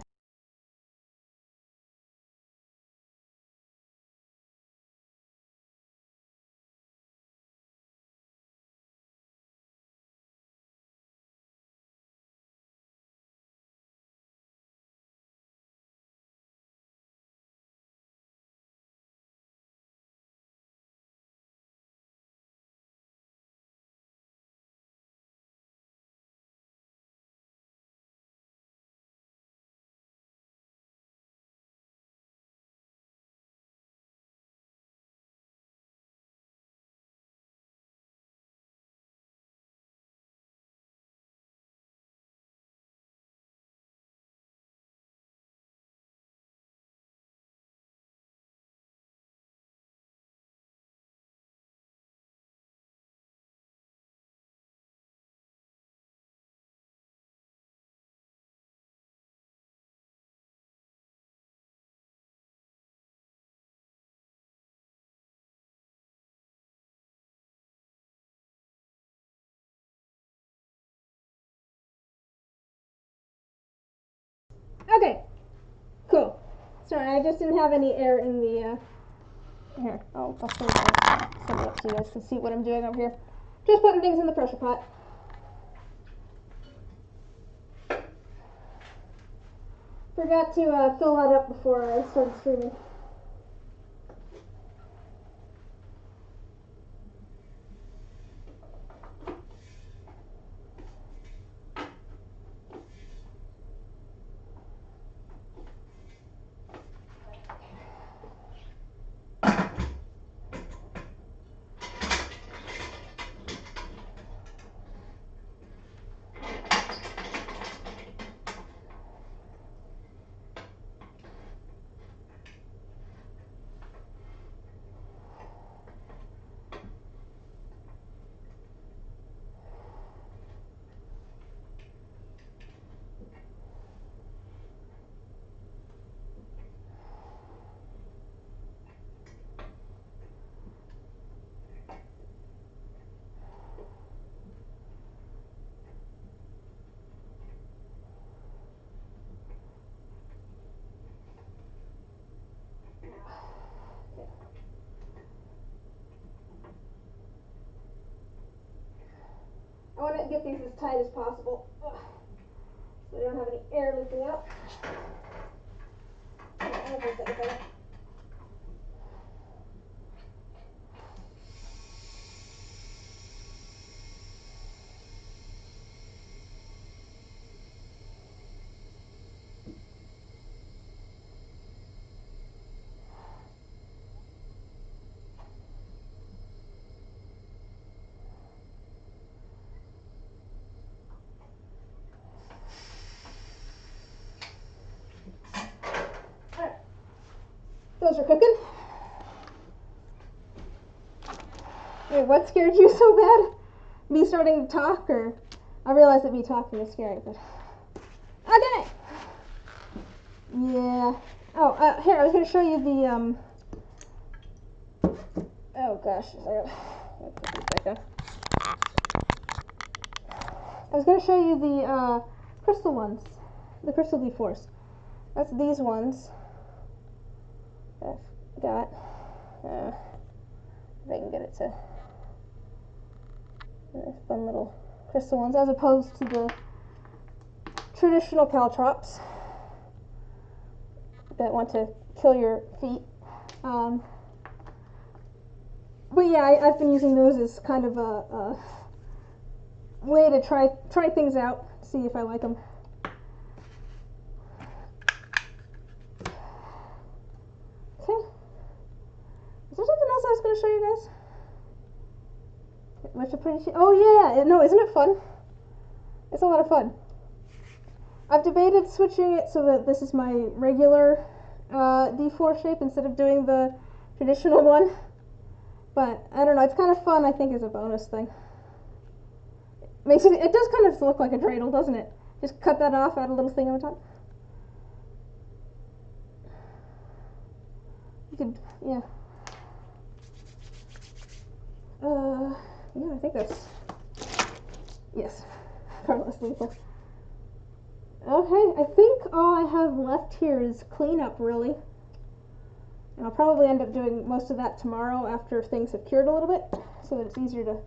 Okay, cool. Sorry, I just didn't have any air in the, here, I'll send it up so you guys can see what I'm doing over here. Just putting things in the pressure pot. Forgot to fill that up before I started streaming. get these as tight as possible. Ugh. So I don't have any air leaking out. Those are cooking. Wait, what scared you so bad? Me starting to talk, or I realized that me talking is scary, but okay. Yeah. Oh, here I was gonna show you the Oh gosh, I was gonna show you the crystal ones, the crystal D4s. That's these ones. I've got. If I can get it to. Fun little crystal ones, as opposed to the traditional caltrops that want to kill your feet. But yeah, I've been using those as kind of a way to try things out, see if I like them. Okay. Is there something else I was going to show you guys? Much a pretty sheet. Oh yeah, no, isn't it fun? It's a lot of fun. I've debated switching it so that this is my regular D4 shape instead of doing the traditional one. But I don't know, it's kind of fun, I think, as a bonus thing. It does kind of look like a dreidel, doesn't it? Just cut that off, add a little thing on the top. You could, yeah. Yeah, I think that's, yes, far less lethal. Okay, I think all I have left here is cleanup, really. And I'll probably end up doing most of that tomorrow after things have cured a little bit, so that it's easier to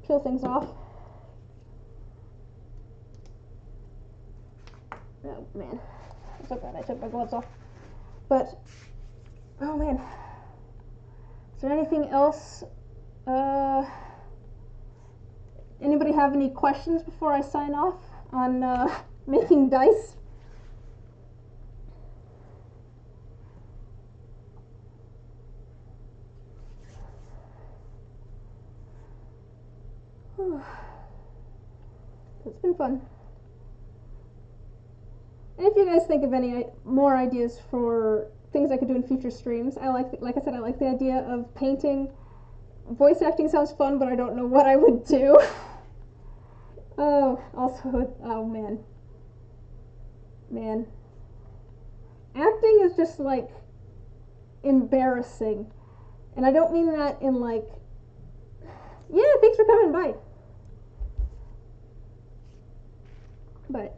peel things off. Oh man, I'm so glad I took my gloves off. But, oh man, is there anything else? Anybody have any questions before I sign off on making dice? It's been fun. And if you guys think of any more ideas for things I could do in future streams, like I said, I like the idea of painting. Voice acting sounds fun, but I don't know what I would do. Oh, also, oh man. Acting is just like embarrassing. And I don't mean that in like, yeah, thanks for coming by. But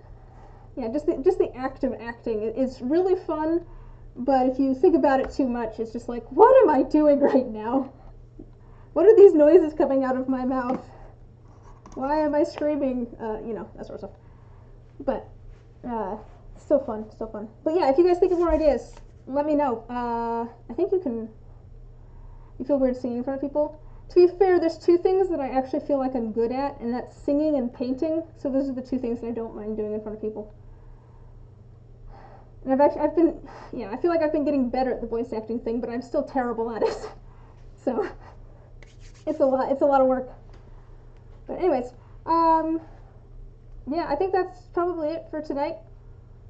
yeah, just the act of acting is really fun, but if you think about it too much, it's just like, what am I doing right now? What are these noises coming out of my mouth? Why am I screaming? You know, that sort of stuff. But still fun. But yeah, if you guys think of more ideas, let me know. I think you feel weird singing in front of people. To be fair, there's two things that I actually feel like I'm good at, and that's singing and painting. So those are the two things that I don't mind doing in front of people. And I feel like I've been getting better at the voice acting thing, but I'm still terrible at it. So it's a lot of work. But anyways, yeah, I think that's probably it for tonight.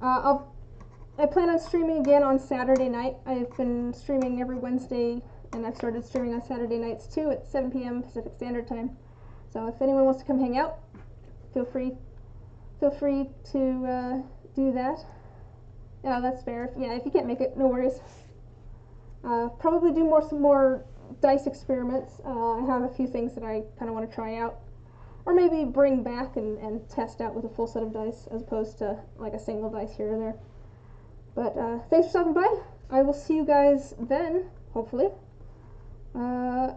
I plan on streaming again on Saturday night. I've been streaming every Wednesday, and I've started streaming on Saturday nights too at 7 p.m. Pacific Standard Time. So if anyone wants to come hang out, feel free to do that. Yeah, that's fair. If you can't make it, no worries. Probably do some more dice experiments. I have a few things that I kind of want to try out, or maybe bring back and test out with a full set of dice as opposed to like a single dice here or there. But thanks for stopping by. I will see you guys then, hopefully. Bye.